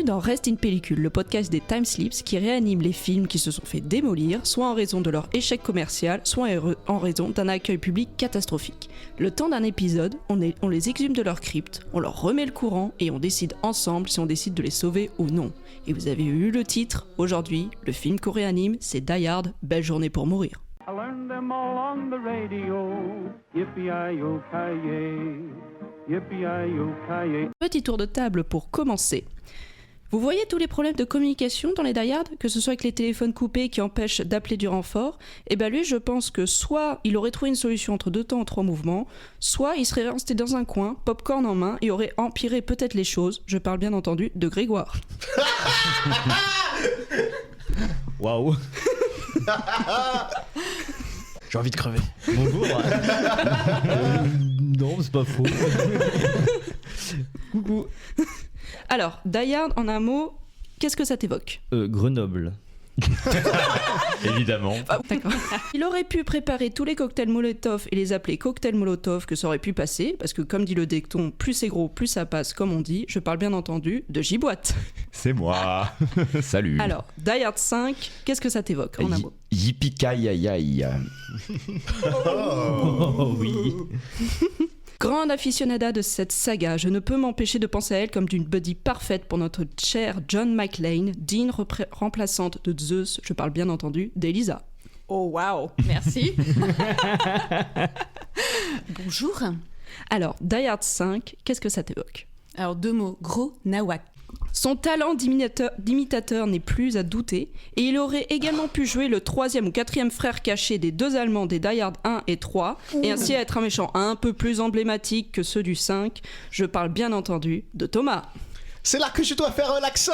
Bienvenue dans Rest in Pellicule, le podcast des Time Slips qui réanime les films qui se sont fait démolir, soit en raison de leur échec commercial, soit en raison d'un accueil public catastrophique. Le temps d'un épisode, on les exhume de leur crypte, on leur remet le courant et on décide ensemble si on décide de les sauver ou non. Et vous avez eu le titre, aujourd'hui, le film qu'on réanime, c'est Die Hard, Belle journée pour mourir. I learned them all on the radio. Yippee-yi-yo-ki-yay. Yippee-yi-yo-ki-yay. Petit tour de table pour commencer. Vous voyez tous les problèmes de communication dans les Die Hard, que ce soit avec les téléphones coupés qui empêchent d'appeler du renfort, et ben lui je pense que soit il aurait trouvé une solution entre 2 temps en 3 mouvements, soit il serait resté dans un coin, popcorn en main, et aurait empiré peut-être les choses, je parle bien entendu de Grégoire. Waouh. J'ai envie de crever. Bonjour. Non, c'est pas faux. Coucou. Alors, Die Hard en un mot, qu'est-ce que ça t'évoque ? Grenoble. Évidemment. Ah, d'accord. Il aurait pu préparer tous les cocktails Molotov et les appeler cocktails Molotov, que ça aurait pu passer, parce que comme dit le dicton, plus c'est gros, plus ça passe, comme on dit. Je parle bien entendu de Giboite. C'est moi. Salut. Alors, Die Hard 5, qu'est-ce que ça t'évoque en un mot ? Yippee-ki-yay. Oh oui. Grande aficionada de cette saga, je ne peux m'empêcher de penser à elle comme d'une buddy parfaite pour notre cher John McClane, digne remplaçante de Zeus, je parle bien entendu d'Elisa. Oh waouh, merci. Bonjour. Alors, Die Hard 5, qu'est-ce que ça t'évoque ? Alors 2 mots, gros nawak. Son talent d'imitateur n'est plus à douter, et il aurait également pu jouer le 3e ou 4e frère caché des 2 Allemands des Die Hard 1 et 3, et ainsi être un méchant un peu plus emblématique que ceux du 5. Je parle bien entendu de Thomas. C'est là que je dois faire l'accent.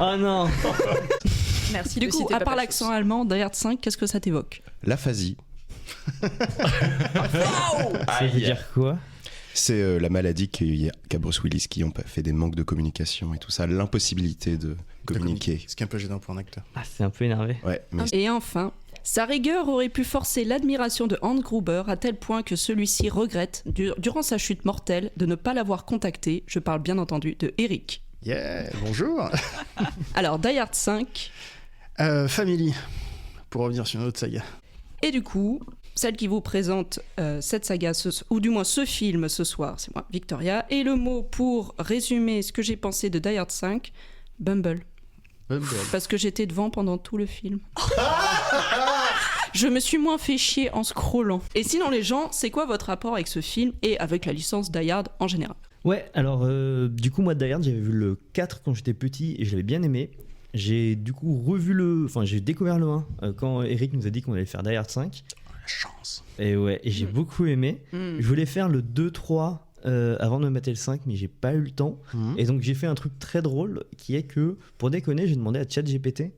Oh non. Merci. Du de coup, citer à part Papa l'accent allemand, Die Hard 5, qu'est-ce que ça t'évoque ? L'aphasie. Ça veut dire quoi ? C'est la maladie qu'a Bruce Willis qui ont fait des manques de communication et tout ça, l'impossibilité de communiquer. Ce qui est un peu gênant pour un acteur. Ah, c'est un peu énervé. Ouais, mais Et enfin, sa rigueur aurait pu forcer l'admiration de Hans Gruber à tel point que celui-ci regrette, durant sa chute mortelle, de ne pas l'avoir contacté. Je parle bien entendu de Eric. Yeah, bonjour. Alors, Die Hard 5, Family, pour revenir sur une autre saga. et du coup, celle qui vous présente cette saga, ou du moins ce film ce soir, c'est moi, Victoria. Et le mot pour résumer ce que j'ai pensé de Die Hard 5, Bumble. Parce que j'étais devant pendant tout le film. Je me suis moins fait chier en scrollant. Et sinon les gens, c'est quoi votre rapport avec ce film et avec la licence Die Hard en général ? Ouais, alors du coup moi Die Hard, j'avais vu le 4 quand j'étais petit et je l'avais bien aimé. J'ai du coup j'ai découvert le 1 quand Eric nous a dit qu'on allait faire Die Hard 5. La chance. Et ouais, et j'ai beaucoup aimé. Je voulais faire le 2-3 avant de me mater le 5, mais j'ai pas eu le temps. Et donc j'ai fait un truc très drôle qui est que, pour déconner, j'ai demandé à ChatGPT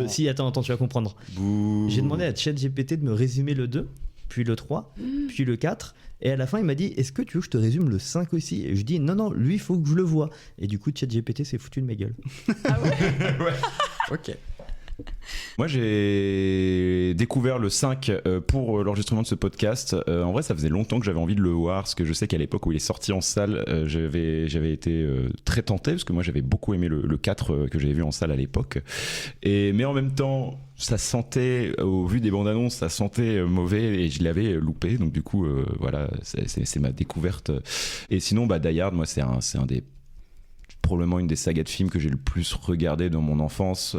Si, attends, tu vas comprendre. Bouh. J'ai demandé à ChatGPT de me résumer le 2, puis le 3, puis le 4. Et à la fin, il m'a dit, est-ce que tu veux que je te résume le 5 aussi ? Et je dis, non, lui, il faut que je le voie. Et du coup, ChatGPT s'est foutu de ma gueule. Ah ouais. Ouais. Ok. Moi, j'ai découvert le 5 pour l'enregistrement de ce podcast. En vrai, ça faisait longtemps que j'avais envie de le voir, parce que je sais qu'à l'époque où il est sorti en salle, j'avais été très tenté, parce que moi, j'avais beaucoup aimé le 4 que j'avais vu en salle à l'époque. Mais en même temps, ça sentait, au vu des bandes annonces, ça sentait mauvais et je l'avais loupé. Donc du coup, voilà, c'est ma découverte. Et sinon, Die Hard, moi, c'est un des probablement une des sagas de films que j'ai le plus regardé dans mon enfance,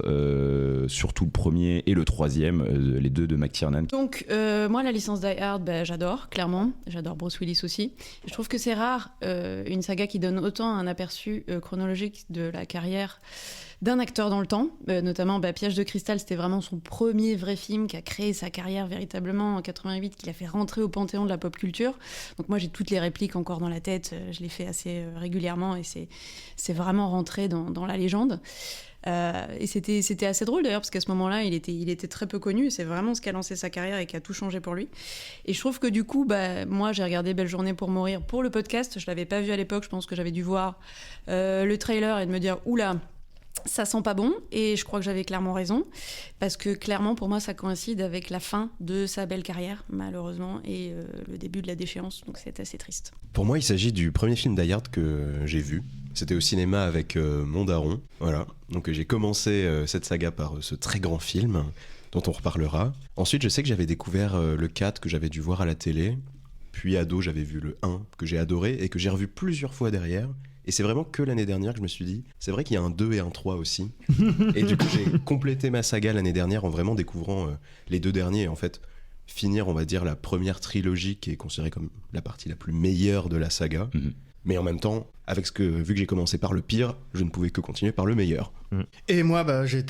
surtout le premier et le troisième, les 2 de McTiernan. Donc moi la licence Die Hard, j'adore, clairement. J'adore Bruce Willis aussi. Je trouve que c'est rare une saga qui donne autant un aperçu chronologique de la carrière d'un acteur dans le temps, notamment Piège de cristal, c'était vraiment son premier vrai film qui a créé sa carrière véritablement en 88, qui l'a fait rentrer au panthéon de la pop culture. Donc moi j'ai toutes les répliques encore dans la tête, je les fais assez régulièrement et c'est vraiment rentré dans la légende. Et c'était assez drôle d'ailleurs parce qu'à ce moment-là il était très peu connu et c'est vraiment ce qui a lancé sa carrière et qui a tout changé pour lui. Et je trouve que du coup moi j'ai regardé Belle journée pour mourir pour le podcast, je l'avais pas vu à l'époque, je pense que j'avais dû voir le trailer et de me dire oula, ça sent pas bon, et je crois que j'avais clairement raison, parce que clairement pour moi ça coïncide avec la fin de sa belle carrière malheureusement et le début de la déchéance, donc c'est assez triste. Pour moi, il s'agit du premier film Die Hard que j'ai vu. C'était au cinéma avec mon daron. Voilà. Donc j'ai commencé cette saga par ce très grand film dont on reparlera. Ensuite, je sais que j'avais découvert le 4 que j'avais dû voir à la télé. Puis ado, j'avais vu le 1 que j'ai adoré et que j'ai revu plusieurs fois derrière. Et c'est vraiment que l'année dernière que je me suis dit, c'est vrai qu'il y a un 2 et un 3 aussi. Et du coup, j'ai complété ma saga l'année dernière en vraiment découvrant les 2 derniers. En fait, finir, on va dire, la première trilogie qui est considérée comme la partie la plus meilleure de la saga. Mais en même temps, vu que j'ai commencé par le pire, je ne pouvais que continuer par le meilleur. Et moi, j'ai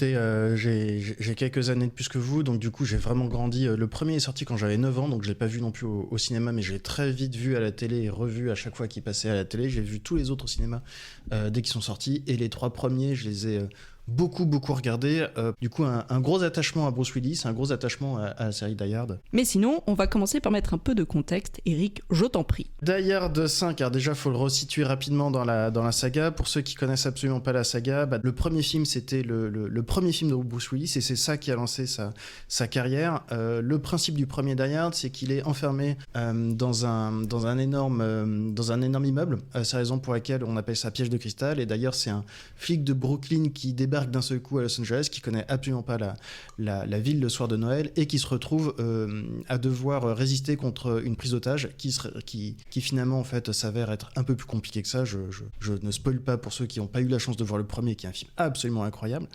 quelques années de plus que vous, donc du coup, j'ai vraiment grandi. Le premier est sorti quand j'avais 9 ans, donc je l'ai pas vu non plus au cinéma, mais je l'ai très vite vu à la télé et revu à chaque fois qu'il passait à la télé. J'ai vu tous les autres au cinéma dès qu'ils sont sortis, et les 3 premiers, je les ai beaucoup regardés. Du coup, un gros attachement à Bruce Willis, un gros attachement à la série Die Hard. Mais sinon, on va commencer par mettre un peu de contexte. Eric, je t'en prie. Die Hard 5, alors déjà, faut le resituer rapidement dans la saga. Pour ceux qui connaissent absolument pas la saga, le premier film, c'était le premier film de Bruce Willis, et c'est ça qui a lancé sa carrière. Le principe du premier Die Hard, c'est qu'il est enfermé dans un énorme immeuble. C'est la raison pour laquelle on appelle ça piège de cristal. Et d'ailleurs, c'est un flic de Brooklyn qui débarque d'un seul coup à Los Angeles, qui connaît absolument pas la ville le soir de Noël, et qui se retrouve à devoir résister contre une prise d'otage qui finalement en fait s'avère être un peu plus compliqué que ça. Je ne spoil pas pour ceux qui n'ont pas eu la chance de voir le premier, qui est un film absolument incroyable.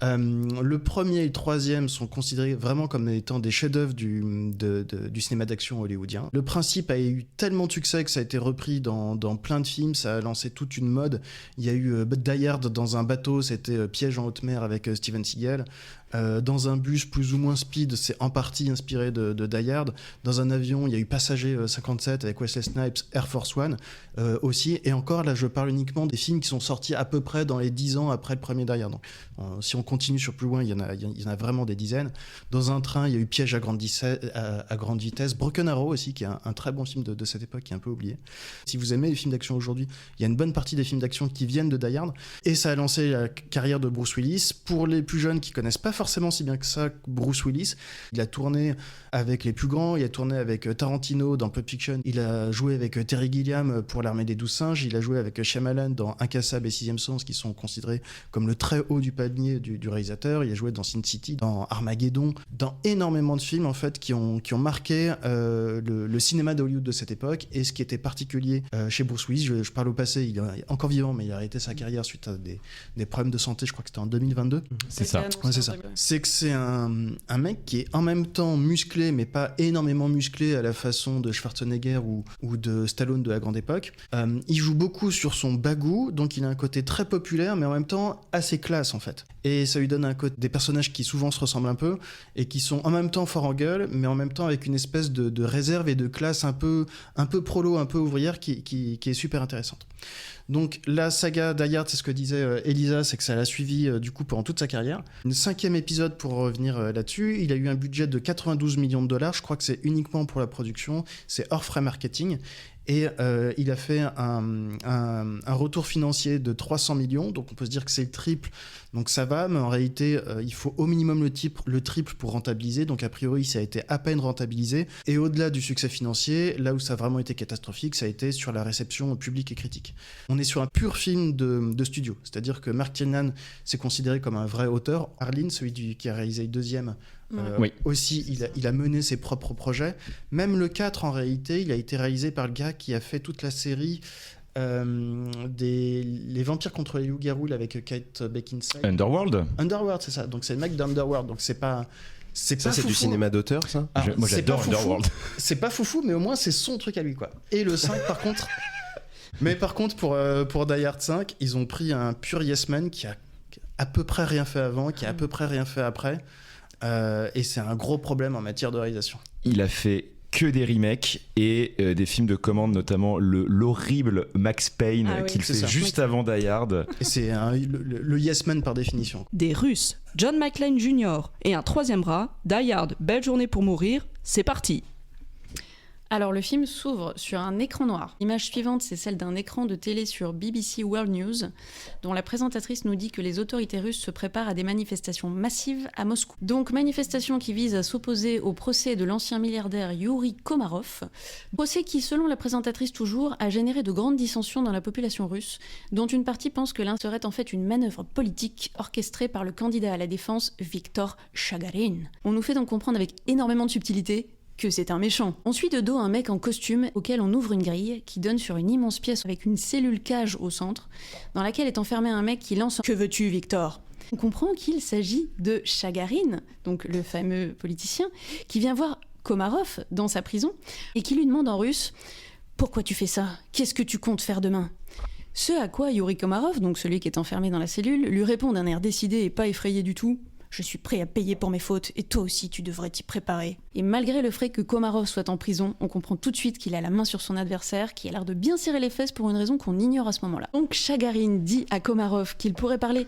Le premier et le troisième sont considérés vraiment comme étant des chefs-d'œuvre du cinéma d'action hollywoodien. Le principe a eu tellement de succès que ça a été repris dans plein de films, ça a lancé toute une mode. Il y a eu Die Hard dans un bateau, c'était Piège en haute mer avec Steven Seagal. Dans un bus plus ou moins speed, c'est en partie inspiré de Die Hard. Dans un avion, il y a eu Passager 57 avec Wesley Snipes, Air Force One aussi. Et encore, là, je parle uniquement des films qui sont sortis à peu près dans les 10 ans après le premier Die Hard. Donc, si on continue sur plus loin, il y en a vraiment des dizaines. Dans un train, il y a eu Piège à grande vitesse. Broken Arrow aussi, qui est un très bon film de cette époque, qui est un peu oublié. Si vous aimez les films d'action aujourd'hui, il y a une bonne partie des films d'action qui viennent de Die Hard. Et ça a lancé la carrière de Bruce Willis. Pour les plus jeunes qui connaissent pas forcément si bien que ça Bruce Willis, il a tourné avec les plus grands, il a tourné avec Tarantino dans Pulp Fiction, il a joué avec Terry Gilliam pour L'Armée des 12 singes, il a joué avec Shyamalan dans Incassable et Sixième Sens, qui sont considérés comme le très haut du panier du réalisateur. Il a joué dans Sin City, dans Armageddon, dans énormément de films en fait qui ont marqué le cinéma d'Hollywood de cette époque. Et ce qui était particulier chez Bruce Willis, je parle au passé, il est encore vivant, mais il a arrêté sa carrière suite à des problèmes de santé, je crois que c'était en 2022. C'est ça. Ouais, c'est ça. C'est que c'est un mec qui est en même temps musclé, mais pas énormément musclé à la façon de Schwarzenegger ou de Stallone de la grande époque. Il joue beaucoup sur son bagou, donc il a un côté très populaire, mais en même temps assez classe en fait. Et ça lui donne un côté, des personnages qui souvent se ressemblent un peu, et qui sont en même temps forts en gueule, mais en même temps avec une espèce de réserve et de classe un peu prolo, un peu ouvrière, qui est super intéressante. Donc la saga Die Hard, c'est ce que disait Elisa, c'est que ça l'a suivi du coup pendant toute sa carrière. Le 5e épisode, pour revenir là-dessus, il a eu un budget de 92 millions de dollars, je crois que c'est uniquement pour la production, c'est hors frais marketing. Et il a fait un retour financier de 300 millions, donc on peut se dire que c'est le triple, donc ça va, mais en réalité, il faut au minimum le triple pour rentabiliser, donc a priori, ça a été à peine rentabilisé. Et au-delà du succès financier, là où ça a vraiment été catastrophique, ça a été sur la réception publique et critique. On est sur un pur film de studio, c'est-à-dire que Mark Tiernan s'est considéré comme un vrai auteur. Arline, celui qui a réalisé le deuxième, oui. Aussi, il a mené ses propres projets. Même le 4, en réalité, il a été réalisé par le gars qui a fait toute la série Les Vampires contre les loups-garous avec Kate Beckinsale. Underworld, c'est ça. Donc c'est le mec d'Underworld. Donc c'est pas... Ça, c'est du cinéma d'auteur, ça. Alors, moi j'adore Underworld. C'est pas foufou, mais au moins c'est son truc à lui, quoi. Et le 5, par contre... Mais par contre, pour Die Hard 5, ils ont pris un pur yes man qui a à peu près rien fait avant, qui a à peu près rien fait après. Et c'est un gros problème en matière de réalisation. Il a fait que des remakes et des films de commande, notamment l'horrible Max Payne qu'il fait juste avant Die Hard. Et c'est le yes man par définition. Des Russes, John McClane Jr. et un troisième bras, Die Hard, Belle journée pour mourir, c'est parti. Alors le film s'ouvre sur un écran noir. L'image suivante, c'est celle d'un écran de télé sur BBC World News, dont la présentatrice nous dit que les autorités russes se préparent à des manifestations massives à Moscou. Donc manifestations qui visent à s'opposer au procès de l'ancien milliardaire Youri Komarov, procès qui, selon la présentatrice toujours, a généré de grandes dissensions dans la population russe, dont une partie pense que l'un serait en fait une manœuvre politique orchestrée par le candidat à la défense Viktor Chagarin. On nous fait donc comprendre avec énormément de subtilité que c'est un méchant. On suit de dos un mec en costume auquel on ouvre une grille qui donne sur une immense pièce avec une cellule cage au centre, dans laquelle est enfermé un mec qui lance un « Que veux-tu, Victor ?» On comprend qu'il s'agit de Chagarin, donc le fameux politicien, qui vient voir Komarov dans sa prison et qui lui demande en russe « Pourquoi tu fais ça ? Qu'est-ce que tu comptes faire demain ?» Ce à quoi Youri Komarov, donc celui qui est enfermé dans la cellule, lui répond d'un air décidé et pas effrayé du tout. Je suis prêt à payer pour mes fautes, et toi aussi tu devrais t'y préparer. Et malgré le fait que Komarov soit en prison, on comprend tout de suite qu'il a la main sur son adversaire, qui a l'air de bien serrer les fesses pour une raison qu'on ignore à ce moment-là. Donc Chagarin dit à Komarov qu'il pourrait parler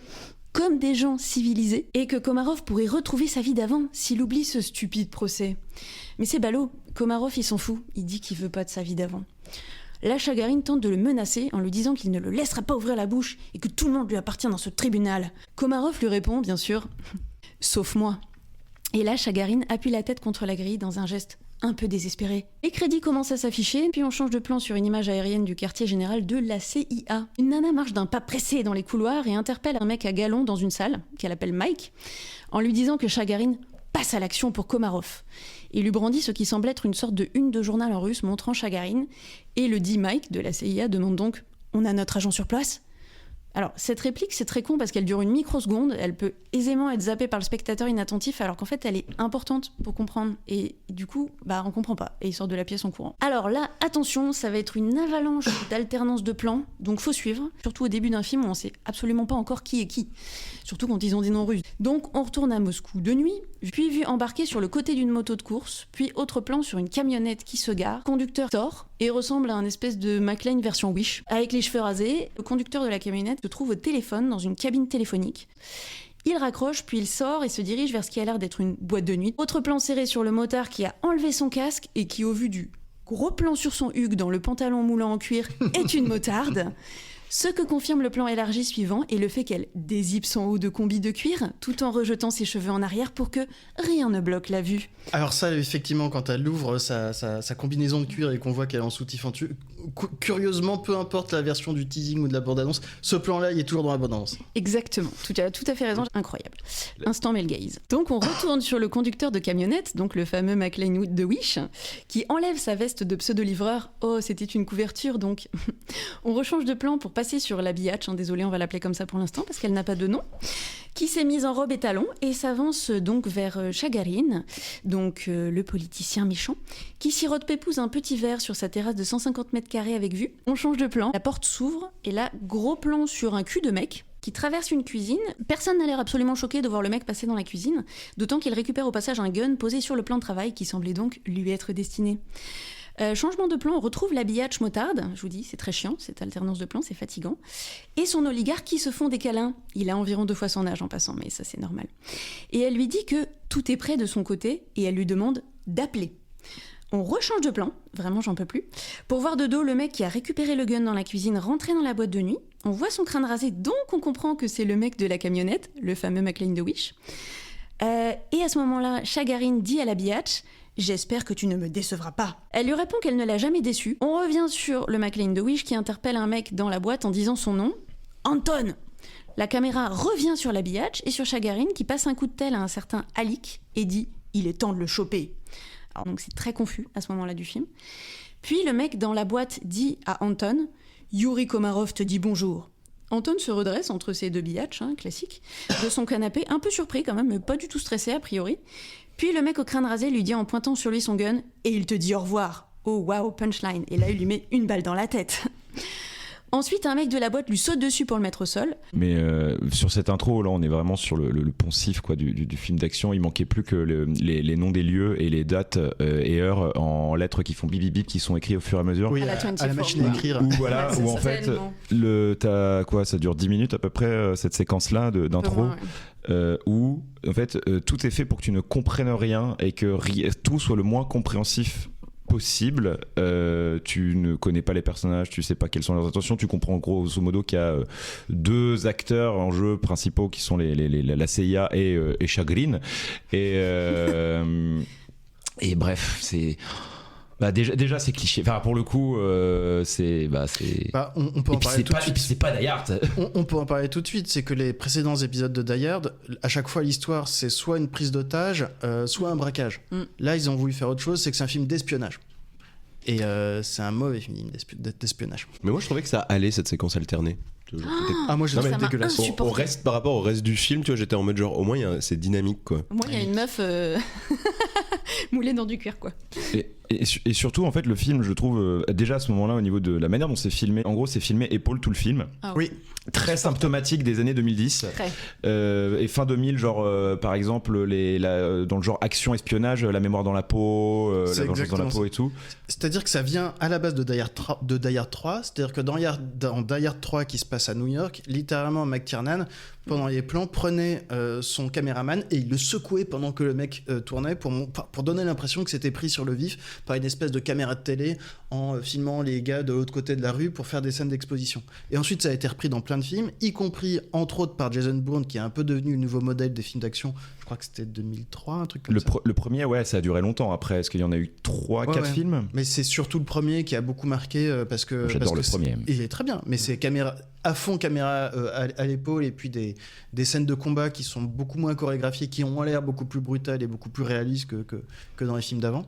comme des gens civilisés, et que Komarov pourrait retrouver sa vie d'avant s'il oublie ce stupide procès. Mais c'est ballot, Komarov il s'en fout, il dit qu'il veut pas de sa vie d'avant. Là, Chagarin tente de le menacer en lui disant qu'il ne le laissera pas ouvrir la bouche et que tout le monde lui appartient dans ce tribunal. Komarov lui répond, bien sûr, « Sauf moi ». Et là, Chagarin appuie la tête contre la grille dans un geste un peu désespéré. Les crédits commencent à s'afficher, puis on change de plan sur une image aérienne du quartier général de la CIA. Une nana marche d'un pas pressé dans les couloirs et interpelle un mec à galon dans une salle, qu'elle appelle Mike, en lui disant que Chagarin passe à l'action pour Komarov. Il lui brandit ce qui semble être une sorte de une de journal en russe montrant Chagarin, et le dit Mike de la CIA demande donc « On a notre agent sur place ?» Alors, cette réplique, c'est très con parce qu'elle dure une microseconde, elle peut aisément être zappée par le spectateur inattentif, alors qu'en fait, elle est importante pour comprendre. Et du coup, on comprend pas, et il sort de la pièce en courant. Alors là, attention, ça va être une avalanche d'alternance de plans, donc faut suivre, surtout au début d'un film où on sait absolument pas encore qui est qui, surtout quand ils ont des noms russes. Donc, on retourne à Moscou de nuit, puis vu embarquer sur le côté d'une moto de course, puis autre plan sur une camionnette qui se gare, conducteur sort, et ressemble à un espèce de McLean version Wish. Avec les cheveux rasés, le conducteur de la camionnette se trouve au téléphone dans une cabine téléphonique. Il raccroche, puis il sort et se dirige vers ce qui a l'air d'être une boîte de nuit. Autre plan serré sur le motard qui a enlevé son casque et qui, au vu du gros plan sur son hugue dans le pantalon moulant en cuir, est une motarde. Ce que confirme le plan élargi suivant est le fait qu'elle dézippe son haut de combi de cuir tout en rejetant ses cheveux en arrière pour que rien ne bloque la vue. Alors ça, effectivement, quand elle ouvre sa combinaison de cuir et qu'on voit qu'elle est en soutif en dessus, curieusement, peu importe la version du teasing ou de la bande-annonce, ce plan-là, il est toujours dans la bande-annonce. Exactement, tu as tout à fait raison, incroyable. Instant male gaze. Donc on retourne sur le conducteur de camionnette, donc le fameux McLean de Wish, qui enlève sa veste de pseudo-livreur. Oh, c'était une couverture, donc. On rechange de plan pour passer sur la biatch, désolé, on va l'appeler comme ça pour l'instant, parce qu'elle n'a pas de nom, qui s'est mise en robe et talons et s'avance donc vers Chagarin, donc le politicien méchant, qui sirote pépouze un petit verre sur sa terrasse de 150 mètres carrés avec vue. On change de plan, la porte s'ouvre et là, gros plan sur un cul de mec qui traverse une cuisine. Personne n'a l'air absolument choqué de voir le mec passer dans la cuisine, d'autant qu'il récupère au passage un gun posé sur le plan de travail qui semblait donc lui être destiné. Changement de plan, on retrouve la biatch motarde, je vous dis, c'est très chiant, cette alternance de plans, c'est fatigant, et son oligarque qui se font des câlins. Il a environ 2 fois son âge en passant, mais ça c'est normal. Et elle lui dit que tout est prêt de son côté, et elle lui demande d'appeler. On rechange de plan, vraiment j'en peux plus, pour voir de dos le mec qui a récupéré le gun dans la cuisine rentrer dans la boîte de nuit. On voit son crâne rasé, donc on comprend que c'est le mec de la camionnette, le fameux McLean de Wish. Et à ce moment-là, Chagarin dit à la biatch « J'espère que tu ne me décevras pas ». Elle lui répond qu'elle ne l'a jamais déçu. On revient sur le McLean de Wish qui interpelle un mec dans la boîte en disant son nom, Anton. La caméra revient sur la biatch et sur Chagarin qui passe un coup de tel à un certain Alik et dit « Il est temps de le choper ». Alors donc c'est très confus à ce moment-là du film. Puis le mec dans la boîte dit à Anton « Youri Komarov te dit bonjour ». Anton se redresse entre ses 2 biatchs, classique, de son canapé, un peu surpris quand même, mais pas du tout stressé a priori. Puis le mec au crâne rasé lui dit en pointant sur lui son gun « Et il te dit au revoir ». Oh waouh, punchline. Et là il lui met une balle dans la tête. Ensuite, un mec de la boîte lui saute dessus pour le mettre au sol. Mais sur cette intro, là, on est vraiment sur le poncif quoi, du film d'action. Il manquait plus que les noms des lieux et les dates et heures en lettres qui font bip bip bip qui sont écrits au fur et à mesure. Oui, à la machine à écrire. Ou voilà, où en fait, t'as quoi, ça dure 10 minutes à peu près, cette séquence-là d'intro. Où en fait tout est fait pour que tu ne comprennes rien et que tout soit le moins compréhensif possible. Tu ne connais pas les personnages, tu sais pas quelles sont leurs intentions, tu comprends grosso modo qu'il y a 2 acteurs en jeu principaux qui sont la CIA et Chagrin. Et bref, c'est... déjà c'est cliché. Enfin, pour le coup, c'est. On peut en parler tout de suite. C'est pas Die Hard. On peut en parler tout de suite. C'est que les précédents épisodes de Die Hard, à chaque fois, l'histoire, c'est soit une prise d'otage, soit un braquage. Là, ils ont voulu faire autre chose, c'est que c'est un film d'espionnage. Et c'est un mauvais film d'espionnage. Mais moi, je trouvais que ça allait, cette séquence alternée. Moi, je trouve dégueulasse. Par rapport au reste du film, tu vois, j'étais en mode genre, au moins, c'est dynamique, quoi. Au moins, il y a une meuf moulée dans du cuir, quoi. Et surtout, en fait, le film, je trouve, déjà à ce moment-là, au niveau de la manière dont c'est filmé, en gros, c'est filmé épaule tout le film. Ah oui. Très symptomatique des années 2010. Et fin 2000, genre, par exemple, dans le genre action, espionnage, La mémoire dans la peau, La vengeance dans la peau et tout. C'est-à-dire que ça vient à la base de Die Hard 3. C'est-à-dire que dans Die Hard 3 qui se passe à New York, littéralement, McTiernan, pendant les plans, prenait son caméraman et il le secouait pendant que le mec tournait pour donner l'impression que c'était pris sur le vif par une espèce de caméra de télé en filmant les gars de l'autre côté de la rue pour faire des scènes d'exposition. Et ensuite, ça a été repris dans plein de films, y compris entre autres par Jason Bourne, qui est un peu devenu le nouveau modèle des films d'action. Je crois que c'était 2003, un truc comme ça. Le premier, ouais, ça a duré longtemps après. Est-ce qu'il y en a eu 3-4 films ? Mais c'est surtout le premier qui a beaucoup marqué parce que... J'adore le premier. Il est très bien, mais c'est à fond caméra à l'épaule et puis des scènes de combat qui sont beaucoup moins chorégraphiées, qui ont l'air beaucoup plus brutales et beaucoup plus réalistes que dans les films d'avant.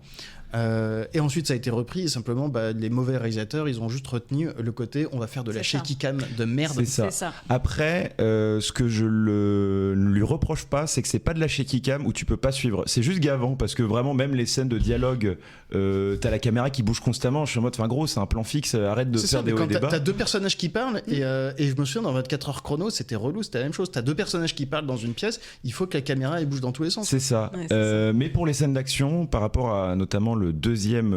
Et ensuite ça a été repris et simplement les mauvais réalisateurs ils ont juste retenu le côté on va faire de la shaky cam de merde. C'est ça. Après ce que je ne lui reproche pas c'est que c'est pas de la shaky cam où tu peux pas suivre, c'est juste gavant parce que vraiment même les scènes de dialogue t'as la caméra qui bouge constamment, je suis en mode enfin gros c'est un plan fixe, arrête de faire des hauts et des bas. T'as 2 personnages qui parlent et je me souviens dans 24 heures chrono c'était relou, c'était la même chose, t'as 2 personnages qui parlent dans une pièce, il faut que la caméra elle bouge dans tous les sens. C'est ça, mais pour les scènes d'action par rapport à notamment le deuxième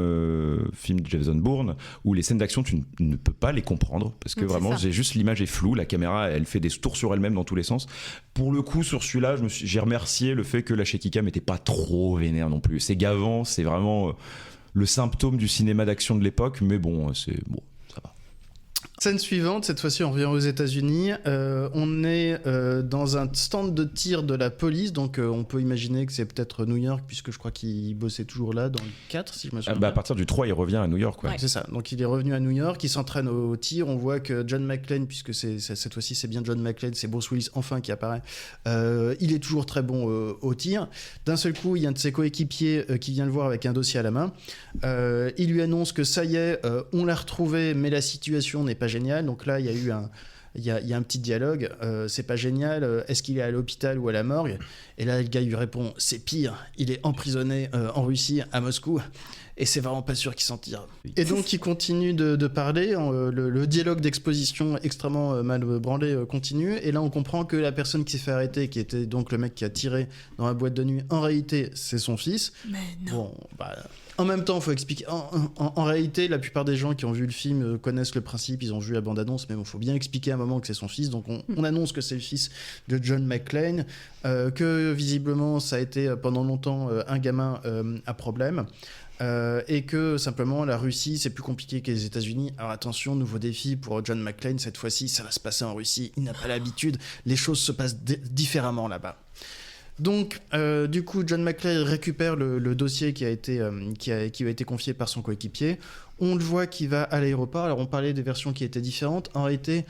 film de Jason Bourne où les scènes d'action tu ne peux pas les comprendre parce que vraiment j'ai juste l'image est floue, la caméra elle fait des tours sur elle-même dans tous les sens. Pour le coup sur celui-là j'ai remercié le fait que la shaky cam était pas trop vénère non plus, c'est gavant, c'est vraiment le symptôme du cinéma d'action de l'époque mais bon c'est bon. Scène suivante, cette fois-ci on revient aux États-Unis. On est dans un stand de tir de la police, donc on peut imaginer que c'est peut-être New York, puisque je crois qu'il bossait toujours là dans le 4, si je me souviens. À partir du 3, il revient à New York. Ouais. C'est ça, donc il est revenu à New York, il s'entraîne au tir. On voit que John McClane, puisque cette fois-ci c'est bien John McClane, c'est Bruce Willis enfin qui apparaît, il est toujours très bon au tir. D'un seul coup, il y a un de ses coéquipiers qui vient le voir avec un dossier à la main. Il lui annonce que ça y est, on l'a retrouvé, mais la situation n'est pas génial. Donc là, il y a eu il y a un petit dialogue. C'est pas génial. Est-ce qu'il est à l'hôpital ou à la morgue ? Et là, le gars lui répond c'est pire. Il est emprisonné en Russie, à Moscou. Et c'est vraiment pas sûr qu'il s'en tire. Et donc, il continue de parler. Le dialogue d'exposition extrêmement mal branlé continue. Et là, on comprend que la personne qui s'est fait arrêter, qui était donc le mec qui a tiré dans la boîte de nuit, en réalité, c'est son fils. Mais non. Bon, en même temps, il faut expliquer. En réalité, la plupart des gens qui ont vu le film connaissent le principe, ils ont vu la bande-annonce, mais il faut bien expliquer à un moment que c'est son fils. Donc, on annonce que c'est le fils de John McClane, que visiblement, ça a été pendant longtemps un gamin à problème. Et que simplement la Russie c'est plus compliqué que les États-Unis. Alors attention, nouveau défi pour John McClane, cette fois-ci ça va se passer en Russie, il n'a pas l'habitude, les choses se passent différemment là-bas. Donc du coup John McClane récupère le dossier qui lui a été confié par son coéquipier. On le voit qui va à l'aéroport. Alors on parlait des versions qui étaient différentes. En réalité,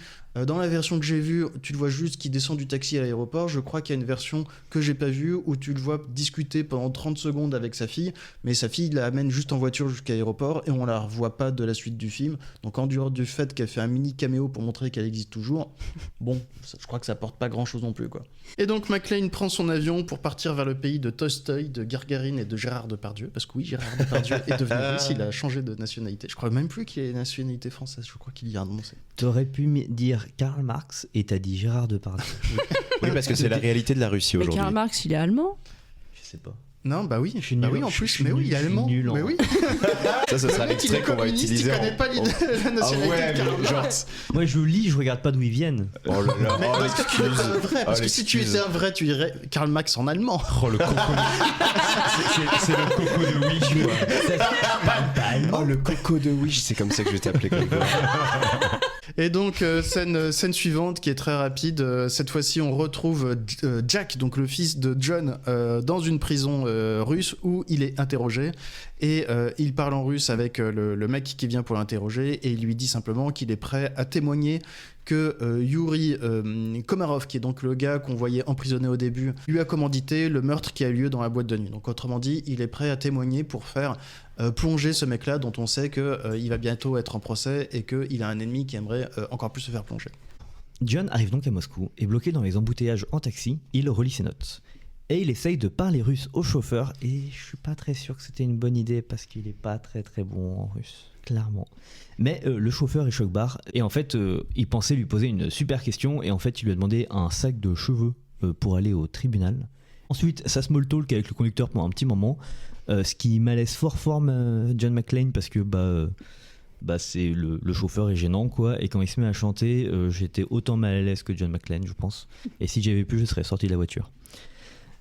dans la version que j'ai vue, tu le vois juste qui descend du taxi à l'aéroport. Je crois qu'il y a une version que j'ai pas vue où tu le vois discuter pendant 30 secondes avec sa fille, mais sa fille la amène juste en voiture jusqu'à l'aéroport et on la revoit pas de la suite du film. Donc en dehors du fait qu'elle fait un mini caméo pour montrer qu'elle existe toujours, bon, je crois que ça porte pas grand chose non plus quoi. Et donc McClane prend son avion pour partir vers le pays de Tolstoï, de Gargarine et de Gérard Depardieu, parce que oui, Gérard Depardieu est devenu russe, il a changé de nationalité. Je crois même plus qu'il ait nationalité française, je crois qu'il y a renoncé. T'aurais pu dire Karl Marx et t'as dit Gérard Depardieu. Oui, parce que c'est la réalité de la Russie aujourd'hui. Mais Karl Marx, il est allemand ? Je sais pas. Non, bah oui, suis bah nul, oui, en je plus, suis mais oui, il est nul, je suis allemand. nul en- Mais oui. Ça sera Le mec, il l'extrait est qu'on va communiste, utiliser. il connaît pas la nationalité ouais, de Karl mais genre. Marx. Moi, je lis, je regarde pas d'où ils viennent. Oh là là, Mais oh, parce que tu n'es pas un vrai, parce Oh, que si tu l'excuse. étais un vrai, tu dirais Karl Marx en allemand. Oh, le coco. c'est le coco de Wish, quoi. Oh, le coco de Wish, c'est comme ça que je vais t'appeler, Grégoire. Et donc, scène suivante qui est très rapide. Cette fois-ci, on retrouve Jack, donc le fils de John, dans une prison russe où il est interrogé. Et il parle en russe avec le mec qui vient pour l'interroger. Et il lui dit simplement qu'il est prêt à témoigner que Yuri Komarov, qui est donc le gars qu'on voyait emprisonné au début, lui a commandité le meurtre qui a eu lieu dans la boîte de nuit. Donc, autrement dit, il est prêt à témoigner pour faire plonger ce mec-là dont on sait qu'il va bientôt être en procès et qu'il a un ennemi qui aimerait encore plus se faire plonger. John arrive donc à Moscou et bloqué dans les embouteillages en taxi, il relit ses notes. Et il essaye de parler russe au chauffeur et je suis pas très sûr que c'était une bonne idée parce qu'il est pas très très bon en russe, clairement. Mais le chauffeur est choc-barre et en fait il pensait lui poser une super question et en fait il lui a demandé un sac de cheveux pour aller au tribunal. Ensuite ça small talk avec le conducteur pendant un petit moment, ce qui malaise fort John McClane parce que c'est le chauffeur est gênant quoi, et quand il se met à chanter j'étais autant mal à l'aise que John McClane je pense, et si j'avais pu je serais sorti de la voiture.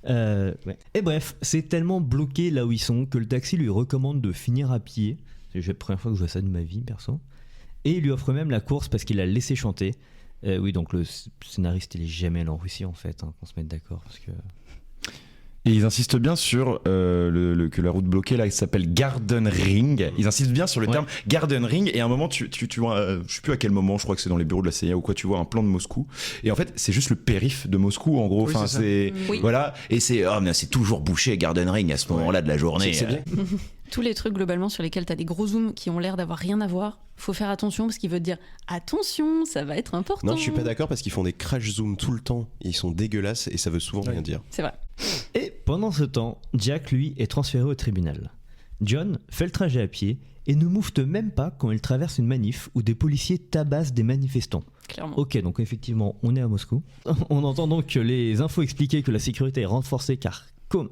Ouais. Et bref, c'est tellement bloqué là où ils sont que le taxi lui recommande de finir à pied. C'est la première fois que je vois ça de ma vie perso, et il lui offre même la course parce qu'il a laissé chanter. Oui, donc le scénariste il est jamais allé en Russie en fait, qu'on se mette d'accord parce que... Et ils insistent bien sur que la route bloquée là s'appelle Garden Ring. Ils insistent bien sur le terme Garden Ring. Et à un moment, tu vois, je sais plus à quel moment, je crois que c'est dans les bureaux de la CIA ou quoi, tu vois un plan de Moscou. Et en fait, c'est juste le périph' de Moscou en gros. Oui, enfin, c'est Oui. voilà. Et mais c'est toujours bouché Garden Ring à ce moment-là de la journée. C'est bien. Tous les trucs globalement sur lesquels tu as des gros zooms qui ont l'air d'avoir rien à voir, faut faire attention parce qu'il veut te dire attention, ça va être important. Non, je suis pas d'accord parce qu'ils font des crash zoom tout le temps. Ils sont dégueulasses et ça veut souvent rien dire. C'est vrai. Et pendant ce temps, Jack, lui, est transféré au tribunal. John fait le trajet à pied et ne moufte même pas quand il traverse une manif où des policiers tabassent des manifestants. Clairement. Ok, donc effectivement, on est à Moscou. On entend donc les infos expliquer que la sécurité est renforcée car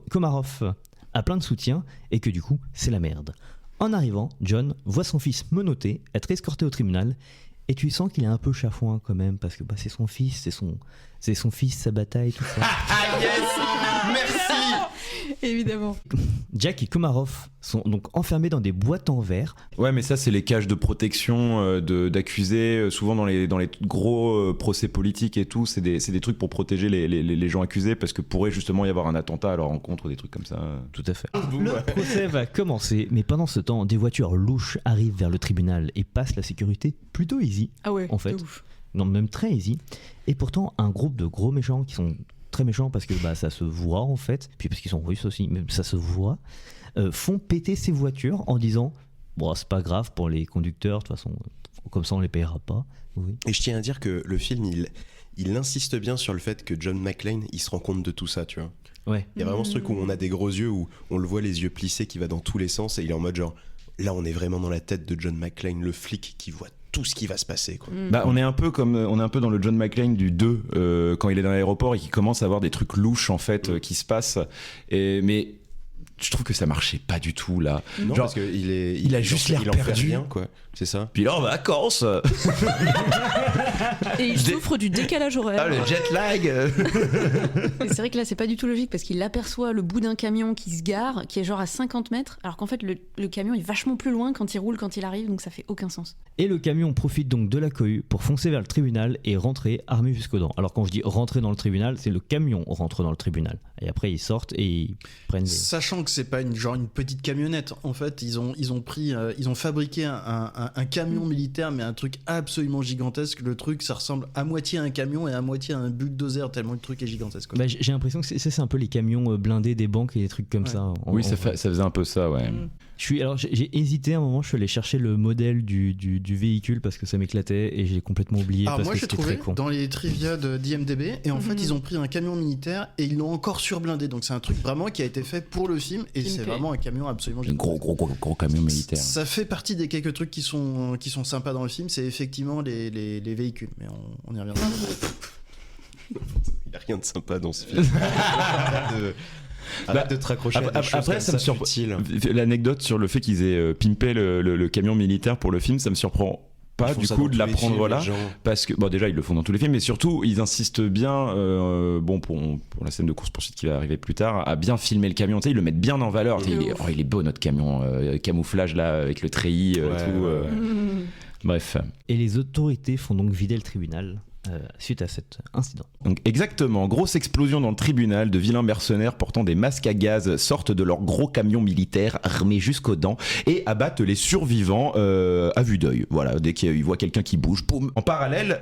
Komarov a plein de soutien et que du coup, c'est la merde. En arrivant, John voit son fils menotté, être escorté au tribunal, et tu sens qu'il est un peu chafouin quand même parce que c'est son fils, c'est son fils, sa bataille, tout ça. Ah yes, merci. Évidemment. Jack et Komarov sont donc enfermés dans des boîtes en verre. Ouais, mais ça, c'est les cages de protection d'accusés. Souvent, dans les gros procès politiques et tout, c'est des trucs pour protéger les gens accusés parce que pourrait justement y avoir un attentat à leur encontre ou des trucs comme ça. Tout à fait. Le procès va commencer, mais pendant ce temps, des voitures louches arrivent vers le tribunal et passent la sécurité plutôt easy. Ah ouais, en fait. de ouf. Non, même très easy. Et pourtant, un groupe de gros méchants qui sont très méchants parce que ça se voit en fait, puis parce qu'ils sont russes aussi, mais ça se voit, font péter ces voitures en disant bon, c'est pas grave pour les conducteurs, de toute façon, comme ça on les payera pas. Oui. Et je tiens à dire que le film, il insiste bien sur le fait que John McClane, il se rend compte de tout ça, tu vois. Ouais. Il y a vraiment ce truc où on a des gros yeux, où on le voit les yeux plissés qui va dans tous les sens, et il est en mode genre, là on est vraiment dans la tête de John McClane, le flic qui voit tout ce qui va se passer, quoi. On est un peu dans le John McClane du 2 quand il est dans l'aéroport et qu'il commence à avoir des trucs louches en fait qui se passent. Mais je trouve que ça marchait pas du tout là. Non, Genre, parce qu'il il a juste l'air il en fait perdu. rien, quoi. C'est ça. Puis là en vacances, Et il souffre du décalage horaire. le jet lag. Et c'est vrai que là, c'est pas du tout logique parce qu'il aperçoit le bout d'un camion qui se gare, qui est genre à 50 mètres, alors qu'en fait, le camion est vachement plus loin quand il roule, quand il arrive, donc ça fait aucun sens. Et le camion profite donc de la cohue pour foncer vers le tribunal et rentrer armé jusqu'aux dents. Alors quand je dis rentrer dans le tribunal, c'est le camion rentre dans le tribunal. Et après ils sortent et ils prennent Sachant que c'est pas une petite camionnette, en fait ils ont fabriqué un camion militaire, mais un truc absolument gigantesque. Le truc, ça ressemble à moitié à un camion et à moitié à un bulldozer, tellement le truc est gigantesque, quoi. J'ai l'impression que c'est un peu les camions blindés des banques et des trucs comme ça. Oui, ça faisait un peu ça, ouais. J'ai hésité à un moment, je suis allé chercher le modèle du véhicule parce que ça m'éclatait et j'ai complètement oublié. Alors parce moi que j'ai c'était trouvé très con. dans les trivia d'IMDB, et en fait ils ont pris un camion militaire et ils l'ont encore surblindé, donc c'est un truc vraiment qui a été fait pour le film, et c'est vraiment un camion absolument Un gigantesque. gros camion militaire. Ça fait partie des quelques trucs qui sont sympas dans le film, c'est effectivement les véhicules, mais on y reviendra. Il n'y a rien de sympa dans ce film. Arrête de te raccrocher à des choses après, comme ça me surprend. L'anecdote sur le fait qu'ils aient pimpé le camion militaire pour le film, ça me surprend pas du coup de la prendre là, parce que bon, déjà ils le font dans tous les films, mais surtout ils insistent bien pour la scène de course poursuite qui va arriver plus tard, à bien filmer le camion, tu sais, ils le mettent bien en valeur. Il est beau notre camion, camouflage là avec le treillis, tout. Bref. Et les autorités font donc vider le tribunal suite à cet incident. Donc exactement, grosse explosion dans le tribunal, de vilains mercenaires portant des masques à gaz sortent de leurs gros camions militaires armés jusqu'aux dents et abattent les survivants à vue d'œil. Voilà, dès qu'ils voient quelqu'un qui bouge, boum. En parallèle,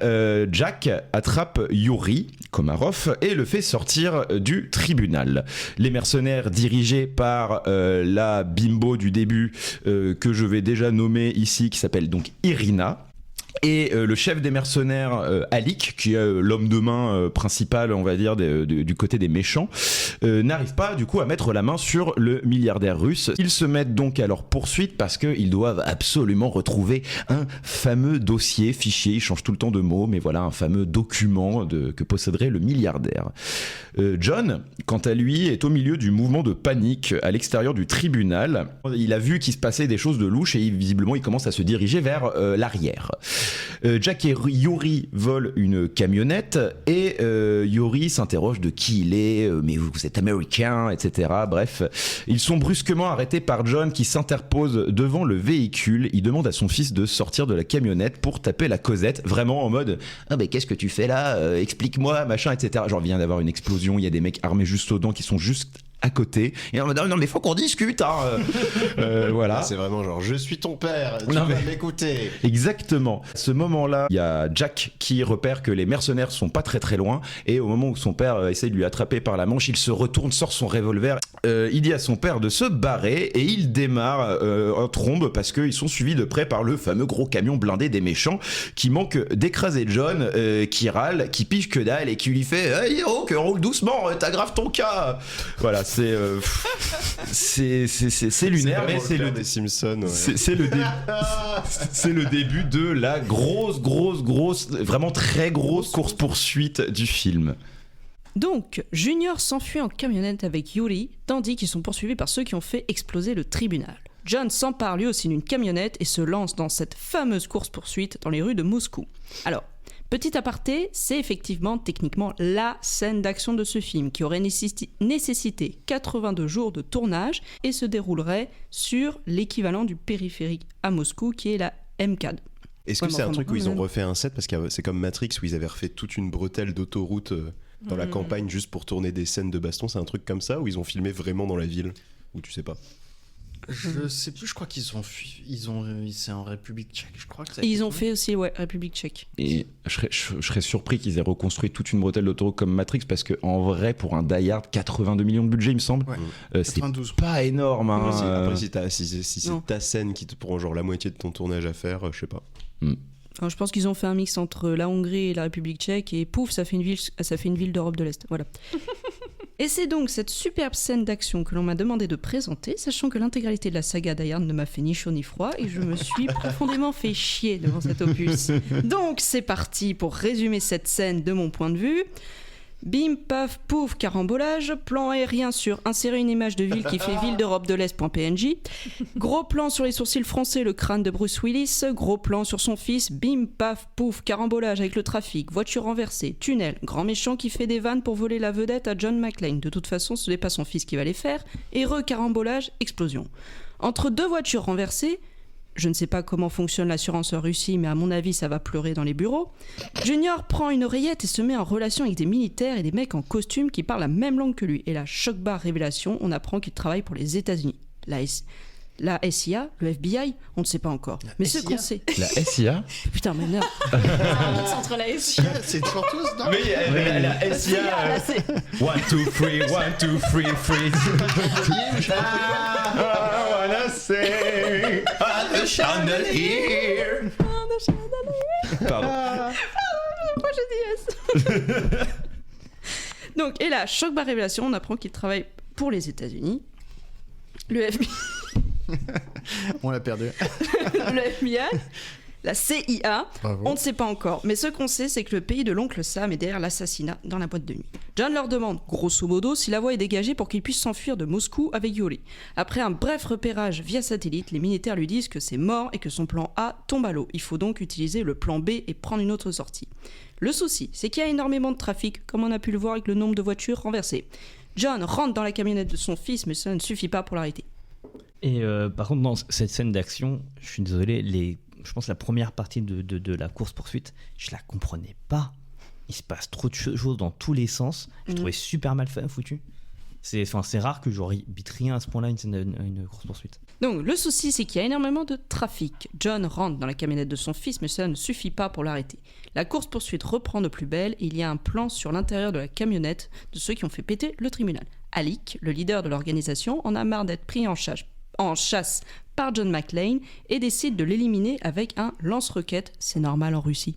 Jack attrape Yuri Komarov et le fait sortir du tribunal. Les mercenaires dirigés par la bimbo du début que je vais déjà nommer ici, qui s'appelle donc Irina. Et le chef des mercenaires, Alik, qui est l'homme de main principal, on va dire, du côté des méchants, n'arrive pas du coup à mettre la main sur le milliardaire russe. Ils se mettent donc à leur poursuite parce qu'ils doivent absolument retrouver un fameux fichier, ils changent tout le temps de mots, mais voilà, un fameux document que posséderait le milliardaire. John, quant à lui, est au milieu du mouvement de panique à l'extérieur du tribunal. Il a vu qu'il se passait des choses de louche et visiblement il commence à se diriger vers l'arrière. Jack et Yuri volent une camionnette et Yuri s'interroge de qui il est, mais vous êtes américain, etc. Bref, ils sont brusquement arrêtés par John qui s'interpose devant le véhicule. Il demande à son fils de sortir de la camionnette pour taper la causette, vraiment en mode « Ah mais qu'est-ce que tu fais là, explique-moi, machin, etc. » Genre vient d'avoir une explosion, il y a des mecs armés juste aux dents qui sont juste à côté et on va dire non mais faut qu'on discute hein. Voilà, c'est vraiment genre je suis ton père, tu vas m'écouter. Exactement. À ce moment-là, il y a Jack qui repère que les mercenaires sont pas très très loin et au moment où son père essaie de lui attraper par la manche, il se retourne, sort son revolver, il dit à son père de se barrer et il démarre en trombe parce qu'ils sont suivis de près par le fameux gros camion blindé des méchants qui manque d'écraser John, qui râle, qui pige que dalle et qui lui fait hey, oh, que roule doucement, t'aggraves ton cas. Voilà, c'est lunaire, mais c'est le des Simpsons. Ouais. C'est le début de la grosse, vraiment très grosse course poursuite du film. Donc, Junior s'enfuit en camionnette avec Yuri, tandis qu'ils sont poursuivis par ceux qui ont fait exploser le tribunal. John s'empare lui aussi d'une camionnette et se lance dans cette fameuse course-poursuite dans les rues de Moscou. Alors, petit aparté, c'est effectivement techniquement la scène d'action de ce film qui aurait nécessité 82 jours de tournage et se déroulerait sur l'équivalent du périphérique à Moscou qui est la MCAD. Est-ce que c'est un truc où ils ont refait un set parce que c'est comme Matrix où ils avaient refait toute une bretelle d'autoroute dans la campagne juste pour tourner des scènes de baston, c'est un truc comme ça ou ils ont filmé vraiment dans la ville ou tu sais pas? Je sais plus, je crois qu'ils c'est en République tchèque, je crois que ça. Ils ont fait aussi, ouais, République tchèque. Et je serais surpris qu'ils aient reconstruit toute une bretelle d'autoroute comme Matrix parce que en vrai, pour un Die Hard, 82 millions de budget, il me semble, c'est 92. pas énorme. Hein. Après, si c'est ta scène qui te prend genre la moitié de ton tournage à faire, je sais pas. Alors, je pense qu'ils ont fait un mix entre la Hongrie et la République tchèque et pouf, ça fait une ville d'Europe de l'Est. Voilà. Et c'est donc cette superbe scène d'action que l'on m'a demandé de présenter, sachant que l'intégralité de la saga Die Hard ne m'a fait ni chaud ni froid et je me suis profondément fait chier devant cet opus. Donc c'est parti pour résumer cette scène de mon point de vue. Bim, paf, pouf, carambolage, plan aérien sur insérer une image de ville qui fait ville d'Europe de l'Est.png, gros plan sur les sourcils froncés, le crâne de Bruce Willis, gros plan sur son fils, bim, paf, pouf, carambolage avec le trafic, voiture renversée, tunnel, grand méchant qui fait des vannes pour voler la vedette à John McClane, de toute façon ce n'est pas son fils qui va les faire, et carambolage, explosion. Entre deux voitures renversées, je ne sais pas comment fonctionne l'assurance en Russie, mais à mon avis, ça va pleurer dans les bureaux. Junior prend une oreillette et se met en relation avec des militaires et des mecs en costume qui parlent la même langue que lui. Et là, choc barre révélation, on apprend qu'il travaille pour les États-Unis. La SIA, le FBI, on ne sait pas encore. Mais ce qu'on sait. La SIA? Putain, mais non. C'est entre la SIA. C'est toujours tous, non? Mais la SIA. 1, 2, 3, 1, 2, 3, I wanna say the chandelier. Pardon. Pourquoi j'ai dit yes? Donc, et là, choc barre révélation, on apprend qu'il travaille pour les États-Unis. Le FBI. On l'a perdu. Le FBI. La CIA, Bravo. on ne sait pas encore, mais ce qu'on sait, c'est que le pays de l'oncle Sam est derrière l'assassinat dans la boîte de nuit. John leur demande, grosso modo, si la voie est dégagée pour qu'ils puissent s'enfuir de Moscou avec Yoli. Après un bref repérage via satellite, les militaires lui disent que c'est mort et que son plan A tombe à l'eau. Il faut donc utiliser le plan B et prendre une autre sortie. Le souci, c'est qu'il y a énormément de trafic, comme on a pu le voir avec le nombre de voitures renversées. John rentre dans la camionnette de son fils, mais cela ne suffit pas pour l'arrêter. Et par contre, dans cette scène d'action, je suis désolé, je pense la première partie de la course-poursuite, je la comprenais pas. Il se passe trop de choses dans tous les sens. Je trouvais super mal foutu. C'est rare que j'aurais bite rien à ce point-là, une course-poursuite. Donc, le souci, c'est qu'il y a énormément de trafic. John rentre dans la camionnette de son fils, mais cela ne suffit pas pour l'arrêter. La course-poursuite reprend de plus belle et il y a un plan sur l'intérieur de la camionnette de ceux qui ont fait péter le tribunal. Alec, le leader de l'organisation, en a marre d'être pris en chasse par John McClane et décide de l'éliminer avec un lance-roquettes. C'est normal en Russie.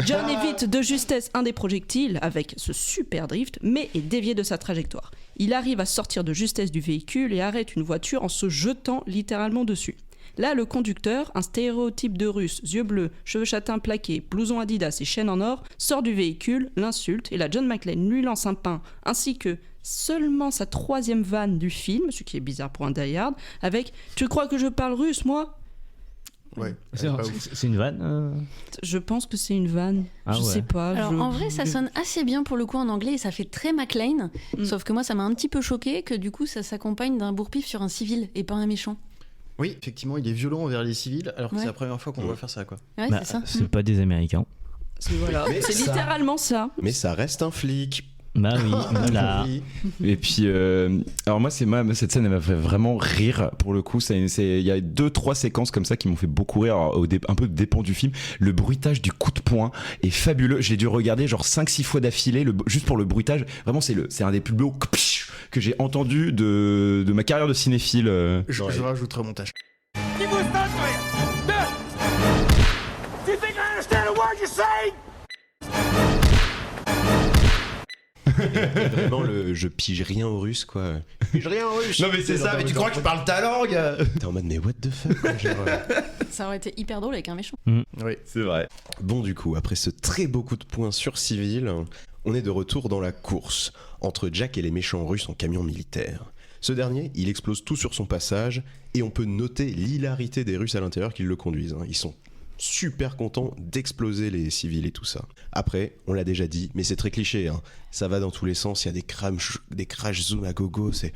John évite de justesse un des projectiles avec ce super drift, mais est dévié de sa trajectoire. Il arrive à sortir de justesse du véhicule et arrête une voiture en se jetant littéralement dessus. Là, le conducteur, un stéréotype de russe, yeux bleus, cheveux châtains plaqués, blouson Adidas et chaîne en or, sort du véhicule, l'insulte et là John McClane lui lance un pain ainsi que seulement sa 3e vanne du film, ce qui est bizarre pour un Die Hard, avec « Tu crois que je parle russe, moi ?» Ouais, C'est une vanne Je pense que c'est une vanne. Ah je ouais. sais pas. Alors en vrai, ça sonne assez bien pour le coup en anglais et ça fait très McClane. Sauf que moi, ça m'a un petit peu choqué que du coup, ça s'accompagne d'un bourre-pif sur un civil et pas un méchant. Oui, effectivement, il est violent envers les civils, alors que Ouais. c'est la première fois qu'on voit faire ça, quoi. Ouais, Bah, c'est ça. c'est pas des Américains. Voilà. Mais C'est ça- littéralement ça. Mais ça reste un flic. Bah oui, voilà. Oui. Et puis, alors moi, cette scène, elle m'a fait vraiment rire pour le coup. Il y a 2-3 séquences comme ça qui m'ont fait beaucoup rire, alors, un peu dépend du film. Le bruitage du coup de poing est fabuleux. J'ai dû regarder genre 5-6 fois d'affilée, juste pour le bruitage. Vraiment, c'est un des plus beaux que j'ai entendu de ma carrière de cinéphile. Je rajouterai au montage. Keep us not clear. Do you think I understand a word you're saying? Et vraiment, je pige rien au russe, quoi. Pige rien au russe. Non mais c'est ça, mais tu crois que je parle ta langue? T'es en mode, mais what the fuck, quoi, genre, Ça aurait été hyper drôle avec un méchant. Oui. C'est vrai. Bon, du coup, après ce très beau coup de poing sur civil, on est de retour dans la course entre Jack et les méchants russes en camion militaire. Ce dernier, il explose tout sur son passage et on peut noter l'hilarité des Russes à l'intérieur qui le conduisent. Ils sont super contents d'exploser les civils et tout ça. Après, on l'a déjà dit, mais c'est très cliché. Ça va dans tous les sens, il y a des crash zoom à gogo, c'est...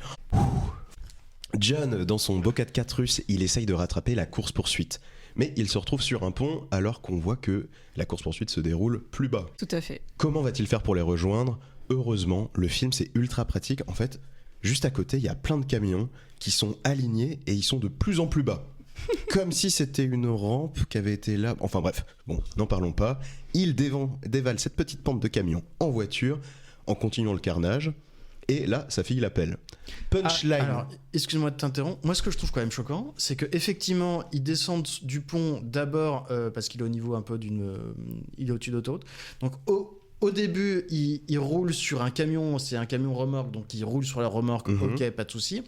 John, dans son beau 4x4 russe, il essaye de rattraper la course-poursuite. Mais il se retrouve sur un pont alors qu'on voit que la course-poursuite se déroule plus bas. Tout à fait. Comment va-t-il faire pour les rejoindre ? Heureusement, le film c'est ultra pratique. En fait, juste à côté, il y a plein de camions qui sont alignés et ils sont de plus en plus bas. Comme si c'était une rampe qui avait été là. Enfin bref, bon, n'en parlons pas. Il dévale cette petite pente de camion en voiture en continuant le carnage. Et là, sa fille l'appelle. Punchline. Alors, excuse-moi de t'interrompre. Moi, ce que je trouve quand même choquant, c'est qu'effectivement, ils descendent du pont d'abord parce qu'il est au niveau un peu il est au-dessus d'autoroute. Donc, au début, il roule sur un camion, c'est un camion remorque, donc il roule sur la remorque, ok, pas de souci.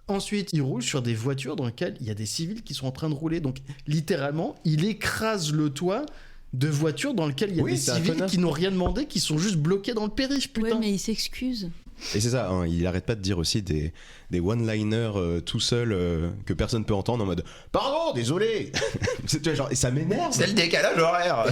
Ensuite, il roule sur des voitures dans lesquelles il y a des civils qui sont en train de rouler. Donc, littéralement, il écrase le toit de voitures dans lesquelles il y a Oui, des c'est un civils connard. qui n'ont rien demandé, qui sont juste bloqués dans le périph', putain. Ouais, mais il s'excuse. Et c'est ça, il arrête pas de dire aussi des one-liners tout seul que personne peut entendre en mode « Pardon, désolé !» Tu vois, genre, et ça m'énerve. C'est le décalage horaire.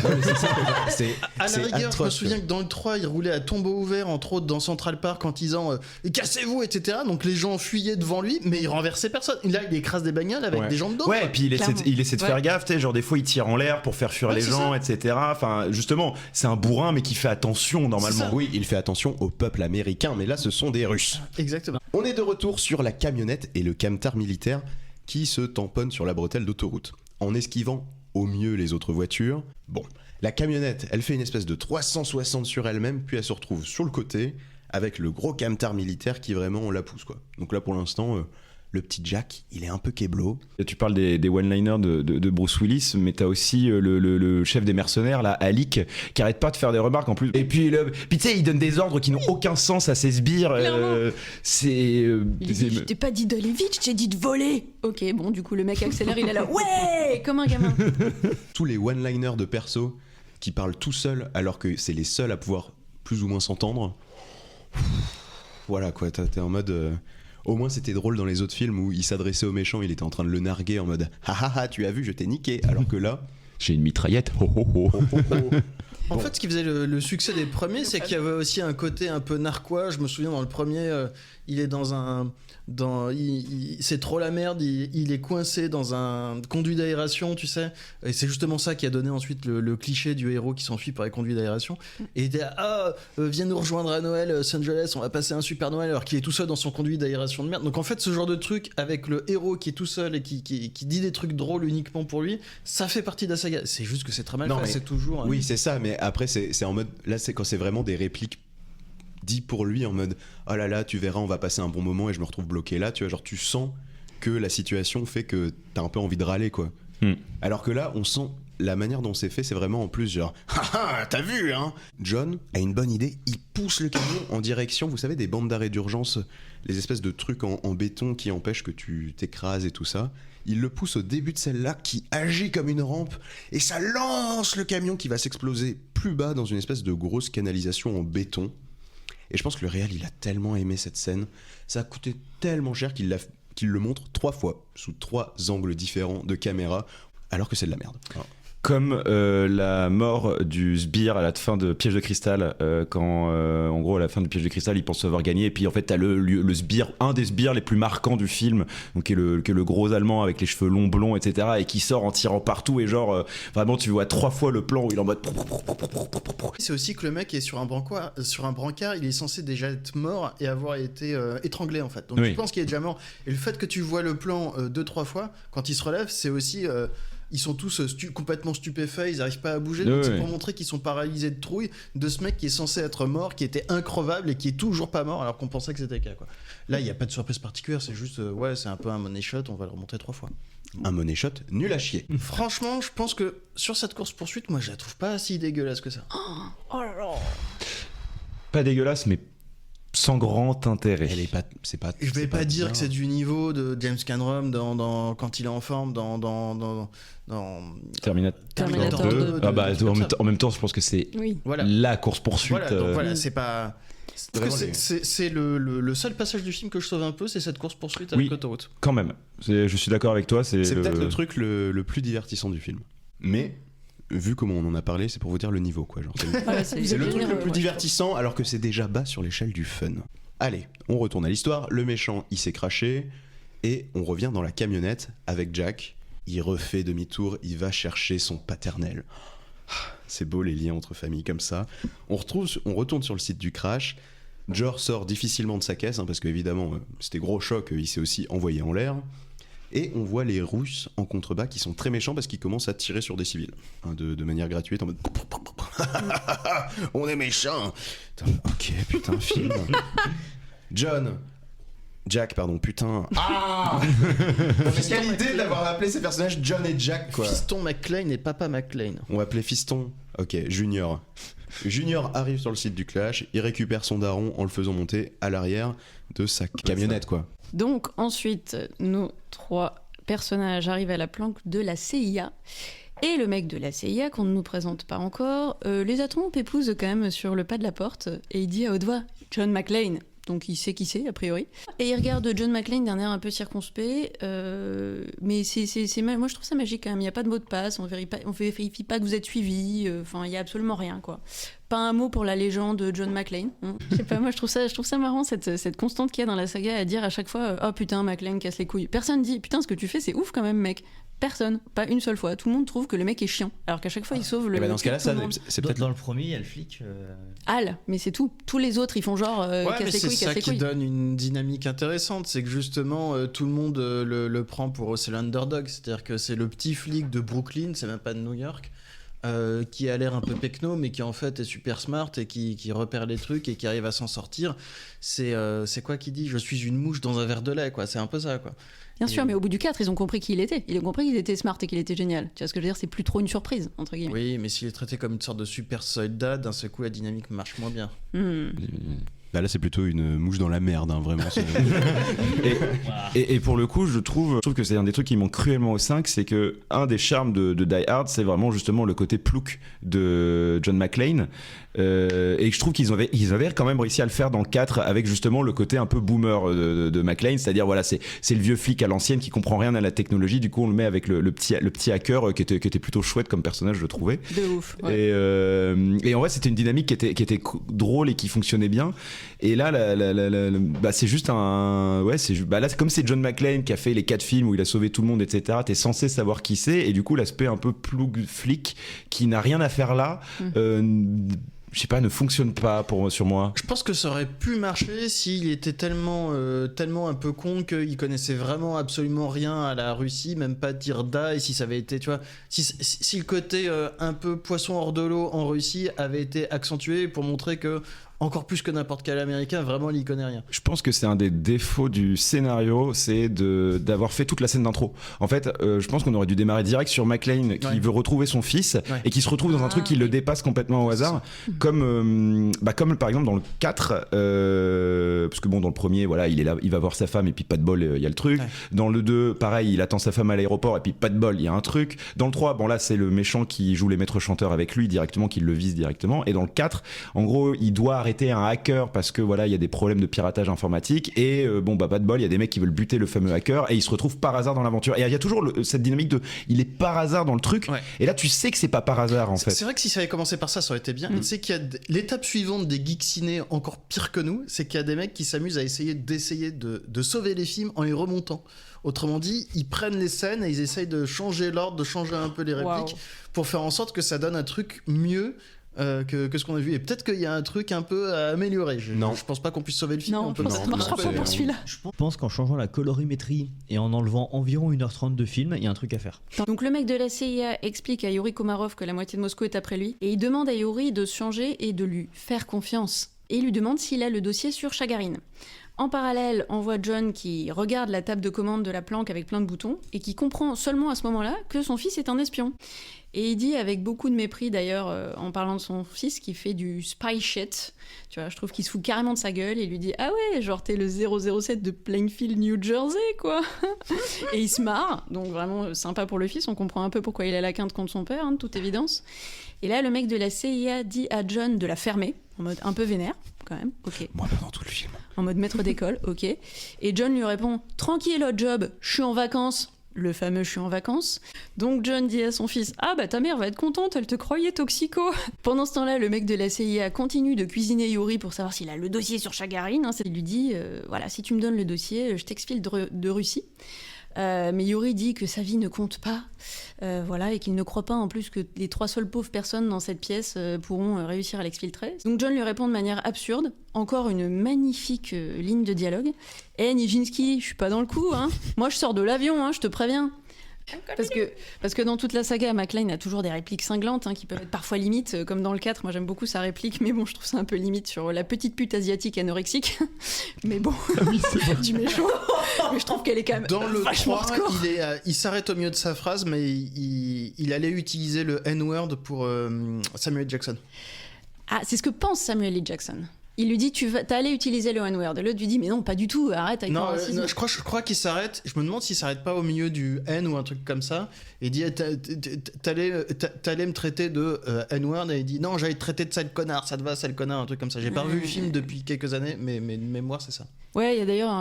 C'est À la c'est rigueur, je me atroce, souviens que dans le 3, il roulait à tombeau ouvert, entre autres dans Central Park, en disant cassez-vous, etc. Donc les gens fuyaient devant lui, mais il renversait personne. Là, il écrase des bagnoles avec Ouais. des gens dedans. Ouais, et puis il essaie de faire gaffe, tu sais, genre des fois il tire en l'air pour faire fuir Ouais, les c'est gens, etc. Enfin, justement, c'est un bourrin, mais qui fait attention normalement. Oui, il fait attention au peuple américain, mais là, ce sont des Russes. Exactement. On est de retour sur la camionnette et le camtar militaire qui se tamponne sur la bretelle d'autoroute, en esquivant au mieux les autres voitures. Bon, la camionnette, elle fait une espèce de 360 sur elle-même, puis elle se retrouve sur le côté, avec le gros camtar militaire qui vraiment la pousse, quoi. Donc là, pour l'instant, le petit Jack, il est un peu kéblo. Tu parles des one-liners de Bruce Willis, mais t'as aussi le chef des mercenaires, là, Alec, qui arrête pas de faire des remarques en plus. Et puis tu sais, il donne des ordres qui n'ont aucun sens à ses sbires. Je t'ai pas dit d'aller vite, je t'ai dit de voler. Ok, bon, du coup, le mec accélère, il est là, ouais, comme un gamin. Tous les one-liners de perso qui parlent tout seuls, alors que c'est les seuls à pouvoir plus ou moins s'entendre. Voilà quoi, t'es en mode... Au moins c'était drôle dans les autres films où il s'adressait au méchant, il était en train de le narguer en mode « Ha ha ha, tu as vu, je t'ai niqué », alors que là... J'ai une mitraillette, ho ho ho. En fait, ce qui faisait le succès des premiers, c'est qu'il y avait aussi un côté un peu narquois. Je me souviens dans le premier, il est dans un... c'est trop la merde, il est coincé dans un conduit d'aération, tu sais. Et c'est justement ça qui a donné ensuite le cliché du héros qui s'enfuit par les conduits d'aération. Et il était viens nous rejoindre à Noël, Los Angeles, on va passer un super Noël, alors qu'il est tout seul dans son conduit d'aération de merde. Donc en fait, ce genre de truc avec le héros qui est tout seul et qui dit des trucs drôles uniquement pour lui, ça fait partie de la saga. C'est juste que c'est très mal fait, c'est toujours... Oui, c'est ça, mais après, c'est en mode... Là, c'est quand c'est vraiment des répliques dit pour lui en mode oh là là, tu verras, on va passer un bon moment et je me retrouve bloqué là, tu vois, genre tu sens que la situation fait que t'as un peu envie de râler quoi. Alors que là on sent la manière dont c'est fait, c'est vraiment en plus genre haha, t'as vu hein. John a une bonne idée, il pousse le camion en direction, vous savez, des bandes d'arrêt d'urgence, les espèces de trucs en béton qui empêchent que tu t'écrases et tout ça. Il le pousse au début de celle-là qui agit comme une rampe et ça lance le camion qui va s'exploser plus bas dans une espèce de grosse canalisation en béton. Et je pense que le réal, il a tellement aimé cette scène, ça a coûté tellement cher qu'il le montre 3 fois, sous 3 angles différents de caméra, alors que c'est de la merde. Comme la mort du sbire à la fin de Piège de cristal, quand en gros à la fin de Piège de cristal il pense avoir gagné, et puis en fait t'as le sbire, un des sbires les plus marquants du film, donc qui est le gros allemand avec les cheveux longs blonds etc, et qui sort en tirant partout, et genre vraiment tu vois 3 fois le plan où il est en mode... C'est aussi que le mec est sur un brancard, il est censé déjà être mort et avoir été étranglé en fait, donc oui. Tu penses qu'il est déjà mort, et le fait que tu vois le plan 2-3 fois quand il se relève, c'est aussi... ils sont tous complètement stupéfaits, ils n'arrivent pas à bouger, donc c'est pour montrer qu'ils sont paralysés de trouille de ce mec qui est censé être mort, qui était increvable et qui est toujours pas mort alors qu'on pensait que c'était le cas quoi. Là il n'y a pas de surprise particulière, c'est juste c'est un peu un money shot, on va le remonter 3 fois. Un money shot nul à chier. Franchement je pense que sur cette course poursuite, moi je la trouve pas si dégueulasse que ça. Oh là là. Pas dégueulasse mais sans grand intérêt. Je vais pas dire que c'est du niveau de James Cameron quand il est en forme dans Terminator 2. Ah bah en même temps je pense que c'est la course poursuite. Voilà, donc voilà, c'est pas... C'est le seul passage du film que je sauve un peu, c'est cette course poursuite avec l'autoroute. Quand même, je suis d'accord avec toi. C'est peut-être le truc le plus divertissant du film. Mais vu comment on en a parlé, c'est pour vous dire le niveau quoi. Genre, c'est le truc le plus divertissant alors que c'est déjà bas sur l'échelle du fun. Allez, on retourne à l'histoire. Le méchant il s'est craché et on revient dans la camionnette avec Jack. Il refait demi-tour, il va chercher son paternel. C'est beau les liens entre familles comme ça. On retourne sur le site du crash. Jor sort difficilement de sa caisse parce qu'évidemment c'était gros choc, il s'est aussi envoyé en l'air. Et on voit les Russes en contrebas qui sont très méchants parce qu'ils commencent à tirer sur des civils de manière gratuite en mode on est méchants. Ok putain film. Jack, pardon, putain. Ah quelle idée d'avoir appelé ces personnages John et Jack, quoi. Fiston McClane et Papa McClane. On va appeler Fiston. Ok, Junior. Junior arrive sur le site du clash, il récupère son daron en le faisant monter à l'arrière de sa camionnette, quoi. Donc ensuite, nos 3 personnages arrivent à la planque de la CIA. Et le mec de la CIA, qu'on ne nous présente pas encore, les attend pépouze quand même sur le pas de la porte. Et il dit à haute voix « John McClane ». Donc il sait qui c'est, a priori. Et il regarde John McClane d'un air un peu circonspect. Mais moi, je trouve ça magique quand même. Il n'y a pas de mot de passe, on vérifie pas que vous êtes suivi. Enfin, il n'y a absolument rien, quoi. Pas un mot pour la légende de John McClane. Je sais pas, moi je trouve ça marrant, cette constante qu'il y a dans la saga à dire à chaque fois « Oh putain, McClane casse les couilles ». Personne dit « Putain, ce que tu fais, c'est ouf quand même, mec ». Personne, pas une seule fois. Tout le monde trouve que le mec est chiant. Alors qu'à chaque fois, il sauve le... dans ce cas-là, c'est peut-être... Dans le premier, il y a le flic... Al, mais c'est tout. Tous les autres, ils font genre casse les couilles, casse les couilles. C'est ça qui donne une dynamique intéressante. C'est que justement, tout le monde le prend pour... C'est l'underdog. C'est-à-dire que c'est le petit flic de Brooklyn, c'est même pas de New York. qui a l'air un peu pecno, mais qui en fait est super smart et qui repère les trucs et qui arrive à s'en sortir. C'est quoi qui dit « Je suis une mouche dans un verre de lait », quoi. C'est un peu ça, quoi. Bien sûr, mais au bout du 4, ils ont compris qui il était. Ils ont compris qu'il était smart et qu'il était génial. Tu vois ce que je veux dire ? C'est plus trop une surprise, entre guillemets. Oui, mais s'il est traité comme une sorte de super soldat, d'un seul coup, la dynamique marche moins bien. Là, c'est plutôt une mouche dans la merde, hein, vraiment. Et pour le coup, je trouve que c'est un des trucs qui manque cruellement au 5, c'est que un des charmes de Die Hard, c'est vraiment justement le côté plouc de John McClane. Et je trouve qu'ils avaient quand même réussi à le faire dans le 4 avec justement le côté un peu boomer de McClane, c'est-à-dire voilà, c'est le vieux flic à l'ancienne qui comprend rien à la technologie, du coup on le met avec le petit hacker qui était plutôt chouette comme personnage, je trouvais. De ouf. Ouais. Et en vrai c'était une dynamique qui était drôle et qui fonctionnait bien. Et là, c'est juste un. Ouais, là, comme c'est John McClane qui a fait les 4 films où il a sauvé tout le monde, etc., t'es censé savoir qui c'est, et du coup, l'aspect un peu ploug flic qui n'a rien à faire là. Je sais pas, ne fonctionne pas sur moi. Je pense que ça aurait pu marcher s'il était tellement un peu con qu'il connaissait vraiment absolument rien à la Russie, même pas dire da, et si ça avait été, tu vois, si le côté un peu poisson hors de l'eau en Russie avait été accentué pour montrer que encore plus que n'importe quel américain, vraiment il y connaît rien. Je pense que c'est un des défauts du scénario, c'est d'avoir fait toute la scène d'intro. En fait, je pense qu'on aurait dû démarrer direct sur McClane qui veut retrouver son fils et qui se retrouve dans un truc qui le dépasse complètement au hasard, comme par exemple dans le 4, parce que bon, dans le premier, voilà, il est là, il va voir sa femme et puis pas de bol, il y a le truc. Dans le 2, pareil, il attend sa femme à l'aéroport et puis pas de bol, il y a un truc. Dans le 3, bon là, c'est le méchant qui joue les maîtres chanteurs avec lui directement, qui le vise directement. Et dans le 4, en gros, il doit arrêter un hacker parce que voilà, il y a des problèmes de piratage informatique et pas de bol, il y a des mecs qui veulent buter le fameux hacker et il se retrouve par hasard dans l'aventure. Et il y a toujours cette dynamique de il est par hasard dans le truc, et là tu sais que c'est pas par hasard en fait. C'est vrai que si ça avait commencé par ça, ça aurait été bien. Tu sais qu'il y a l'étape suivante des geeks ciné encore pire que nous, c'est qu'il y a des mecs qui s'amusent à essayer de sauver les films en les remontant. Autrement dit, ils prennent les scènes et ils essayent de changer l'ordre, de changer un peu les répliques pour faire en sorte que ça donne un truc mieux que ce qu'on a vu. Et peut-être qu'il y a un truc un peu à améliorer. Je pense pas qu'on puisse sauver le film. Non, je pense que ça marchera pas pour celui-là. Je pense qu'en changeant la colorimétrie et en enlevant environ 1h30 de film, il y a un truc à faire. Donc le mec de la CIA explique à Yuri Komarov que la moitié de Moscou est après lui, et il demande à Yuri de se changer et de lui faire confiance. Et il lui demande s'il a le dossier sur Chagarine. En parallèle, on voit John qui regarde la table de commande de la planque avec plein de boutons et qui comprend seulement à ce moment-là que son fils est un espion. Et il dit avec beaucoup de mépris d'ailleurs, en parlant de son fils, qui fait du spy shit. Tu vois, je trouve qu'il se fout carrément de sa gueule et il lui dit « Ah ouais, genre t'es le 007 de Plainfield, New Jersey, quoi !» Et il se marre, donc vraiment sympa pour le fils, on comprend un peu pourquoi il a la quinte contre son père, de toute évidence. Et là, le mec de la CIA dit à John de la fermer, en mode un peu vénère, quand même, ok. Moi, pendant tout le film. En mode maître d'école, ok. Et John lui répond « Tranquille, hot job, je suis en vacances !» Le fameux « je suis en vacances ». Donc John dit à son fils « Ah bah ta mère va être contente, elle te croyait toxico !» Pendant ce temps-là, le mec de la CIA continue de cuisiner Yuri pour savoir s'il a le dossier sur Chagarine. Il lui dit « Voilà, si tu me donnes le dossier, je t'exfile de Russie ». Mais Yuri dit que sa vie ne compte pas, et qu'il ne croit pas en plus que les 3 seules pauvres personnes dans cette pièce pourront réussir à l'exfiltrer. Donc John lui répond de manière absurde, encore une magnifique ligne de dialogue. « Nijinsky, je suis pas dans le coup, hein. Moi je sors de l'avion, je te préviens. » Parce que dans toute la saga, McClane a toujours des répliques cinglantes qui peuvent être parfois limites, comme dans le 4. Moi j'aime beaucoup sa réplique, mais bon, je trouve ça un peu limite sur la petite pute asiatique anorexique. Mais bon, tu mets chaud. Mais je trouve qu'elle est quand même dans le vachement 3, il s'arrête au milieu de sa phrase, mais il allait utiliser le N-word pour Samuel Jackson. Ah, c'est ce que pense Samuel L. Jackson. Il lui dit t'as allé utiliser le N-word. L'autre lui dit mais non, pas du tout, arrête avec ton racisme. Non, je crois qu'il s'arrête. Je me demande s'il s'arrête pas au milieu du N ou un truc comme ça. Et il dit t'allais me traiter de N-word, et il dit non, j'allais te traiter de sale connard, ça te va, sale connard, un truc comme ça. J'ai pas revu le film depuis quelques années, mais de mémoire c'est ça. Ouais, il y a d'ailleurs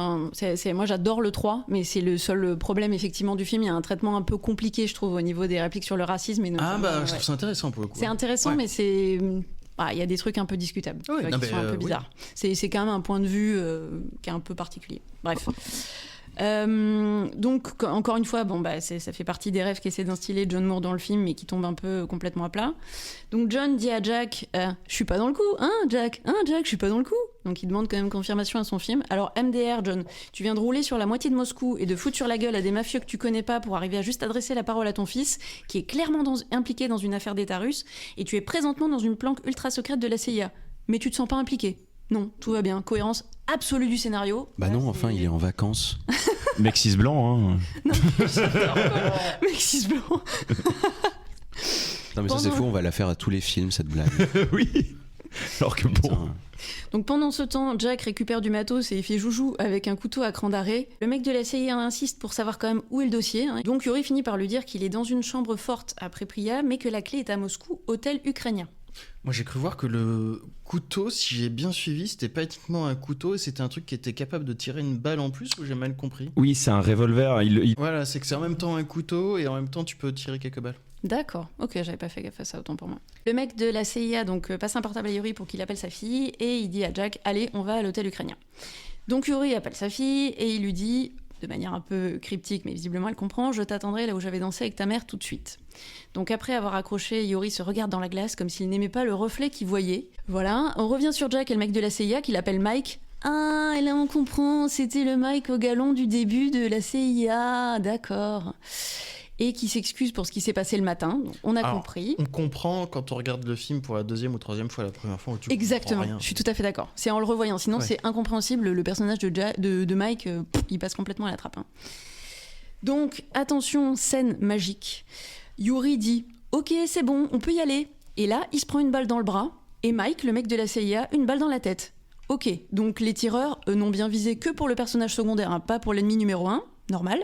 moi j'adore le 3, mais c'est le seul problème effectivement du film. Il y a un traitement un peu compliqué, je trouve, au niveau des répliques sur le racisme. Je trouve ça intéressant pour le coup. C'est intéressant, mais c'est... il y a des trucs un peu discutables, qui sont un peu bizarres. C'est quand même un point de vue qui est un peu particulier. Bref. Donc encore une fois, ça fait partie des rêves qu'essaie d'instiller John Moore dans le film, mais qui tombe un peu complètement à plat. Donc John dit à Jack, je suis pas dans le coup, hein Jack, je suis pas dans le coup. Donc il demande quand même confirmation à son film. Alors MDR, John, tu viens de rouler sur la moitié de Moscou et de foutre sur la gueule à des mafieux que tu connais pas pour arriver à juste adresser la parole à ton fils, qui est clairement impliqué dans une affaire d'État russe, et tu es présentement dans une planque ultra secrète de la CIA. Mais tu te sens pas impliqué. Non, tout va bien. Cohérence absolue du scénario. Bah non, enfin, il est en vacances. Mexis blanc, hein. Non, Mexis blanc. Non mais ça c'est fou, on va la faire à tous les films cette blague. Oui. Alors que bon. Donc pendant ce temps, Jack récupère du matos et il fait joujou avec un couteau à cran d'arrêt. Le mec de la CIA insiste pour savoir quand même où est le dossier. Donc Yuri finit par lui dire qu'il est dans une chambre forte à Pripyat, mais que la clé est à Moscou, hôtel ukrainien. Moi j'ai cru voir que le couteau, si j'ai bien suivi, c'était pas uniquement un couteau, c'était un truc qui était capable de tirer une balle en plus, ou j'ai mal compris? Oui, c'est un revolver. Voilà, c'est que c'est en même temps un couteau et en même temps tu peux tirer quelques balles. D'accord, ok, j'avais pas fait gaffe à ça, autant pour moi. Le mec de la CIA donc passe un portable à Yuri pour qu'il appelle sa fille et il dit à Jack, allez, on va à l'hôtel ukrainien. Donc Yuri appelle sa fille et il lui dit, de manière un peu cryptique mais visiblement elle comprend, je t'attendrai là où j'avais dansé avec ta mère tout de suite. Donc après avoir accroché, Yuri se regarde dans la glace comme s'il n'aimait pas le reflet qu'il voyait. Voilà, on revient sur Jack et le mec de la CIA qui l'appelle Mike. Ah, et là on comprend, c'était le Mike au galon du début de la CIA, d'accord. Et qui s'excuse pour ce qui s'est passé le matin. Donc, on a compris. On comprend quand on regarde le film pour la deuxième ou troisième fois, la première fois où tu exactement, comprends rien. Je suis tout à fait d'accord. C'est en le revoyant, sinon c'est incompréhensible. Le personnage de Mike, il passe complètement à la trappe. Donc attention, scène magique. Yuri dit « Ok, c'est bon, on peut y aller ». Et là, il se prend une balle dans le bras. Et Mike, le mec de la CIA, une balle dans la tête. Ok, donc les tireurs n'ont bien visé que pour le personnage secondaire, pas pour l'ennemi numéro 1. Normal.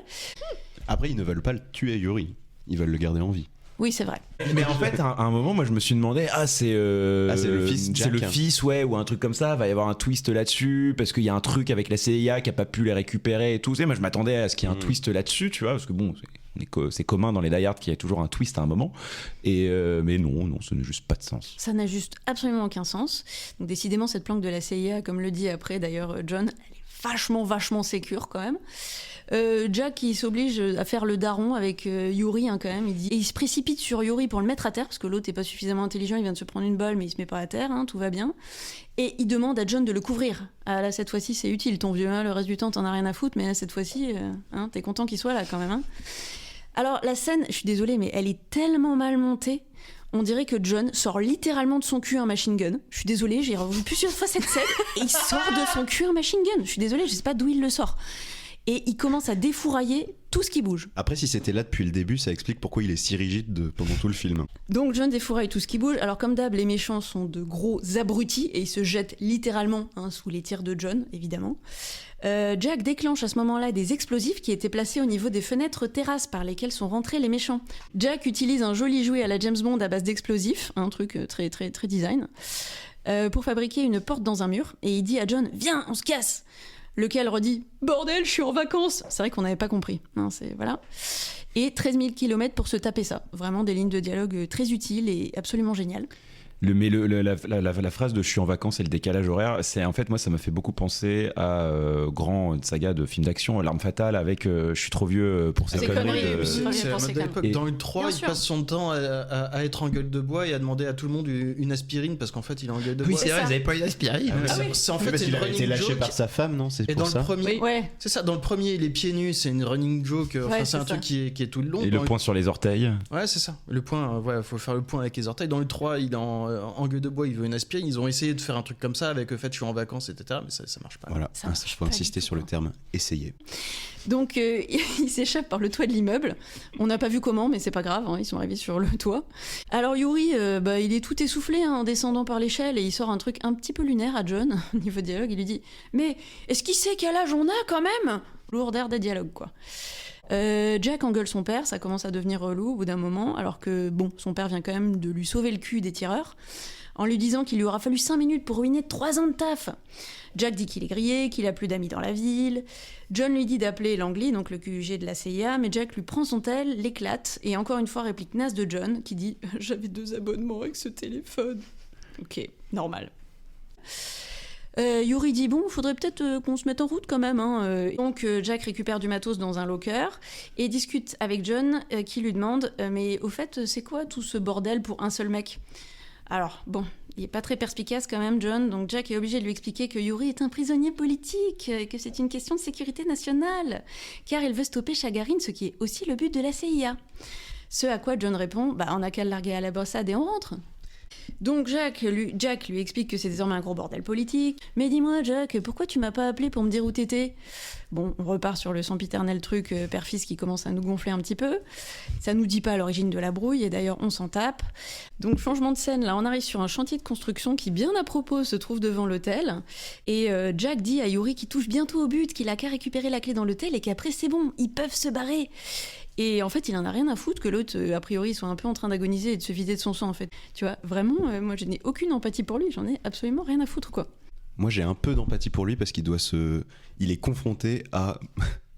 Après, ils ne veulent pas le tuer, Yuri. Ils veulent le garder en vie. Oui, c'est vrai. Mais en fait, à un moment, moi, je me suis demandé, c'est le fils Jack. C'est le fils, ouais, ou un truc comme ça. Va y avoir un twist là-dessus parce qu'il y a un truc avec la CIA qui a pas pu les récupérer et tout. Moi, je m'attendais à ce qu'il y ait un twist là-dessus, tu vois, parce que bon, c'est commun dans les Die Hard qu'il y ait toujours un twist à un moment. Mais non, ça n'a juste pas de sens. Ça n'a juste absolument aucun sens. Donc décidément, cette planque de la CIA, comme le dit après d'ailleurs John, elle est vachement sécure quand même. Jack il s'oblige à faire le daron avec Yuri quand même, il se précipite sur Yuri pour le mettre à terre parce que l'autre est pas suffisamment intelligent, il vient de se prendre une balle mais il se met pas à terre, tout va bien, et il demande à John de le couvrir. Ah là cette fois-ci c'est utile ton vieux, le reste du temps t'en as rien à foutre, mais là, cette fois-ci t'es content qu'il soit là quand même. Alors la scène, je suis désolée mais elle est tellement mal montée. On dirait que John sort littéralement de son cul un machine gun. Je suis désolée, j'ai revu plusieurs fois cette scène et il sort de son cul un machine gun. Je suis désolée, je sais pas d'où il le sort. Et il commence à défourailler tout ce qui bouge. Après, si c'était là depuis le début, ça explique pourquoi il est si rigide pendant tout le film. Donc John défouraille tout ce qui bouge. Alors comme d'hab, les méchants sont de gros abrutis et ils se jettent littéralement sous les tirs de John, évidemment. Jack déclenche à ce moment-là des explosifs qui étaient placés au niveau des fenêtres terrasses par lesquelles sont rentrés les méchants. Jack utilise un joli jouet à la James Bond à base d'explosifs, un truc très design, pour fabriquer une porte dans un mur. Et il dit à John « Viens, on se casse !» Lequel redit « Bordel, je suis en vacances !» C'est vrai qu'on n'avait pas compris. Voilà. Et 13 000 km pour se taper ça. Vraiment des lignes de dialogue très utiles et absolument géniales. La phrase de « je suis en vacances » et le décalage horaire, c'est en fait, moi, ça m'a fait beaucoup penser à grande saga de films d'action, L'Arme Fatale, avec je suis trop vieux pour ces conneries. C'est la mode de l'époque. Dans le 3, il passe son temps à être en gueule de bois et à demander à tout le monde une aspirine parce qu'en fait, il est en gueule de bois. Oui, c'est vrai, ils n'avaient pas une aspirine. C'est en fait, il a été lâché par sa femme, non? C'est et pour dans ça. Le premier, ouais. C'est ça. Dans le premier, il est pieds nus, c'est une running joke. C'est un truc qui est tout le long. Et le point sur les orteils. Ouais, c'est ça. Le point, faut faire le point avec les orteils. Dans le 3, il est en gueule de bois. Il veut une aspirine. Ils ont essayé de faire un truc comme ça avec le fait je suis en vacances, etc. Mais ça marche pas. Voilà, il faut insister sur le terme essayer. Donc il s'échappe par le toit de l'immeuble. On n'a pas vu comment, mais c'est pas grave, ils sont arrivés sur le toit. Alors Yuri, il est tout essoufflé en descendant par l'échelle et il sort un truc un petit peu lunaire à John, niveau dialogue. Il lui dit « Mais est-ce qu'il sait quel âge on a quand même ?» Lourdeur des dialogues, quoi. Jack engueule son père, ça commence à devenir relou au bout d'un moment, alors que son père vient quand même de lui sauver le cul des tireurs, en lui disant qu'il lui aura fallu 5 minutes pour ruiner 3 ans de taf. Jack dit qu'il est grillé, qu'il a plus d'amis dans la ville. John lui dit d'appeler Langley, donc le QG de la CIA, mais Jack lui prend son tel, l'éclate, et encore une fois réplique naze de John, qui dit « J'avais 2 abonnements avec ce téléphone. » Ok, normal. Yuri dit bon, faudrait peut-être qu'on se mette en route quand même. Hein. Donc Jack récupère du matos dans un locker et discute avec John qui lui demande mais au fait c'est quoi tout ce bordel pour un seul mec ? Alors bon, il est pas très perspicace quand même John, donc Jack est obligé de lui expliquer que Yuri est un prisonnier politique, et que c'est une question de sécurité nationale, car il veut stopper Chagarin, ce qui est aussi le but de la CIA. Ce à quoi John répond on n'a qu'à le larguer à la bossade et on rentre. Donc Jack lui explique que c'est désormais un gros bordel politique. Mais dis-moi Jack, pourquoi tu m'as pas appelé pour me dire où t'étais ? Bon, on repart sur le sempiternel truc père-fils qui commence à nous gonfler un petit peu. Ça nous dit pas l'origine de la brouille et d'ailleurs on s'en tape. Donc changement de scène, là on arrive sur un chantier de construction qui bien à propos se trouve devant l'hôtel. Et Jack dit à Yuri qu'il touche bientôt au but, qu'il a qu'à récupérer la clé dans l'hôtel et qu'après c'est bon, ils peuvent se barrer. Et en fait, il en a rien à foutre que l'autre, a priori, soit un peu en train d'agoniser et de se vider de son sang, en fait. Tu vois, vraiment, moi, je n'ai aucune empathie pour lui. J'en ai absolument rien à foutre, quoi. Moi, j'ai un peu d'empathie pour lui parce il est confronté à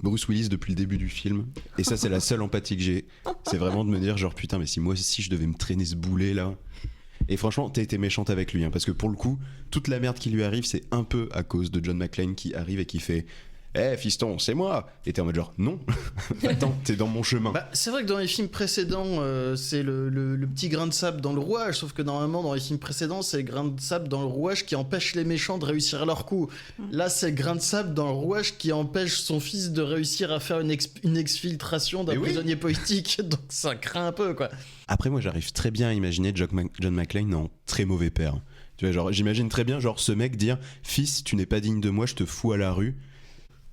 Bruce Willis depuis le début du film. Et ça, c'est la seule empathie que j'ai. C'est vraiment de me dire, genre, putain, mais si moi aussi je devais me traîner ce boulet là. Et franchement, t'as été méchante avec lui, hein, parce que pour le coup, toute la merde qui lui arrive, c'est un peu à cause de John McClane qui arrive et qui fait. Fiston, c'est moi. Et t'es en mode genre, non, attends, t'es dans mon chemin. C'est vrai que dans les films précédents, c'est le petit grain de sable dans le rouage, sauf que normalement, dans les films précédents, c'est le grain de sable dans le rouage qui empêche les méchants de réussir leur coup. Là, c'est le grain de sable dans le rouage qui empêche son fils de réussir à faire une exfiltration d'un prisonnier politique. Donc ça craint un peu, quoi. Après, moi, j'arrive très bien à imaginer John McClane en très mauvais père. Tu vois, genre, j'imagine très bien, genre, ce mec dire, fils, tu n'es pas digne de moi, je te fous à la rue.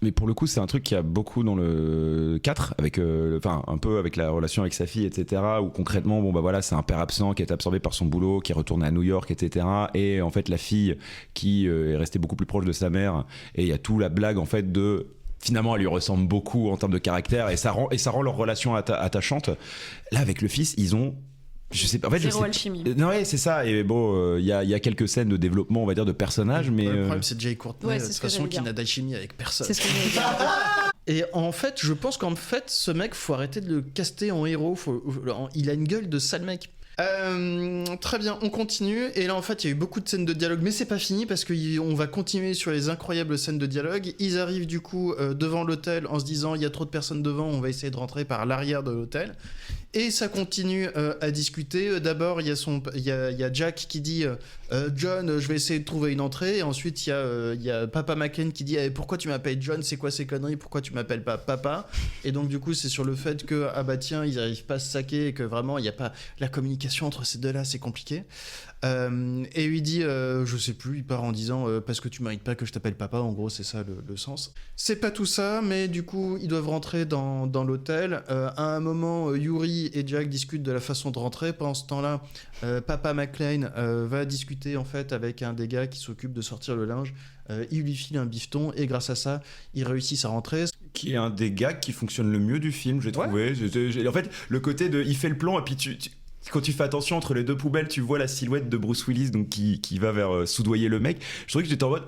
Mais pour le coup, c'est un truc qu'il y a beaucoup dans le 4, avec, un peu avec la relation avec sa fille, etc. Où concrètement, c'est un père absent qui est absorbé par son boulot, qui est retourné à New York, etc. Et en fait, la fille qui est restée beaucoup plus proche de sa mère. Et il y a tout la blague, en fait, de. Finalement, elle lui ressemble beaucoup en termes de caractère et ça rend leur relation attachante. Là, avec le fils, ils ont. Je sais pas. En fait, zéro alchimie. Non, ouais, c'est ça. Et bon, il y a quelques scènes de développement, on va dire, de personnages, mais. Le problème, c'est Jay Courtney, de toute façon, qui n'a d'alchimie avec personne. C'est ce que j'allais dire. Et en fait, je pense qu'en fait, ce mec, faut arrêter de le caster en héros. Il a une gueule de sale mec. Très bien, on continue. Et là, en fait, il y a eu beaucoup de scènes de dialogue, mais c'est pas fini parce qu'on va continuer sur les incroyables scènes de dialogue. Ils arrivent du coup devant l'hôtel en se disant il y a trop de personnes devant, on va essayer de rentrer par l'arrière de l'hôtel. Et ça continue à discuter. D'abord, il y a Jack qui dit John, je vais essayer de trouver une entrée. Et ensuite, il y a Papa McClane qui dit pourquoi tu m'appelles John, c'est quoi ces conneries, pourquoi tu m'appelles pas Papa. Et donc, du coup, c'est sur le fait que, tiens, ils n'arrivent pas à se saquer et que vraiment, il n'y a pas la communication entre ces deux-là, c'est compliqué. Et lui dit, je sais plus, il part en disant parce que tu mérites pas que je t'appelle papa, en gros c'est ça le sens. C'est pas tout ça, mais du coup ils doivent rentrer dans l'hôtel. À un moment, Yuri et Jack discutent de la façon de rentrer. Pendant ce temps-là, Papa McClane va discuter en fait avec un des gars qui s'occupe de sortir le linge. Il lui file un bifton et grâce à ça, ils réussissent à rentrer. Qui est un des gags qui fonctionne le mieux du film, j'ai trouvé. En fait, le côté de il fait le plan et puis quand tu fais attention entre les deux poubelles, tu vois la silhouette de Bruce Willis donc qui va vers soudoyer le mec. Je trouvais que j'étais en mode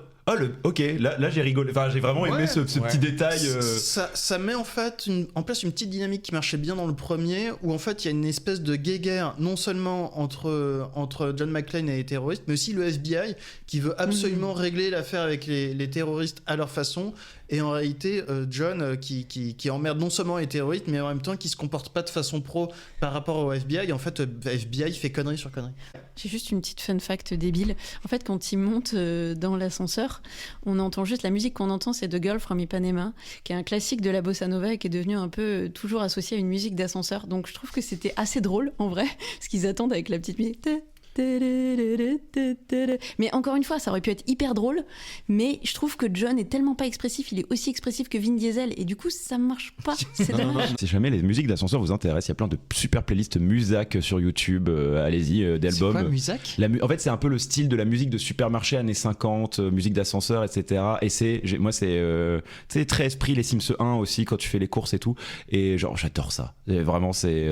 ok, là j'ai rigolé. Enfin, j'ai vraiment aimé ce petit détail. Ça met en fait en place une petite dynamique qui marchait bien dans le premier, où en fait il y a une espèce de guéguerre non seulement entre John McClane et les terroristes, mais aussi le FBI qui veut absolument régler l'affaire avec les terroristes à leur façon. Et en réalité, John qui emmerde non seulement les terroristes, mais en même temps qui se comporte pas de façon pro par rapport au FBI. Et en fait, le FBI fait connerie sur connerie. J'ai juste une petite fun fact débile. En fait, quand il monte dans l'ascenseur, on entend juste la musique qu'on entend, c'est The Girl from Ipanema, qui est un classique de la bossa nova et qui est devenu un peu toujours associé à une musique d'ascenseur. Donc je trouve que c'était assez drôle en vrai, ce qu'ils attendent avec la petite musique. Mais encore une fois, ça aurait pu être hyper drôle, mais je trouve que John est tellement pas expressif, il est aussi expressif que Vin Diesel, et du coup ça marche pas. C'est dommage. Si jamais les musiques d'ascenseur vous intéressent, il y a plein de super playlists Muzak sur YouTube, allez-y, d'albums. C'est quoi Muzak ? En fait, c'est un peu le style de la musique de supermarché années 50, musique d'ascenseur, etc. Et moi c'est très esprit les Sims 1 aussi quand tu fais les courses et tout, et genre j'adore ça. Et vraiment c'est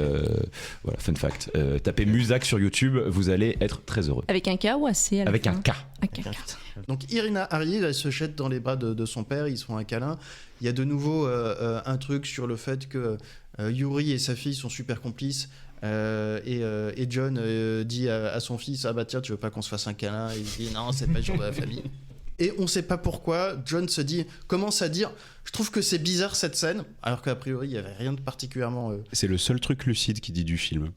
voilà, fun fact. Tapez Muzak sur YouTube, vous allez être très heureux. Avec un K ou un C à la Avec fin. un K. Avec un K. Donc Irina arrive, elle se jette dans les bras de son père, ils se font un câlin. Il y a de nouveau un truc sur le fait que Yuri et sa fille sont super complices. Et John dit à son fils, ah bah tiens, tu veux pas qu'on se fasse un câlin ? Et il dit non, c'est pas le jour de la famille. et on sait pas pourquoi John commence à dire je trouve que c'est bizarre cette scène, alors qu'a priori il y avait rien de particulièrement C'est le seul truc lucide qu'il dit du film.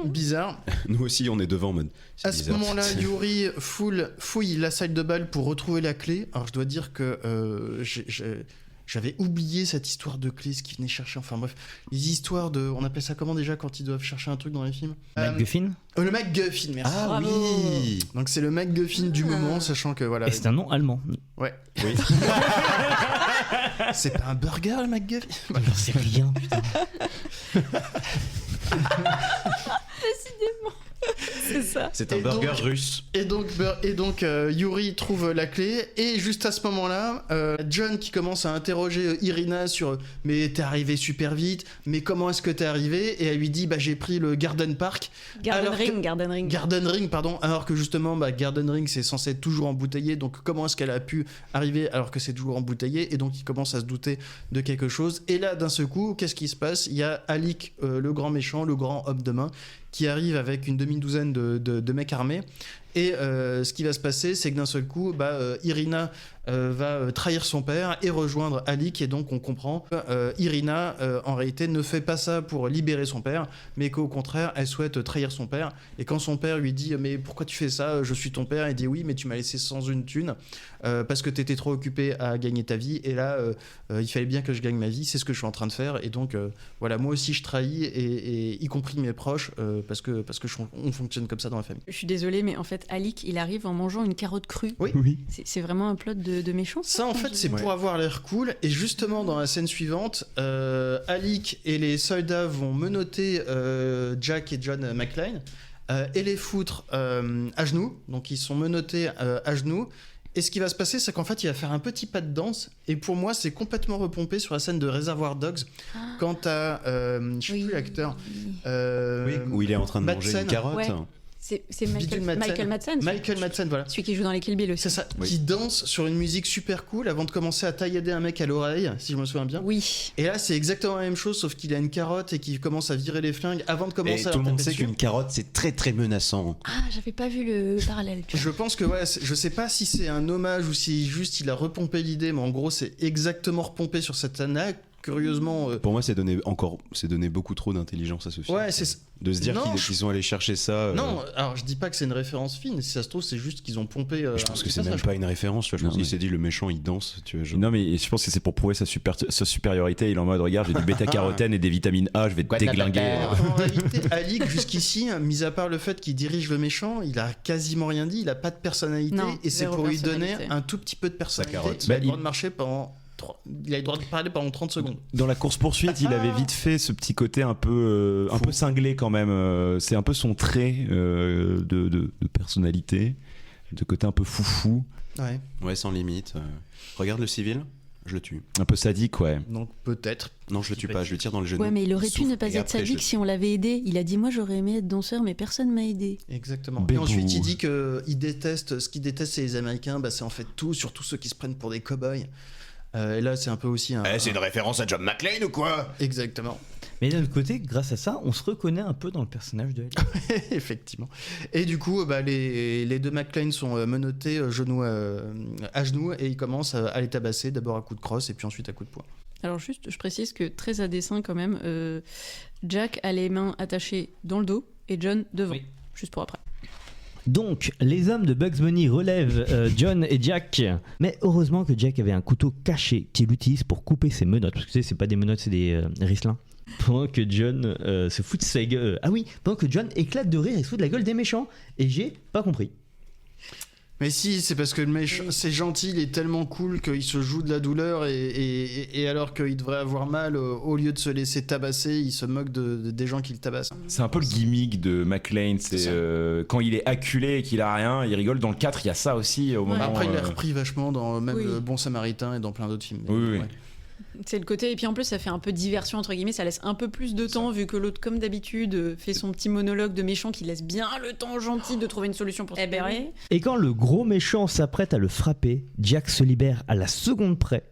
bizarre. Nous aussi on est devant en mode c'est À ce bizarre. moment-là, Yuri fouille la salle de bal pour retrouver la clé. Alors je dois dire que j'avais oublié cette histoire de clé, ce qu'ils venaient chercher. Enfin bref, les histoires de... On appelle ça comment déjà quand ils doivent chercher un truc dans les films MacGuffin. Le MacGuffin, merci. Ah Bravo. oui. Donc c'est le MacGuffin du moment, sachant que voilà... Et c'est un nom allemand. Ouais. Oui. C'est pas un burger le MacGuffin J'en sais rien, putain. C'est ça. C'est un Et burger donc- russe. Et donc Yuri trouve la clé, et juste à ce moment-là, John qui commence à interroger Irina sur mais t'es arrivé super vite, mais comment est-ce que t'es arrivé, et elle lui dit bah j'ai pris le Garden Park. Garden Alors que- Ring. Garden Ring, pardon, alors que justement, Garden Ring c'est censé être toujours embouteillé, donc comment est-ce qu'elle a pu arriver alors que c'est toujours embouteillé, et donc il commence à se douter de quelque chose. Et là, d'un seul coup, qu'est-ce qui se passe ? Il y a Alec, le grand méchant, le grand homme de main, qui arrive avec une demi-douzaine de mecs armés. Et ce qui va se passer, c'est que d'un seul coup, Irina va trahir son père et rejoindre Alec, et donc on comprend que Irina, en réalité, ne fait pas ça pour libérer son père, mais qu'au contraire, elle souhaite trahir son père. Et quand son père lui dit « Mais pourquoi tu fais ça ? Je suis ton père », il dit « Oui, mais tu m'as laissé sans une thune, parce que t'étais trop occupé à gagner ta vie, et là, il fallait bien que je gagne ma vie, c'est ce que je suis en train de faire, et donc voilà, moi aussi je trahis, et y compris mes proches, parce que on fonctionne comme ça dans la famille. » Je suis désolée, mais en fait, Alec, il arrive en mangeant une carotte crue. Oui. C'est vraiment un plot de méchant. Ça, en fait, c'est pour avoir l'air cool. Et justement, dans la scène suivante, Alec et les soldats vont menotter Jack et John McClane et les foutre à genoux. Donc, ils sont menottés à genoux. Et ce qui va se passer, c'est qu'en fait, il va faire un petit pas de danse. Et pour moi, c'est complètement repompé sur la scène de Reservoir Dogs. Quand t'as, je sais plus l'acteur, Où il est en train de manger Madsen. une carotte. Ouais. C'est Bidule Michael Madsen. Michael Madsen, voilà. Celui qui joue dans les Kill Bill aussi. C'est ça, Oui. qui danse sur une musique super cool avant de commencer à taillader un mec à l'oreille, si je me souviens bien. Oui. Et là, c'est exactement la même chose, sauf qu'il a une carotte et qu'il commence à virer les flingues avant de Et commencer à tout le leur monde taper sait dessus. qu'une carotte c'est très très menaçant. Ah, j'avais pas vu le parallèle. Tu vois. Je pense que, ouais, je sais pas si c'est un hommage ou si juste il a repompé l'idée, mais en gros, c'est exactement repompé sur cette scène-là. Curieusement. Pour moi, c'est donné beaucoup trop d'intelligence à ce film. Ouais, c'est. De se dire Non, qu'ils sont allés chercher ça. Non, alors je dis pas que c'est une référence fine, si ça se trouve, c'est juste qu'ils ont pompé. Je pense que c'est un même passage. pas une référence. Tu vois, je pense Non, qu'il mais- s'est dit le méchant il danse. Tu vois, genre. Non, mais je pense que c'est pour prouver sa supériorité. Il est en mode regarde, j'ai du bêta-carotène et des vitamines A, je vais te déglinguer. En réalité, Alec, jusqu'ici, mis à part le fait qu'il dirige le méchant, il a quasiment rien dit, il a pas de personnalité, Non, et c'est zéro pour lui donner personnalité. un tout petit peu de personnalité. carotte. Il a Bah, le droit il- de marcher pendant. Il a le droit de parler pendant 30 secondes. Dans la course-poursuite, il avait vite fait ce petit côté un peu cinglé quand même. C'est un peu son trait de personnalité, de côté un peu foufou, Ouais. Ouais, sans limite. Regarde le civil, je le tue. un peu sadique, ouais. Donc peut-être. Non, je le tue pas, je le tire dans le genou. Ouais, mais il aurait pu Souffle, ne pas et être après, je sadique le si on l'avait aidé. Il a dit moi j'aurais aimé être danseur, mais personne m'a aidé. Exactement. Bébou. Et ensuite, il dit que ce qu'il déteste, c'est les Américains. C'est en fait tout, surtout ceux qui se prennent pour des cow-boys. Et là, c'est un peu aussi un. c'est une référence à John McClane ou quoi? Exactement. Mais d'un autre côté, grâce à ça, on se reconnaît un peu dans le personnage de Ellie. Effectivement. Et du coup, les deux McClane sont menottés à genoux, et ils commencent à les tabasser, d'abord à coups de crosse et puis ensuite à coups de poing. Alors juste, je précise que très à dessein quand même, Jack a les mains attachées dans le dos et John devant. Oui. Juste pour après. Donc, les hommes de Bugs Bunny relèvent John et Jack. Mais heureusement que Jack avait un couteau caché qu'il utilise pour couper ses menottes. Parce que tu sais, c'est pas des menottes, c'est des rislins. Pendant que John se fout de sa gueule. Ah oui, pendant que John éclate de rire et se fout de la gueule des méchants. Et j'ai pas compris. Mais si, c'est parce que le méchant, c'est gentil, il est tellement cool qu'il se joue de la douleur, et alors qu'il devrait avoir mal, au lieu de se laisser tabasser, il se moque des gens qui le tabassent. C'est un peu le gimmick de McClane. C'est C'est ça. quand il est acculé et qu'il a rien, il rigole. Dans le 4, il y a ça aussi au moment. Après, il l'a repris vachement dans même Oui. Le Bon Samaritain et dans plein d'autres films. Oui, oui. Ouais. C'est le côté, et puis en plus ça fait un peu diversion entre guillemets, ça laisse un peu plus de temps vu que l'autre comme d'habitude fait son petit monologue de méchant qui laisse bien le temps gentil de trouver une solution pour se libérer. Et quand le gros méchant s'apprête à le frapper, Jack se libère à la seconde près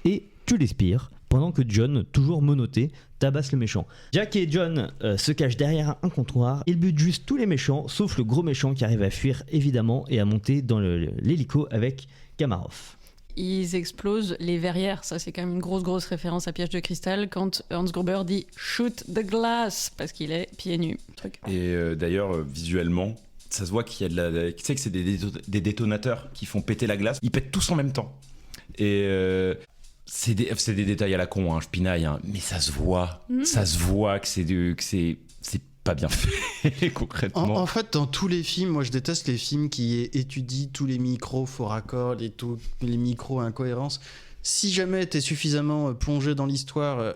et tue les spires, pendant que John, toujours menotté, tabasse le méchant. Jack et John se cachent derrière un comptoir. Ils butent juste tous les méchants, sauf le gros méchant qui arrive à fuir évidemment et à monter dans l'hélico avec Kamarov. Ils explosent les verrières. Ça, c'est quand même une grosse référence à Piège de cristal quand Hans Gruber dit « shoot the glass » parce qu'il est pieds nus. Et d'ailleurs, visuellement, ça se voit qu'il y a tu sais que c'est des détonateurs qui font péter la glace. Ils pètent tous en même temps. Et c'est des détails à la con, hein, je pinaille, hein, mais ça se voit. Ça se voit que c'est pas bien fait, concrètement. En fait, dans tous les films, moi je déteste les films qui étudient tous les micros faux raccords et tous les micros incohérences. Si jamais t'es suffisamment plongé dans l'histoire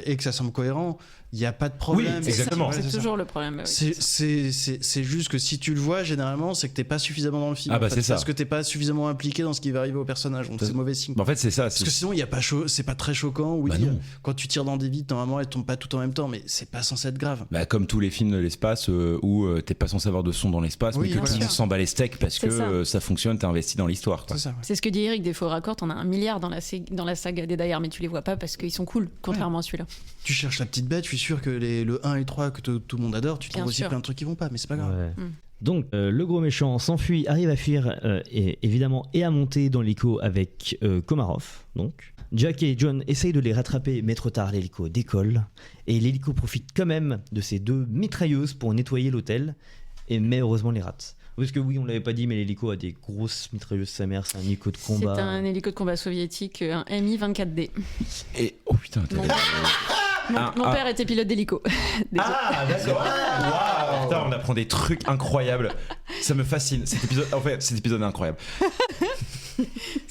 et que ça semble cohérent, il n'y a pas de problème. Oui, exactement. C'est toujours le problème. C'est juste que si tu le vois, généralement, c'est que t'es pas suffisamment dans le film. Ah bah c'est ça. Parce que t'es pas suffisamment impliqué dans ce qui va arriver au personnage. Donc c'est mauvais signe. En fait, c'est ça. Parce que sinon, il y a pas c'est pas très choquant. Oui, Bah non. quand tu tires dans des vides, normalement, elles tombent pas toutes en même temps, mais c'est pas censé être grave. Bah, comme tous les films de l'espace où t'es pas censé avoir de son dans l'espace, Oui, mais que voilà. tout le monde s'en bat les steaks parce C'est que ça fonctionne, t'es investi dans l'histoire. Quoi. C'est ça. Ouais. C'est ce que dit Eric, des faux raccords, t'en as 1 milliard dans la saga des Die Hard, mais tu les vois pas parce qu'ils sont cool, contrairement à celui-là. Tu cherches la petite bête, je suis sûr que le 1 et 3 que tout le monde adore, tu Bien trouves aussi sûr. plein de trucs qui vont pas, mais c'est pas grave. Ouais. Donc, le gros méchant s'enfuit, arrive à fuir, et, évidemment, et à monter dans l'hélico avec Komarov. Donc, Jack et John essayent de les rattraper, mais trop tard, l'hélico décolle. Et l'hélico profite quand même de ces 2 mitrailleuses pour nettoyer l'hôtel, mais heureusement les rate. Parce que oui, on l'avait pas dit, mais l'hélico a des grosses mitrailleuses, sa mère, c'est un hélico de combat. C'est un hélico de combat soviétique, un Mi-24D. Et oh putain, Mon père était pilote d'hélico. Désolé. Ah d'accord. Waouh. Putain, on apprend des trucs incroyables. Ça me fascine. Cet épisode est incroyable.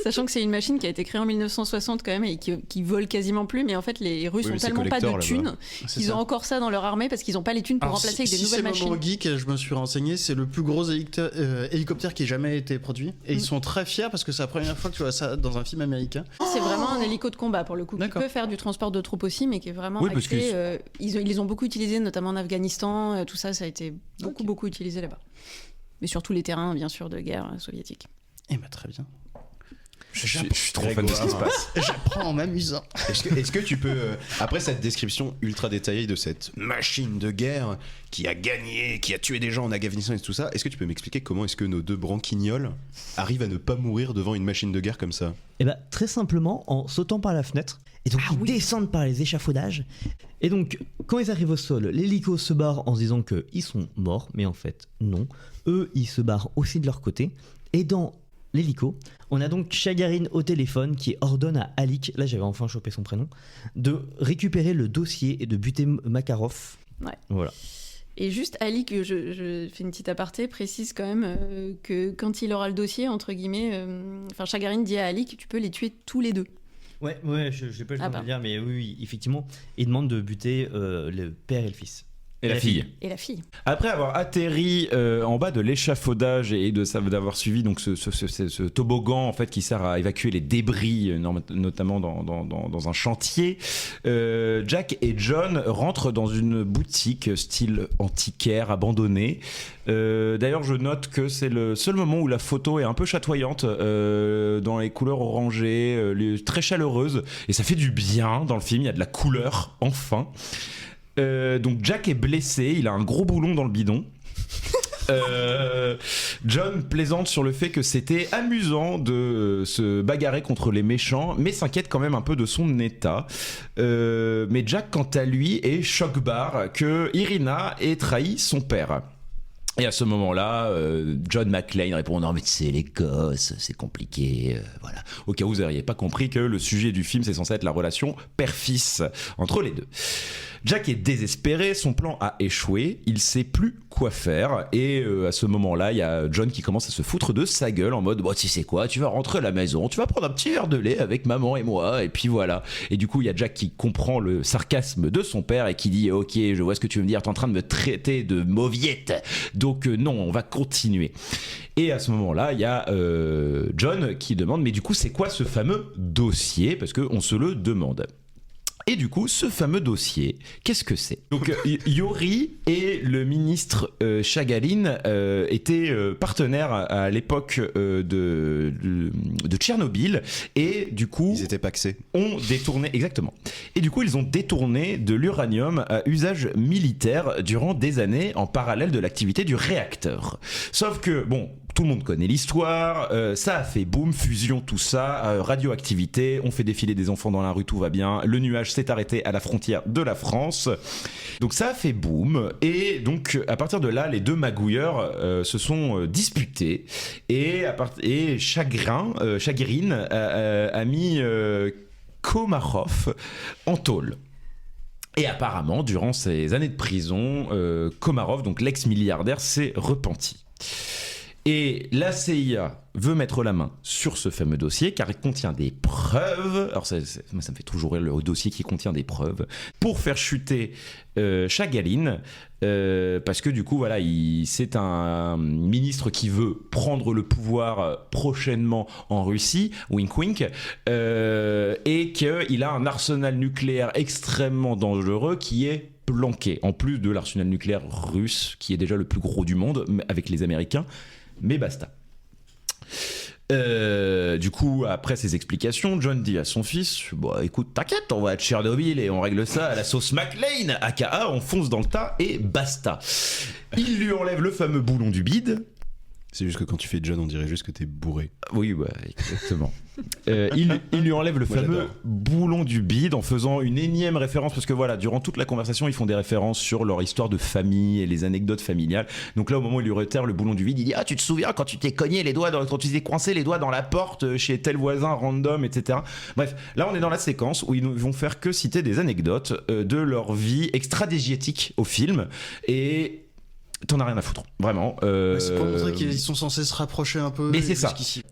Sachant que c'est une machine qui a été créée en 1960 quand même et qui vole quasiment plus, mais en fait les Russes Oui, ont mais c'est tellement pas de collector, thunes C'est qu'ils ça. ont encore ça dans leur armée parce qu'ils n'ont pas les thunes pour Alors, remplacer avec des si nouvelles c'est machines. le moment geek, je me suis renseigné, c'est le plus gros hélicoptère qui ait jamais été produit. Et ils sont très fiers parce que c'est la première fois que tu vois ça dans un film américain. C'est vraiment un hélico de combat pour le coup, qui D'accord. peut faire du transport de troupes aussi, mais qui est vraiment Oui, parce axé. que- Ils les ont beaucoup utilisés, notamment en Afghanistan, tout ça, ça a été beaucoup utilisé là-bas. Mais sur tous les terrains, bien sûr, de guerre soviétique. Eh ben très bien. Je suis trop fan de ce qui se passe. J'apprends en m'amusant. Est-ce que tu peux, après cette description ultra détaillée de cette machine de guerre qui a gagné, qui a tué des gens en Afghanistan et tout ça, est-ce que tu peux m'expliquer comment est-ce que nos 2 branquignoles arrivent à ne pas mourir devant une machine de guerre comme ça? Et bah, très simplement en sautant par la fenêtre. Et donc ils descendent par les échafaudages. Et donc quand ils arrivent au sol, l'hélico se barre en se disant qu'ils sont morts, mais en fait non. Eux, ils se barrent aussi de leur côté. Et dans l'hélico, on a donc Chagarin au téléphone qui ordonne à Alik, là j'avais enfin chopé son prénom, de récupérer le dossier et de buter Makarov. Ouais. Voilà. Et juste, Ali, que je fais une petite aparté, précise quand même que quand il aura le dossier, entre guillemets, Chagarin dit à Ali que tu peux les tuer tous les 2. Ouais, je sais pas, je Ah peux bah. le dire, mais oui, effectivement, il demande de buter le père et le fils. Et la fille. Et la fille. Après avoir atterri en bas de l'échafaudage et d'avoir suivi donc ce toboggan en fait qui sert à évacuer les débris, notamment dans un chantier, Jack et John rentrent dans une boutique style antiquaire abandonnée. D'ailleurs, je note que c'est le seul moment où la photo est un peu chatoyante, dans les couleurs orangées, très chaleureuse, et ça fait du bien dans le film. Il y a de la couleur, enfin. Donc Jack est blessé, il a un gros boulon dans le bidon. John plaisante sur le fait que c'était amusant de se bagarrer contre les méchants, mais s'inquiète quand même un peu de son état. Mais Jack, quant à lui, est choc-barre que Irina ait trahi son père. Et à ce moment-là, John McClane répond « Non mais tu sais, l'Écosse, c'est compliqué. » Voilà. Au cas où vous n'auriez pas compris que le sujet du film, c'est censé être la relation père-fils entre les deux. Jack est désespéré, son plan a échoué, il sait plus quoi faire, et à ce moment-là, il y a John qui commence à se foutre de sa gueule en mode « Bon, tu sais quoi, tu vas rentrer à la maison, tu vas prendre un petit verre de lait avec maman et moi, et puis voilà. » Et du coup, il y a Jack qui comprend le sarcasme de son père et qui dit « Ok, je vois ce que tu veux me dire, t'es en train de me traiter de mauviette, donc non, on va continuer. » Et à ce moment-là, il y a John qui demande « Mais du coup, c'est quoi ce fameux dossier ?» Parce qu'on se le demande. Et du coup, ce fameux dossier, qu'est-ce que c'est? Donc, Yori et le ministre Chagarin étaient partenaires à l'époque de Tchernobyl, et du coup, Ils étaient paxés. ont détourné, exactement. Et du coup, ils ont détourné de l'uranium à usage militaire durant des années en parallèle de l'activité du réacteur. Sauf que, bon, tout le monde connaît l'histoire, ça a fait boum, fusion, tout ça, radioactivité, on fait défiler des enfants dans la rue, tout va bien, le nuage s'est arrêté à la frontière de la France, donc ça a fait boum, et donc à partir de là, les deux magouilleurs se sont disputés, et Chagrine a mis Komarov en tôle. Et apparemment, durant ces années de prison, Komarov, donc l'ex-milliardaire, s'est repenti. Et la CIA veut mettre la main sur ce fameux dossier car il contient des preuves. Alors moi, ça me fait toujours rire le dossier qui contient des preuves pour faire chuter Chagaline parce que du coup voilà, c'est un ministre qui veut prendre le pouvoir prochainement en Russie, wink wink, et qu'il a un arsenal nucléaire extrêmement dangereux qui est planqué, en plus de l'arsenal nucléaire russe qui est déjà le plus gros du monde avec les Américains. Mais basta. Du coup, après ces explications, John dit à son fils, bon, écoute, t'inquiète, on va à Tchernobyl et on règle ça à la sauce McLean, aka on fonce dans le tas et basta. Il lui enlève le fameux boulon du bide. C'est juste que quand tu fais John, on dirait juste que t'es bourré. Oui, bah, exactement. Il lui enlève le fameux boulon du bide en faisant une énième référence, parce que voilà, durant toute la conversation, ils font des références sur leur histoire de famille et les anecdotes familiales. Donc là, au moment où il lui retire le boulon du bide, il dit « Ah, tu te souviens quand tu t'es cogné les doigts, quand tu t'es coincé les doigts dans la porte chez tel voisin random, etc. » Bref, là, on est dans la séquence où ils ne vont faire que citer des anecdotes de leur vie extra-diégétique au film, et... T'en as rien à foutre, vraiment. C'est pour montrer qu'ils sont censés se rapprocher un peu. Mais c'est ça. Jusqu'ici.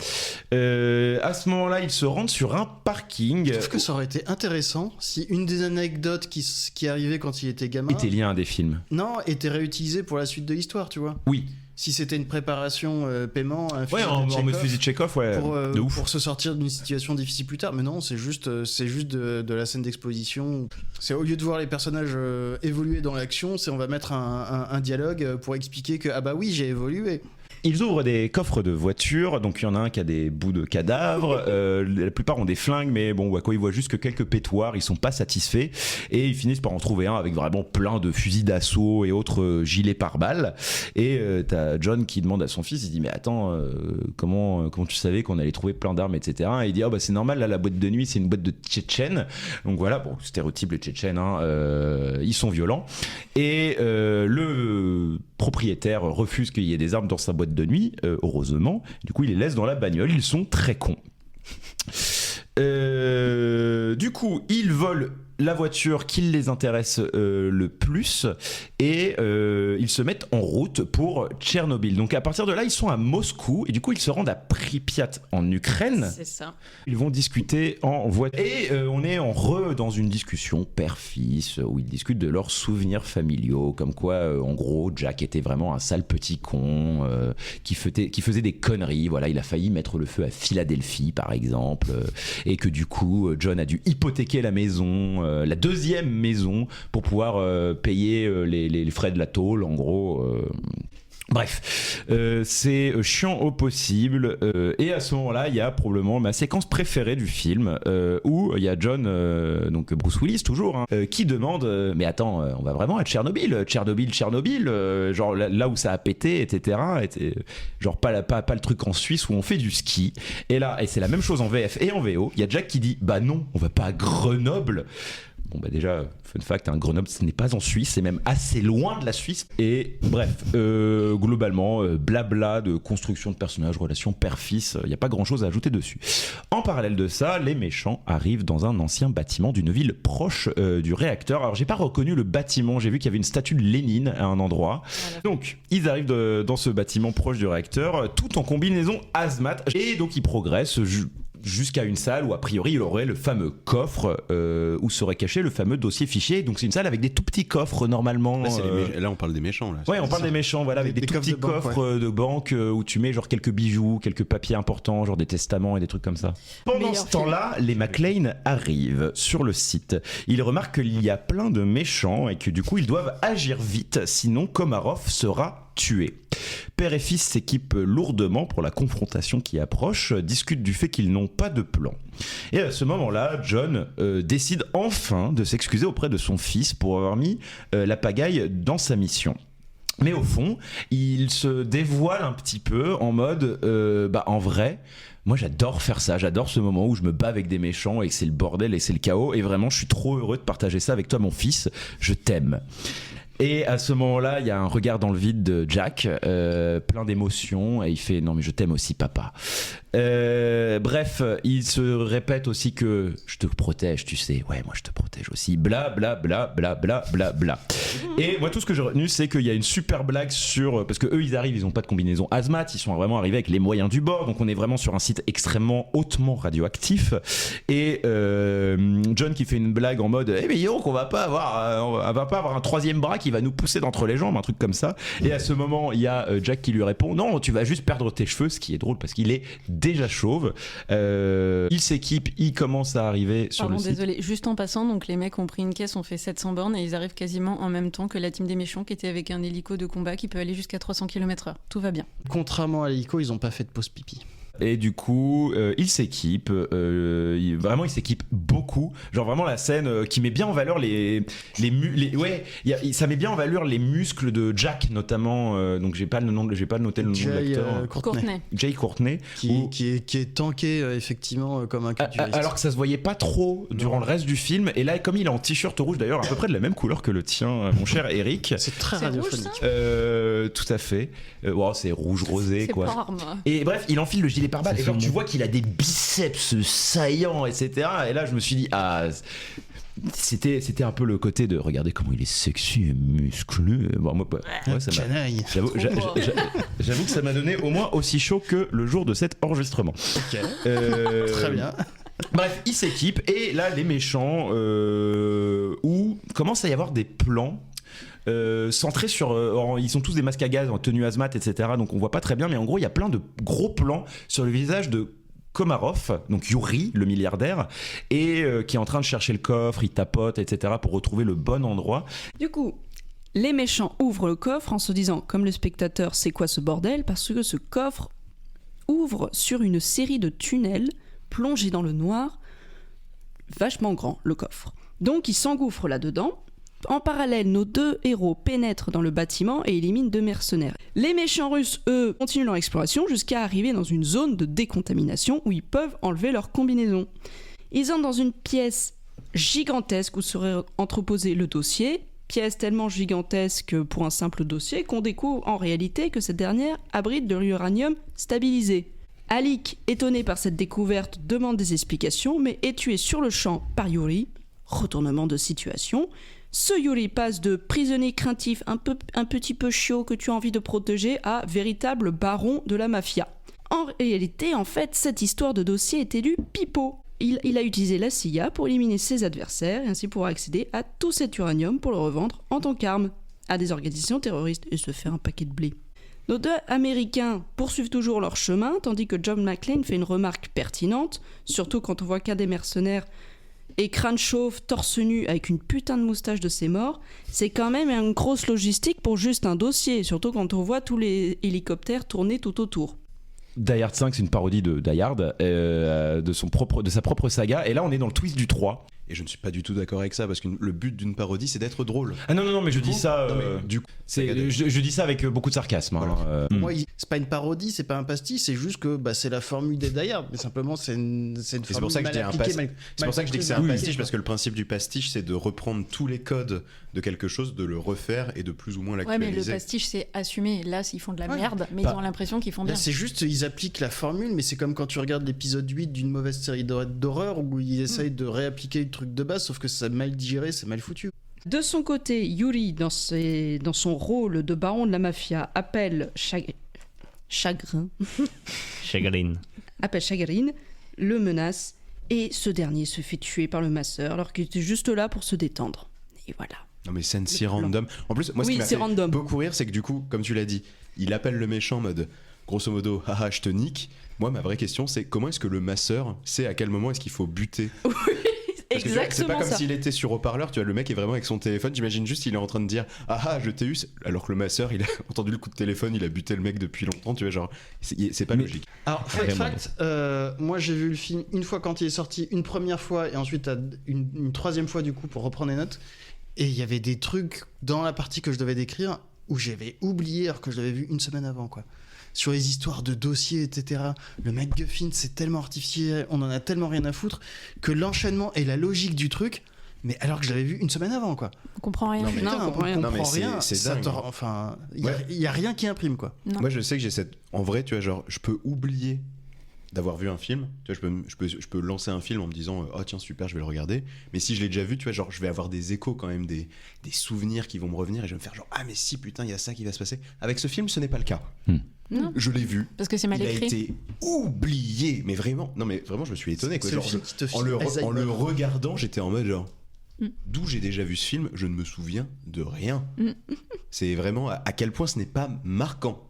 À ce moment-là, ils se rendent sur un parking. Je trouve que ça aurait été intéressant si une des anecdotes qui arrivait quand il était gamin était liée à un des films. Non, était réutilisée pour la suite de l'histoire, tu vois. Oui. Si c'était une préparation paiement, un fusil en mode fusil de Chekhov, ouais. De ouf. Pour se sortir d'une situation difficile plus tard. Mais non, c'est juste de la scène d'exposition. C'est au lieu de voir les personnages évoluer dans l'action, c'est on va mettre un dialogue pour expliquer que ah bah oui, j'ai évolué. Ils ouvrent des coffres de voitures, donc il y en a un qui a des bouts de cadavres, la plupart ont des flingues, mais bon, quand ils voient juste que quelques pétoires, ils sont pas satisfaits, et ils finissent par en trouver un avec vraiment plein de fusils d'assaut et autres gilets pare-balles, et t'as John qui demande à son fils, il dit mais attends, comment tu savais qu'on allait trouver plein d'armes, etc. Et il dit bah c'est normal, là la boîte de nuit c'est une boîte de Tchétchènes, donc voilà, bon, stéréotype les Tchétchènes, ils sont violents, et le propriétaire refuse qu'il y ait des armes dans sa boîte de nuit, heureusement. Du coup, il les laisse dans la bagnole. Ils sont très cons. Du coup, ils volent la voiture qui les intéresse le plus et ils se mettent en route pour Tchernobyl. Donc à partir de là, ils sont à Moscou et du coup, ils se rendent à Pripyat en Ukraine. C'est ça. Ils vont discuter en voiture. Et on est dans une discussion père-fils où ils discutent de leurs souvenirs familiaux, comme quoi, en gros, Jack était vraiment un sale petit con qui faisait des conneries. Voilà, il a failli mettre le feu à Philadelphie, par exemple, et que du coup, John a dû hypothéquer la maison, la deuxième maison, pour pouvoir payer les frais de la tôle, en gros. Bref, c'est chiant au possible, et à ce moment-là, il y a probablement ma séquence préférée du film, où il y a John, donc Bruce Willis toujours, hein, qui demande mais attends, on va vraiment à Tchernobyl, genre là où ça a pété, etc. Genre pas le truc en Suisse où on fait du ski. Et là, et c'est la même chose en VF et en VO, il y a Jack qui dit bah non, on va pas à Grenoble. Bon bah déjà, fun fact, hein, Grenoble ce n'est pas en Suisse, c'est même assez loin de la Suisse. Et bref, globalement, blabla de construction de personnages, relation père-fils, il n'y a pas grand chose à ajouter dessus. En parallèle de ça, les méchants arrivent dans un ancien bâtiment d'une ville proche du réacteur. Alors j'ai pas reconnu le bâtiment, j'ai vu qu'il y avait une statue de Lénine à un endroit. Voilà. Donc ils arrivent dans ce bâtiment proche du réacteur, tout en combinaison hazmat. Et donc ils progressent jusqu'à une salle où a priori il aurait le fameux coffre où serait caché le fameux dossier fichier. Donc c'est une salle avec des tout petits coffres normalement. Là on parle des méchants là. Ouais, on parle des méchants, voilà, avec des tout petits coffres de banque où tu mets genre quelques bijoux, quelques papiers importants, genre des testaments et des trucs comme ça. Pendant ce temps-là, les McLean arrivent sur le site. Ils remarquent qu'il y a plein de méchants et que du coup ils doivent agir vite, sinon Komarov sera tué. Père et fils s'équipent lourdement pour la confrontation qui approche, discutent du fait qu'ils n'ont pas de plan. Et à ce moment-là, John décide enfin de s'excuser auprès de son fils pour avoir mis la pagaille dans sa mission. Mais au fond, il se dévoile un petit peu en mode, en vrai, moi j'adore faire ça, j'adore ce moment où je me bats avec des méchants et que c'est le bordel et c'est le chaos, et vraiment je suis trop heureux de partager ça avec toi mon fils, je t'aime. Et à ce moment-là, il y a un regard dans le vide de Jack, plein d'émotions, et il fait « Non mais je t'aime aussi papa ». Bref, il se répète aussi que je te protège, tu sais, ouais, moi je te protège aussi, bla bla bla bla bla bla bla. Et moi tout ce que j'ai retenu, c'est qu'il y a une super blague sur, parce que eux ils arrivent, ils ont pas de combinaison hazmat, ils sont vraiment arrivés avec les moyens du bord, donc on est vraiment sur un site extrêmement hautement radioactif. Et John qui fait une blague en mode mais donc on va pas avoir un troisième bras qui va nous pousser d'entre les jambes, un truc comme ça. Et à ce moment, il y a Jack qui lui répond non, tu vas juste perdre tes cheveux, ce qui est drôle parce qu'il est déjà chauve. Il s'équipe, il commence à arriver sur le site. Désolé, juste en passant, donc les mecs ont pris une caisse, ont fait 700 bornes et ils arrivent quasiment en même temps que la team des méchants qui était avec un hélico de combat qui peut aller jusqu'à 300 km/h. Tout va bien. Contrairement à l'hélico, ils ont pas fait de pause pipi. Et du coup, il s'équipe, vraiment il s'équipe beaucoup. Genre vraiment la scène qui met bien en valeur ça met bien en valeur les muscles de Jack notamment. Donc j'ai pas noté le nom de l'acteur. Jay Courtney, qui est tanké effectivement comme un culturiste. Alors que ça se voyait pas trop durant le reste du film. Et là, comme il est en t-shirt rouge d'ailleurs, à peu près de la même couleur que le tien, mon cher Eric. C'est très radiophonique. Tout à fait. C'est rouge rosé quoi. Pas rare, moi. Et bref, il enfile le gilet pare-balles et genre tu vois qu'il a des biceps saillants, etc. Et là je me suis dit c'était un peu le côté de regarder comment il est sexy et musclé. Bon, moi, ça j'avoue que ça m'a donné au moins aussi chaud que le jour de cet enregistrement. Très bien. Bref, il s'équipe et là les méchants où commence à y avoir des plans centrés sur ils sont tous des masques à gaz en tenue hazmat, etc. Donc on voit pas très bien, mais en gros il y a plein de gros plans sur le visage de Komarov, donc Yuri, le milliardaire, et qui est en train de chercher le coffre, il tapote, etc. pour retrouver le bon endroit. Du coup, les méchants ouvrent le coffre en se disant, comme le spectateur, c'est quoi ce bordel ? Parce que ce coffre ouvre sur une série de tunnels plongés dans le noir, vachement grand le coffre. Donc ils s'engouffrent là-dedans. En parallèle, nos deux héros pénètrent dans le bâtiment et éliminent 2 mercenaires. Les méchants russes, eux, continuent leur exploration jusqu'à arriver dans une zone de décontamination où ils peuvent enlever leur combinaison. Ils entrent dans une pièce gigantesque où serait entreposé le dossier, pièce tellement gigantesque pour un simple dossier qu'on découvre en réalité que cette dernière abrite de l'uranium stabilisé. Alec, étonné par cette découverte, demande des explications mais est tué sur le champ par Yuri. Retournement de situation. Ce Yuri passe de prisonnier craintif un petit peu chiot que tu as envie de protéger à véritable baron de la mafia. En réalité, en fait, cette histoire de dossier était du pipeau. Il a utilisé la CIA pour éliminer ses adversaires et ainsi pouvoir accéder à tout cet uranium pour le revendre en tant qu'arme à des organisations terroristes et se faire un paquet de blé. Nos 2 Américains poursuivent toujours leur chemin, tandis que John McClane fait une remarque pertinente, surtout quand on voit qu'un des mercenaires et crâne chauve, torse nu, avec une putain de moustache de ses morts, c'est quand même une grosse logistique pour juste un dossier, surtout quand on voit tous les hélicoptères tourner tout autour. Die Hard 5, c'est une parodie de Die Hard, de sa propre saga, et là on est dans le twist du 3. Et je ne suis pas du tout d'accord avec ça parce que le but d'une parodie c'est d'être drôle. Ah non, mais je dis ça. Du coup, je dis ça avec beaucoup de sarcasme. Voilà. Pour moi, c'est pas une parodie, c'est pas un pastiche, c'est juste que c'est la formule des Die Hard, mais simplement c'est une formule mal appliquée. C'est pour ça que je dis que c'est un pastiche parce que le principe du pastiche c'est de reprendre tous les codes de quelque chose, de le refaire et de plus ou moins l'actualiser. Ouais, mais le pastiche c'est assumé. Là, ils font de la merde, mais ils ont l'impression qu'ils font bien. Là, c'est juste, ils appliquent la formule, mais c'est comme quand tu regardes l'épisode 8 d'une mauvaise série d'horreur où ils essayent de réappliquer le truc de base, sauf que c'est mal digéré, c'est mal foutu. De son côté, Yuri, dans son rôle de baron de la mafia, appelle Chagrin, le menace, et ce dernier se fait tuer par le masseur alors qu'il était juste là pour se détendre. Et voilà. Non mais scène si random. En plus, moi ce qui m'a fait beaucoup rire, c'est que du coup, comme tu l'as dit, il appelle le méchant en mode grosso modo, haha, je te nique. Moi, ma vraie question, c'est comment est-ce que le masseur sait à quel moment est-ce qu'il faut buter? Parce que exactement, c'est pas comme ça. s'il était sur haut-parleur, tu vois, le mec est vraiment avec son téléphone, j'imagine juste il est en train de dire ah je t'ai eu, alors que le masseur il a entendu le coup de téléphone, il a buté le mec depuis longtemps, tu vois, genre c'est pas logique. Alors fact, moi j'ai vu le film une fois quand il est sorti, une première fois et ensuite une troisième fois du coup pour reprendre les notes, et il y avait des trucs dans la partie que je devais décrire où j'avais oublié alors que je l'avais vu une semaine avant, quoi. Sur les histoires de dossiers, etc. Le MacGuffin, c'est tellement artificiel, on en a tellement rien à foutre, que l'enchaînement et la logique du truc, mais alors que je l'avais vu une semaine avant, quoi. On comprend rien. Non, mais- Putain, on comprend rien. Non, mais rien. c'est Ça dingue. enfin, il Ouais. y a rien qui imprime, quoi. Non. Moi, je sais que j'ai cette. En vrai, tu vois, genre, je peux oublier d'avoir vu un film. Tu vois, je peux lancer un film en me disant oh tiens, super, je vais le regarder. Mais si je l'ai déjà vu, tu vois, genre, je vais avoir des échos quand même, des souvenirs qui vont me revenir et je vais me faire genre ah, mais si, putain, il y a ça qui va se passer. Avec ce film, ce n'est pas le cas. Non. Je l'ai vu. Parce que c'est mal Il a écrit. été oublié. Mais vraiment, non, mais vraiment, je me suis étonné. Quoi. C'est le Genre, film qui te en file le, Alzheimer. en le regardant, j'étais en mode genre. Mm. D'où j'ai déjà vu ce film, je ne me souviens de rien. Mm. C'est vraiment à quel point ce n'est pas marquant.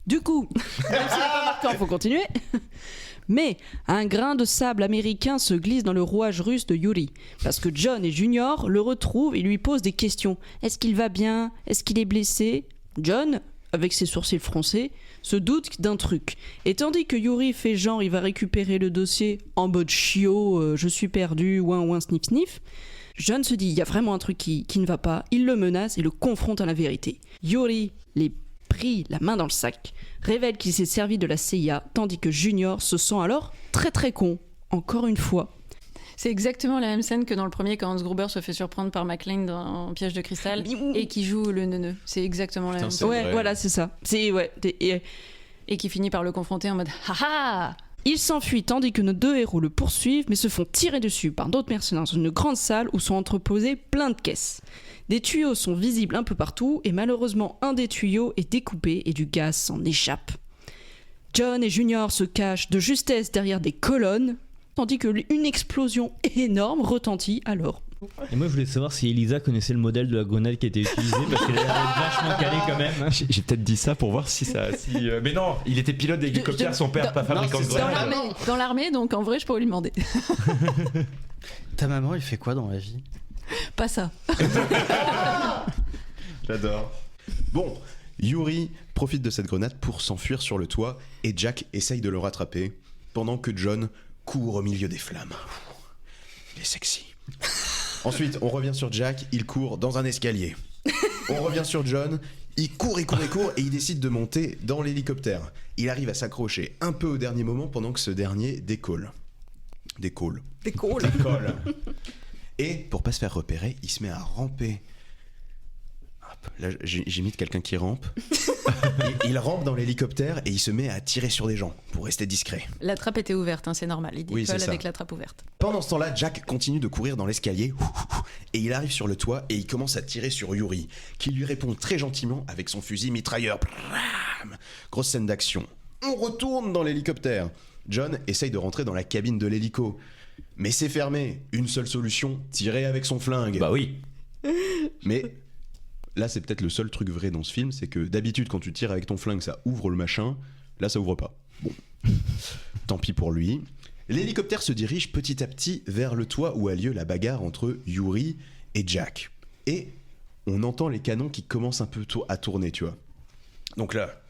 Du coup, même si c'est pas marquant, faut continuer. Mais un grain de sable américain se glisse dans le rouage russe de Yuri, parce que John et Junior le retrouvent et lui posent des questions. Est-ce qu'il va bien? Est-ce qu'il est blessé? John, avec ses sourcils froncés, se doute d'un truc. Et tandis que Yuri fait genre il va récupérer le dossier en mode chiot, je suis perdu, ouin ouin sniff sniff, John se dit il y a vraiment un truc qui ne va pas, il le menace et le confronte à la vérité. Yuri les pris la main dans le sac, révèle qu'il s'est servi de la CIA, tandis que Junior se sent alors très très con, encore une fois. C'est exactement la même scène que dans le premier quand Hans Gruber se fait surprendre par McClane dans Piège de cristal et qui joue le neuneu. C'est exactement la Putain, même c'est scène. Ouais, vrai. voilà, c'est ça. C'est ouais. Et qui finit par le confronter en mode haha. Il s'enfuit tandis que nos deux héros le poursuivent, mais se font tirer dessus par d'autres mercenaires dans une grande salle où sont entreposées plein de caisses. Des tuyaux sont visibles un peu partout et malheureusement un des tuyaux est découpé et du gaz s'en échappe. John et Junior se cachent de justesse derrière des colonnes, tandis qu'une explosion énorme retentit alors. Et moi, je voulais savoir si Elisa connaissait le modèle de la grenade qui a été utilisée, parce qu'elle est vachement calée quand même. J'ai peut-être dit ça pour voir si ça. Mais non, il était pilote d'hélicoptère, son père, pas fabricant de c'est ça. grenades. Dans l'armée, donc en vrai, je pourrais lui demander. Ta maman, elle fait quoi dans la vie? Pas ça. J'adore. Bon, Yuri profite de cette grenade pour s'enfuir sur le toit et Jack essaye de le rattraper pendant que John court au milieu des flammes. Il est sexy. Ensuite, on revient sur Jack, il court dans un escalier. On revient sur John, il court et il décide de monter dans l'hélicoptère. Il arrive à s'accrocher un peu au dernier moment pendant que ce dernier décolle. Décolle. Et pour pas se faire repérer, il se met à ramper. Hop, là, j'imite quelqu'un qui rampe. il rampe dans l'hélicoptère et il se met à tirer sur des gens pour rester discret. La trappe était ouverte, hein, c'est normal. Il Oui, décolle c'est ça. avec la trappe ouverte. Pendant ce temps-là, Jack continue de courir dans l'escalier et il arrive sur le toit et il commence à tirer sur Yuri, qui lui répond très gentiment avec son fusil mitrailleur. Bram. Grosse scène d'action. On retourne dans l'hélicoptère. John essaye de rentrer dans la cabine de l'hélico. Mais c'est fermé. Une seule solution, tirer avec son flingue. Bah oui. Mais là, c'est peut-être le seul truc vrai dans ce film, c'est que d'habitude, quand tu tires avec ton flingue, ça ouvre le machin. Là, ça ouvre pas. Bon, tant pis pour lui. L'hélicoptère se dirige petit à petit vers le toit où a lieu la bagarre entre Yuri et Jack. Et on entend les canons qui commencent un peu à tourner, tu vois. Donc là,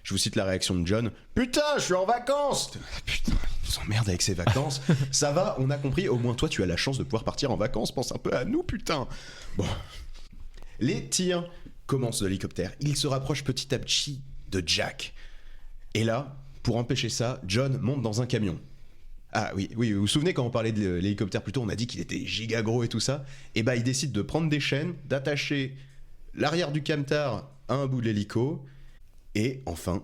je vous cite la réaction de John. « Putain, je suis en vacances !» Putain, il s'emmerde avec ses vacances. Ça va, on a compris. Au moins, toi, tu as la chance de pouvoir partir en vacances. Pense un peu à nous, putain. Bon. Les tirs commencent de l'hélicoptère. Ils se rapprochent petit à petit de Jack. Et là, pour empêcher ça, John monte dans un camion. Ah oui, vous vous souvenez quand on parlait de l'hélicoptère plus tôt, on a dit qu'il était giga gros et tout ça. Et bah, il décide de prendre des chaînes, d'attacher l'arrière du camtar à un bout de l'hélico. Et enfin,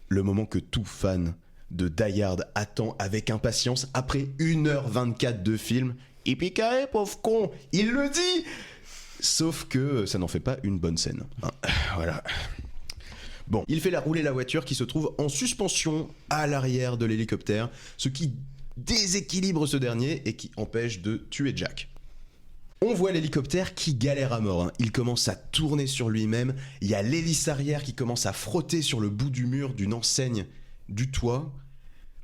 le moment que tout fan de Die Hard attend avec impatience après 1h24 de film. Et puis carré, pauvre con, il le dit. Sauf que ça n'en fait pas une bonne scène. Hein, voilà. Bon, il fait rouler la voiture qui se trouve en suspension à l'arrière de l'hélicoptère, ce qui déséquilibre ce dernier et qui empêche de tuer Jack. On voit l'hélicoptère qui galère à mort, hein. Il commence à tourner sur lui-même, il y a l'hélice arrière qui commence à frotter sur le bout du mur d'une enseigne du toit,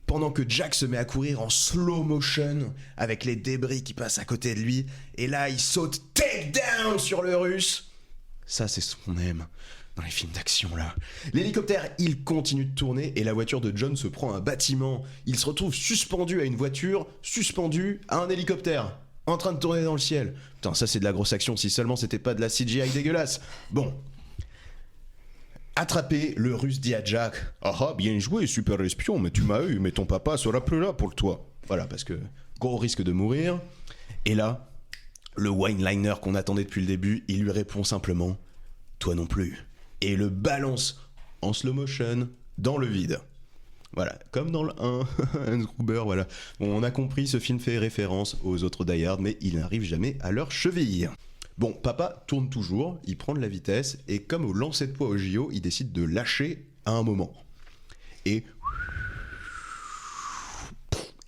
pendant que Jack se met à courir en slow motion avec les débris qui passent à côté de lui, et là il saute take down sur le russe. Ça c'est ce qu'on aime dans les films d'action là. L'hélicoptère il continue de tourner et la voiture de John se prend un bâtiment. Il se retrouve suspendu à une voiture, suspendu à un hélicoptère, en train de tourner dans le ciel. Putain, ça c'est de la grosse action, si seulement c'était pas de la CGI dégueulasse. Bon. attraper le russe dit à Jack, ah bien joué super espion, mais tu m'as eu, mais ton papa sera plus là pour toi. Voilà, parce que gros risque de mourir. Et là, le one-liner qu'on attendait depuis le début, il lui répond simplement, toi non plus. Et le balance en slow motion dans le vide. Voilà, comme dans le 1, Hans Gruber, voilà. Bon, on a compris, ce film fait référence aux autres Die Hard, mais il n'arrive jamais à leur cheville. Bon, papa tourne toujours, il prend de la vitesse, et comme au lancer de poids au JO, il décide de lâcher à un moment. Et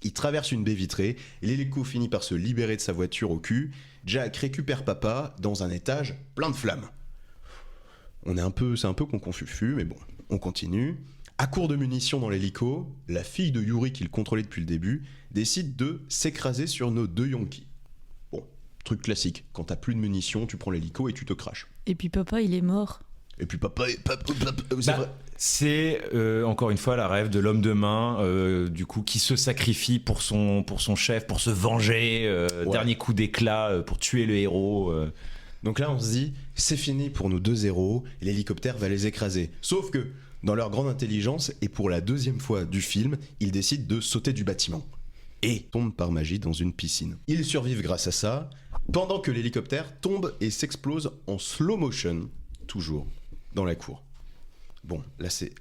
il traverse une baie vitrée, l'hélico finit par se libérer de sa voiture au cul, Jack récupère papa dans un étage plein de flammes. C'est un peu confus, mais bon, on continue. À court de munitions dans l'hélico, la fille de Yuri qu'il contrôlait depuis le début décide de s'écraser sur nos 2 Yankees. Bon, truc classique, quand t'as plus de munitions, tu prends l'hélico et tu te crashes. Et puis papa, il est mort. Et puis papa c'est encore une fois la rêve de l'homme de main, du coup, qui se sacrifie pour son chef, pour se venger, dernier coup d'éclat pour tuer le héros. Donc là, on se dit, c'est fini pour nos 2 héros, l'hélicoptère va les écraser. Sauf que, dans leur grande intelligence, et pour la 2e fois du film, ils décident de sauter du bâtiment. Et tombent par magie dans une piscine. Ils survivent grâce à ça, pendant que l'hélicoptère tombe et s'explose en slow motion, toujours, dans la cour. Bon, là c'est...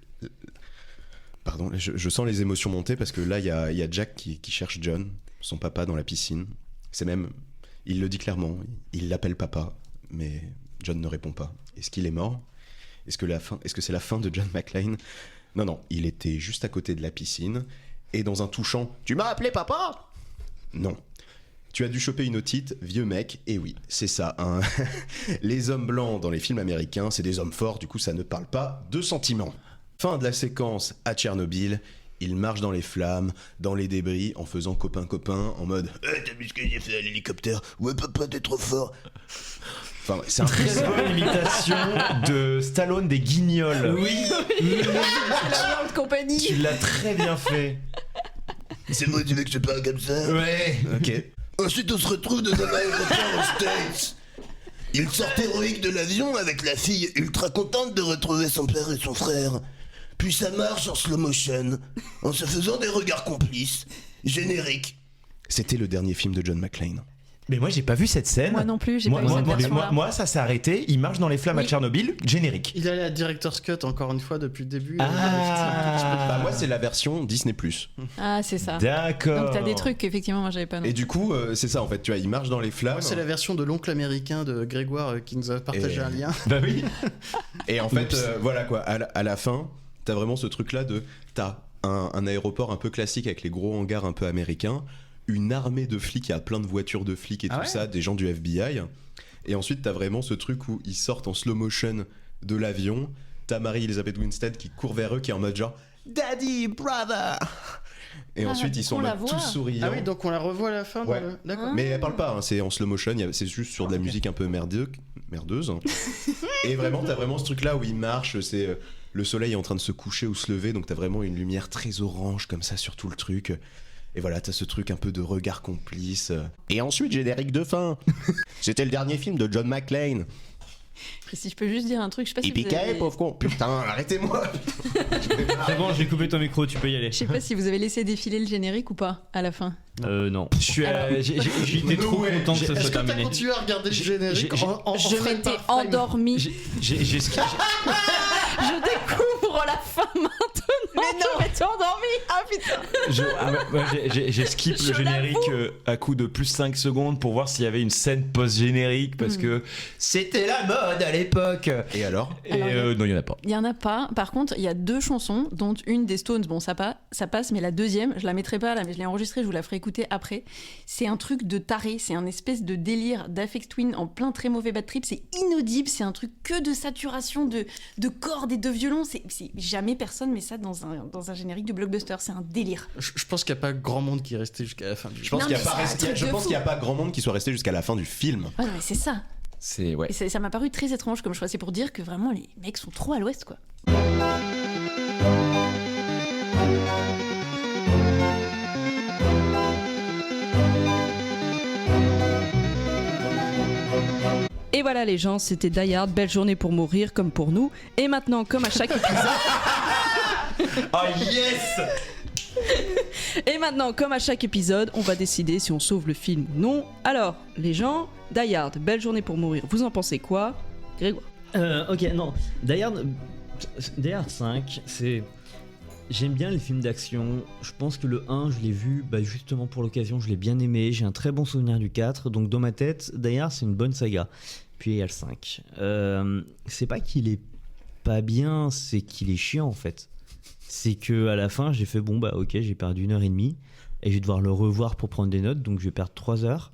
Pardon, je sens les émotions monter, parce que là, il y a Jack qui cherche John, son papa, dans la piscine. C'est même... Il le dit clairement, il l'appelle papa, mais John ne répond pas. Est-ce qu'il est mort ? Est-ce que c'est la fin de John McClane ? Non, il était juste à côté de la piscine, et dans un touchant « Tu m'as appelé papa ?» Non. Tu as dû choper une otite, vieux mec, et oui, c'est ça, hein. Les hommes blancs dans les films américains, c'est des hommes forts, du coup ça ne parle pas de sentiments. Fin de la séquence à Tchernobyl, il marche dans les flammes, dans les débris, en faisant copain-copain, en mode « T'as vu ce que j'ai fait à l'hélicoptère ? Ouais papa, t'es trop fort !» Enfin, c'est un Très bonne imitation de Stallone des Guignols. Oui. La World Company. Tu l'as très bien fait. C'est vrai, tu veux que je parle comme ça ? Ouais. Ok. Ensuite, on se retrouve dans un aéroport aux States. Il sort héroïque de l'avion avec la fille ultra contente de retrouver son père et son frère. Puis ça marche en slow motion, en se faisant des regards complices. Générique. C'était le dernier film de John McClane. Mais moi j'ai pas vu cette scène. Moi non plus, j'ai pas vu cette version-là. Moi ça s'est arrêté, il marche dans les flammes à Tchernobyl, générique. Il a la Director's Cut encore une fois depuis le début. Bah moi c'est la version Disney+. Ah, c'est ça. D'accord. Donc t'as des trucs qu'effectivement moi j'avais pas. Et du coup c'est ça en fait, tu vois, il marche dans les flammes. Moi, c'est la version de l'oncle américain de Grégoire qui nous a partagé un lien. Bah oui. Et en fait voilà quoi, à la fin, t'as vraiment ce truc là de t'as un aéroport un peu classique avec les gros hangars un peu américains, une armée de flics, il y a plein de voitures de flics et tout ça, des gens du FBI. Et ensuite, t'as vraiment ce truc où ils sortent en slow motion de l'avion. T'as Mary-Elizabeth Winstead qui court vers eux, qui est en mode genre Daddy, brother. Et ensuite, ils sont en mode tous souriants. Ah oui, donc on la revoit à la fin. Ouais. D'accord. Mais elle parle pas, hein, c'est en slow motion, c'est juste sur de la musique un peu merdeuse. Et vraiment, t'as vraiment ce truc-là où ils marchent, c'est le soleil est en train de se coucher ou se lever, donc t'as vraiment une lumière très orange comme ça sur tout le truc. Et voilà, t'as ce truc un peu de regard complice. Et ensuite, générique de fin. C'était le dernier film de John McClane. Et si je peux juste dire un truc, je sais pas si vous Yippee-ki, avez... pauvre con. Putain, arrêtez-moi. C'est bon, j'ai coupé ton micro, tu peux y aller. Je sais pas si vous avez laissé défiler le générique ou pas à la fin. Non. J'étais trop content que ça Est-ce soit que t'as terminé. continué à regarder le générique Je m'étais endormie. J'ai skippé. Je découvre la fin maintenant. Mais non, je m'étais endormie. Ah putain. J'ai skip le générique à coup de plus 5 secondes pour voir s'il y avait une scène post-générique parce que c'était la mode à l'époque. Et alors non, il y en a pas. Il y en a pas. Par contre, il y a 2 chansons, dont une des Stones. Bon, ça passe, mais la deuxième, je la mettrai pas là, mais je l'ai enregistrée, je vous la ferai écouter après. C'est un truc de taré, c'est un espèce de délire d'Aphex Twin en plein très mauvais bad trip. C'est inaudible, c'est un truc que de saturation, de cordes et de violon. C'est jamais personne met ça dans un générique de blockbuster. C'est un délire. Je pense qu'il n'y a pas grand monde qui est resté jusqu'à la fin du Je pense qu'il n'y a pas grand monde qui soit resté jusqu'à la fin du film. Ouais, mais c'est ça. C'est ouais. Et ça m'a paru très étrange comme choix. C'est pour dire que vraiment les mecs sont trop à l'ouest, quoi. Et voilà les gens, c'était Die Hard, belle journée pour mourir comme pour nous. Et maintenant, comme à chaque épisode... Ah yes. Et maintenant, comme à chaque épisode, on va décider si on sauve le film ou non. Alors, les gens, Die Hard, belle journée pour mourir, vous en pensez quoi, Grégoire? Ok, non. Die Hard 5, c'est... J'aime bien les films d'action. Je pense que le 1, je l'ai vu justement pour l'occasion, je l'ai bien aimé. J'ai un très bon souvenir du 4. Donc dans ma tête, Die Hard, c'est une bonne saga. Puis il y a le 5. C'est pas qu'il est pas bien, c'est qu'il est chiant en fait. C'est que à la fin, j'ai fait ok, j'ai perdu 1h30 et je vais devoir le revoir pour prendre des notes. Donc je vais perdre 3 heures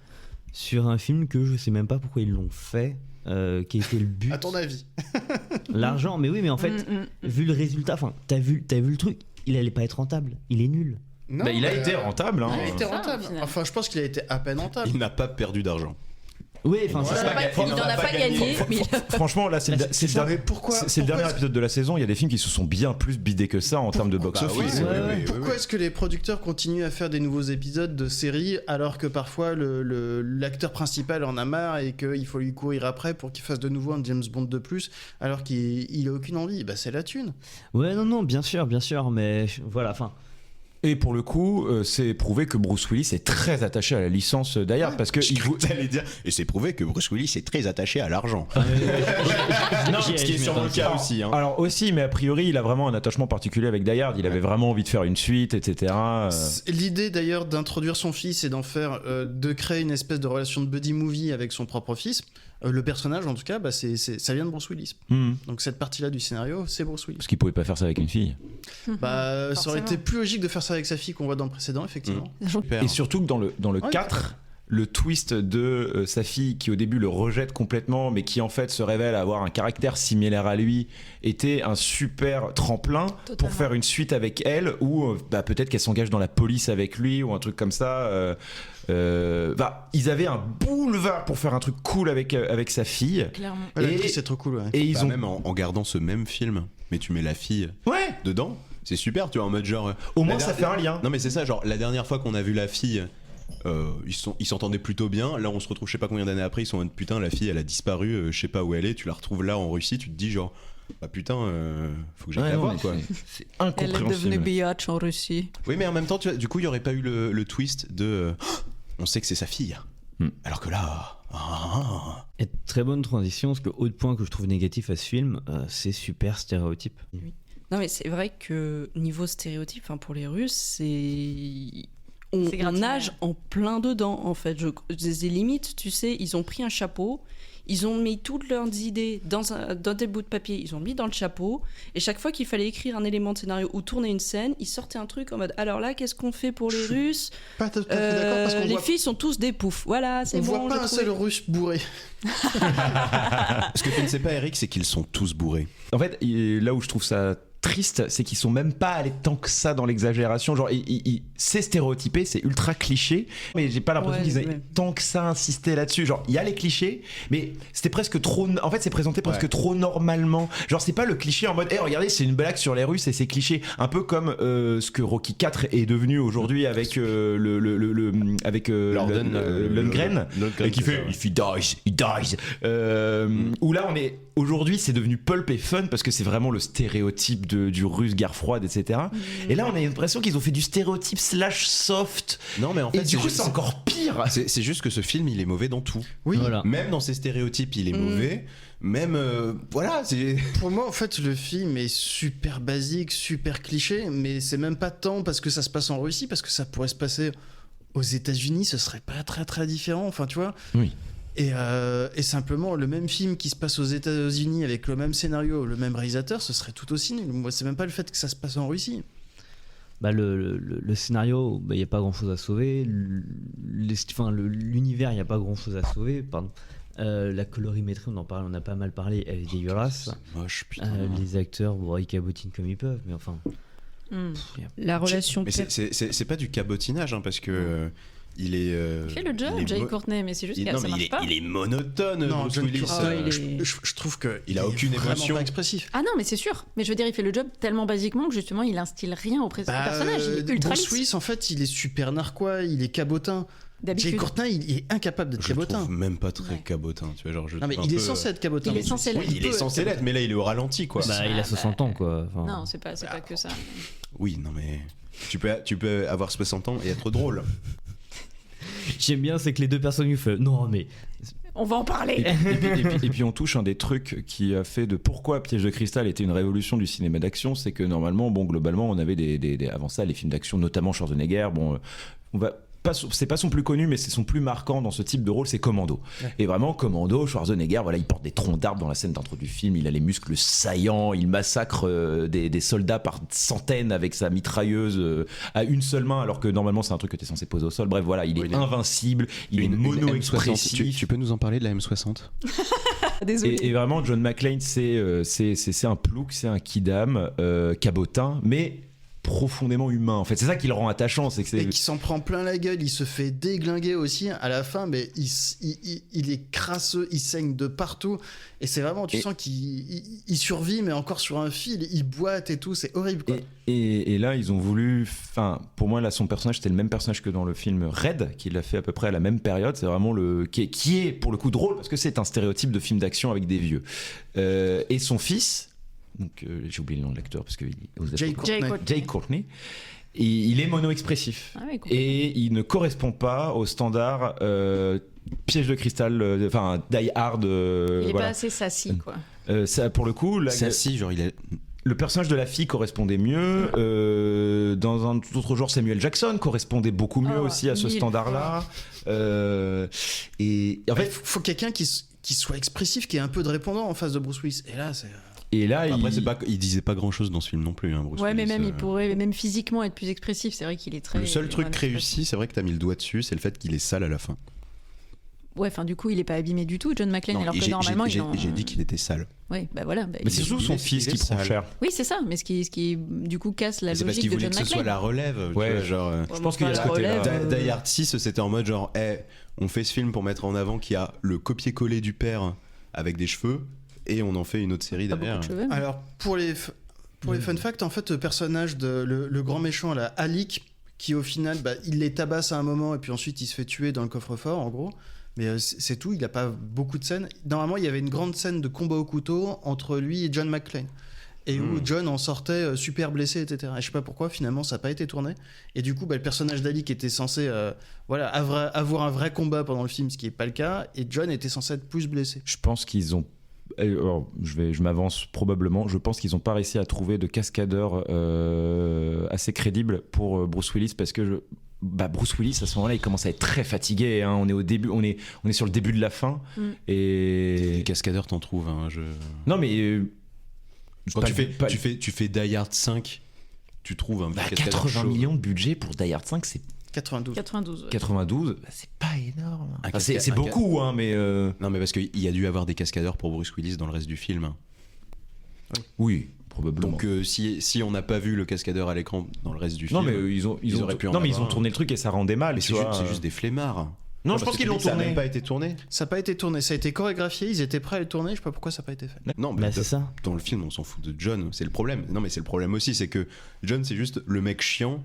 sur un film que je sais même pas pourquoi ils l'ont fait. Qui était le but. À ton avis? L'argent, mais oui, mais en fait, vu le résultat, enfin, t'as vu le truc, il allait pas être rentable, il est nul. Non, il a été rentable. Hein. Il a été rentable. Enfin, je pense qu'il a été à peine rentable. Il n'a pas perdu d'argent. Oui, enfin, Il n'en a pas gagné. Franchement, là, c'est le dernier. Pourquoi C'est le dernier épisode de la saison. Il y a des films qui se sont bien plus bidés que ça en termes de box-office. Pourquoi est-ce que les producteurs continuent à faire des nouveaux épisodes de séries alors que parfois l'acteur principal en a marre et qu'il faut lui courir après pour qu'il fasse de nouveau un James Bond de plus alors qu'il a aucune envie? C'est la thune. Ouais, non, bien sûr, mais voilà, enfin. Et pour le coup, c'est prouvé que Bruce Willis est très attaché à la licence Die Hard parce que allais dire. Et c'est prouvé que Bruce Willis est très attaché à l'argent. Non, ce qui est sûrement le cas aussi. Hein. Alors aussi, mais a priori, il a vraiment un attachement particulier avec Die Hard. Il avait vraiment envie de faire une suite, etc. L'idée d'ailleurs d'introduire son fils et de créer une espèce de relation de buddy movie avec son propre fils. Le personnage, en tout cas, ça vient de Bruce Willis. Donc cette partie-là du scénario, c'est Bruce Willis. Parce qu'il pouvait pas faire ça avec une fille. Ça aurait été plus logique de faire ça avec sa fille qu'on voit dans le précédent, effectivement. Et surtout que dans le 4, le twist de sa fille qui au début le rejette complètement, mais qui en fait se révèle avoir un caractère similaire à lui, était un super tremplin pour faire une suite avec elle, ou peut-être qu'elle s'engage dans la police avec lui, ou un truc comme ça. Ils avaient un boulevard pour faire un truc cool avec sa fille. Clairement. Et c'est trop cool. Ouais. Et ils ont même en gardant ce même film, mais tu mets la fille dedans, c'est super, tu vois, en mode genre. Au moins ça fait un lien. Non mais c'est ça, genre la dernière fois qu'on a vu la fille, ils s'entendaient plutôt bien. Là on se retrouve je sais pas combien d'années après, ils sont en mode putain la fille elle a disparu, je sais pas où elle est. Tu la retrouves là en Russie, tu te dis genre putain, faut que j'aille la voir quoi. C'est incompréhensible. Elle est devenue biatch en Russie. Oui mais en même temps tu vois, du coup il y aurait pas eu le twist de on sait que c'est sa fille. Alors que là. Et très bonne transition, parce que autre point que je trouve négatif à ce film, c'est super stéréotype. Oui. Non mais c'est vrai que niveau stéréotype, pour les Russes, on nage en plein dedans en fait. Des limites, tu sais, ils ont pris un chapeau, ils ont mis toutes leurs idées dans des bouts de papier, ils ont mis dans le chapeau, et chaque fois qu'il fallait écrire un élément de scénario ou tourner une scène, ils sortaient un truc en mode alors là qu'est-ce qu'on fait pour les Russes? Pas tout à fait d'accord parce qu'on les filles sont tous des poufs. Voilà, c'est bon. On voit pas un seul Russe bourré. Ce que tu ne sais pas Eric, c'est qu'ils sont tous bourrés. En fait, là où je trouve ça triste, c'est qu'ils sont même pas allés tant que ça dans l'exagération. Genre, c'est stéréotypé, c'est ultra cliché, mais j'ai pas l'impression qu'ils aient tant que ça insisté là-dessus. Genre, il y a les clichés, mais c'était presque trop. En fait, c'est présenté presque trop normalement. Genre, c'est pas le cliché en mode, regardez, c'est une blague sur les Russes et c'est cliché. Un peu comme ce que Rocky 4 est devenu aujourd'hui avec Lundgren, qui fait If he dies, he dies. Où là, aujourd'hui, c'est devenu pulp et fun parce que c'est vraiment le stéréotype du russe guerre froide, etc. Et là on a l'impression qu'ils ont fait du stéréotype slash soft. Non mais en fait, et du coup c'est encore pire. C'est juste que ce film il est mauvais dans tout. Oui. Voilà. Même dans ses stéréotypes il est mauvais. Même Pour moi en fait le film est super basique, super cliché, mais c'est même pas tant parce que ça se passe en Russie, parce que ça pourrait se passer aux États-Unis, ce serait pas très très différent, tu vois. Oui. Et simplement, le même film qui se passe aux États-Unis avec le même scénario, le même réalisateur, ce serait tout aussi nul. Moi, c'est même pas le fait que ça se passe en Russie. Le scénario, il n'y a pas grand-chose à sauver. L'univers, il n'y a pas grand-chose à sauver. Pardon. La colorimétrie, on a pas mal parlé, elle est dégueulasse. C'est moche, putain. Les acteurs, ils cabotinent comme ils peuvent, mais enfin. La relation. Mais c'est pas du cabotinage, parce que. il est. Il fait le job, Jai Courtney, mais c'est juste que ça marche pas. Il est monotone, Non, Bruce John Willis. Turturro, je trouve que Il a aucune vraiment émotion. pas expressif. Ah non, mais c'est sûr. Mais je veux dire, il fait le job tellement basiquement que justement, il instille rien au personnage. Il est ultra Bruce lisse. Willis, en fait, il est super narquois, il est cabotin. Jay D'habitude. Courtney, il est incapable d'être Je le cabotin. trouve même pas très Ouais. cabotin, tu vois, genre je Non, mais trouve il un est peu- censé être cabotin. Il est censé Oui, l'être. il est censé l'être, mais là il est au ralenti quoi. Bah, il a 60 ans, quoi. Enfin, Non, c'est pas que ça. Oui, non mais tu peux avoir 60 ans et être drôle. J'aime bien, c'est que les deux personnes lui font non, mais On va en parler. Et puis on touche un des trucs qui a fait de pourquoi Piège de cristal était une révolution du cinéma d'action, c'est que normalement, bon, globalement, on avait avant ça les films d'action, notamment Schwarzenegger. Bon, on va pas, c'est pas son plus connu, mais c'est son plus marquant dans ce type de rôle, c'est Commando. Ouais. Et vraiment, Commando, Schwarzenegger, voilà, il porte des troncs d'arbres dans la scène d'intro du film, il a les muscles saillants, il massacre des soldats par centaines avec sa mitrailleuse à une seule main, alors que normalement c'est un truc que t'es censé poser au sol. Bref, voilà, il est invincible, il est mono-expressif. Tu peux nous en parler de la M60 ? Désolé. Et vraiment, John McClane, c'est un plouc, c'est un kidam, cabotin, mais profondément humain en fait, c'est ça qui le rend attachant, c'est que et qui s'en prend plein la gueule, il se fait déglinguer aussi à la fin, mais il est crasseux, il saigne de partout et c'est vraiment, tu sens qu'il survit mais encore sur un fil, il boite et tout, c'est horrible quoi. Et là ils ont voulu, enfin pour moi là son personnage c'était le même personnage que dans le film Red qu'il a fait à peu près à la même période, c'est vraiment qui est pour le coup drôle parce que c'est un stéréotype de film d'action avec des vieux, et son fils, donc j'ai oublié le nom de l'acteur parce que Jai Courtney, il est mono-expressif, et il ne correspond pas au standard Piège de cristal, enfin Die Hard, il est pas assez sassy quoi. Ça pour le coup sassy, genre il est... Le personnage de la fille correspondait mieux. Dans un autre genre, Samuel Jackson correspondait beaucoup mieux aussi à ce standard-là. Et en fait, il faut quelqu'un qui soit expressif, qui ait un peu de répondant en face de Bruce Willis. Et là, c'est... Et là, après, il disait pas grand chose dans ce film non plus, hein, Bruce Willis. Mais même il pourrait même physiquement être plus expressif. C'est vrai qu'il est très. Le seul truc réussi, c'est vrai que t'as mis le doigt dessus, c'est le fait qu'il est sale à la fin. Ouais, enfin du coup il est pas abîmé du tout, John McClane, alors que normalement j'ai dit qu'il était sale. Oui, bah voilà. Mais c'est surtout son fils qui prend cher. Oui, c'est ça, mais ce qui du coup casse la logique de John McClane. C'est parce qu'il voulait que ce soit la relève. Ouais, tu vois, genre. Je pense qu'il y a la relève. Die Hard 6, c'était en mode genre, on fait ce film pour mettre en avant qu'il y a le copier-coller du père avec des cheveux. Et on en fait une autre série derrière. Alors, pour les fun facts, en fait, le personnage de le grand méchant, là, Alec, qui au final, il les tabasse à un moment et puis ensuite il se fait tuer dans le coffre-fort, en gros. Mais c'est tout, il n'a pas beaucoup de scènes. Normalement, il y avait une grande scène de combat au couteau entre lui et John McClane. Et où John en sortait super blessé, etc. Et je sais pas pourquoi, finalement, ça n'a pas été tourné. Et du coup, le personnage d'Ali qui était censé avoir un vrai combat pendant le film, ce qui n'est pas le cas, et John était censé être plus blessé. Je pense qu'ils ont... Alors, je m'avance probablement. Je pense qu'ils n'ont pas réussi à trouver de cascadeur assez crédible pour Bruce Willis, parce que Bruce Willis à ce moment-là il commence à être très fatigué, hein. On est au début, on est sur le début de la fin, et les cascadeurs t'en trouves, hein, non mais quand tu fais Die Hard 5, tu trouves un 80 millions de budget pour Die Hard 5, c'est 92, c'est pas énorme. C'est beaucoup, hein, mais non, mais parce qu'il y a dû avoir des cascadeurs pour Bruce Willis dans le reste du film. Oui, probablement. Donc si on n'a pas vu le cascadeur à l'écran dans le reste du film, mais ils auraient pu. Non, mais ils ont tourné le truc et ça rendait mal. C'est juste des flemmards. Non, je pense qu'ils l'ont tourné. Ça n'a même pas été tourné. Ça n'a pas été tourné, ça a été chorégraphié, ils étaient prêts à le tourner, je sais pas pourquoi ça n'a pas été fait. Non, mais c'est ça. Dans le film, on s'en fout de John, c'est le problème. Non, mais c'est le problème aussi, c'est que John, c'est juste le mec chiant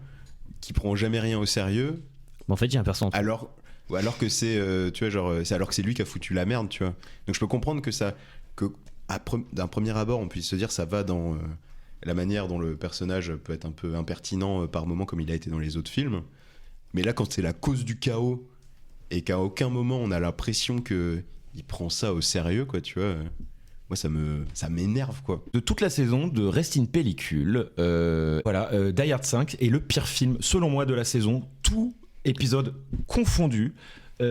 qui prend jamais rien au sérieux. En fait, il y a un personnage. Alors que c'est, tu vois, genre, alors que c'est lui qui a foutu la merde, tu vois. Donc je peux comprendre que d'un premier abord, on puisse se dire ça va dans la manière dont le personnage peut être un peu impertinent par moment, comme il a été dans les autres films. Mais là, quand c'est la cause du chaos et qu'à aucun moment on a l'impression que il prend ça au sérieux, quoi, tu vois. Moi, ça m'énerve, quoi. De toute la saison de Rest in Pellicule, Die Hard 5 est le pire film, selon moi, de la saison, tout épisode confondu. En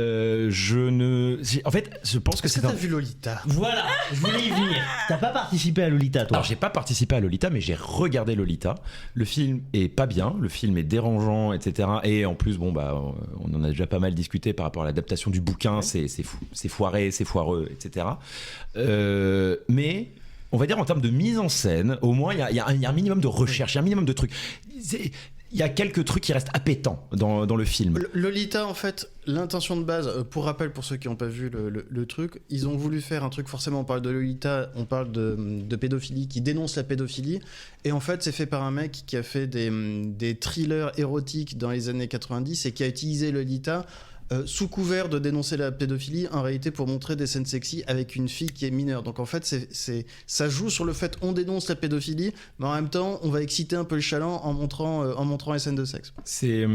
fait, je pense que c'est t'as vu Lolita? Voilà, je voulais y venir. T'as pas participé à Lolita, toi? Alors, j'ai pas participé à Lolita, mais j'ai regardé Lolita. Le film est pas bien, le film est dérangeant, etc. Et en plus, on en a déjà pas mal discuté par rapport à l'adaptation du bouquin. C'est fou, c'est foiré, c'est foireux, etc. Mais on va dire en termes de mise en scène, au moins il y a un minimum de recherche, il y a un minimum de trucs. il y a quelques trucs qui restent appétants dans le film. Lolita, en fait, l'intention de base, pour rappel pour ceux qui n'ont pas vu le truc, ils ont voulu faire un truc, forcément on parle de Lolita, on parle de pédophilie, qui dénonce la pédophilie, et en fait c'est fait par un mec qui a fait des thrillers érotiques dans les années 90 et qui a utilisé Lolita sous couvert de dénoncer la pédophilie, en réalité pour montrer des scènes sexy avec une fille qui est mineure. Donc en fait, ça joue sur le fait on dénonce la pédophilie, mais en même temps, on va exciter un peu le chaland en montrant les scènes de sexe. C'est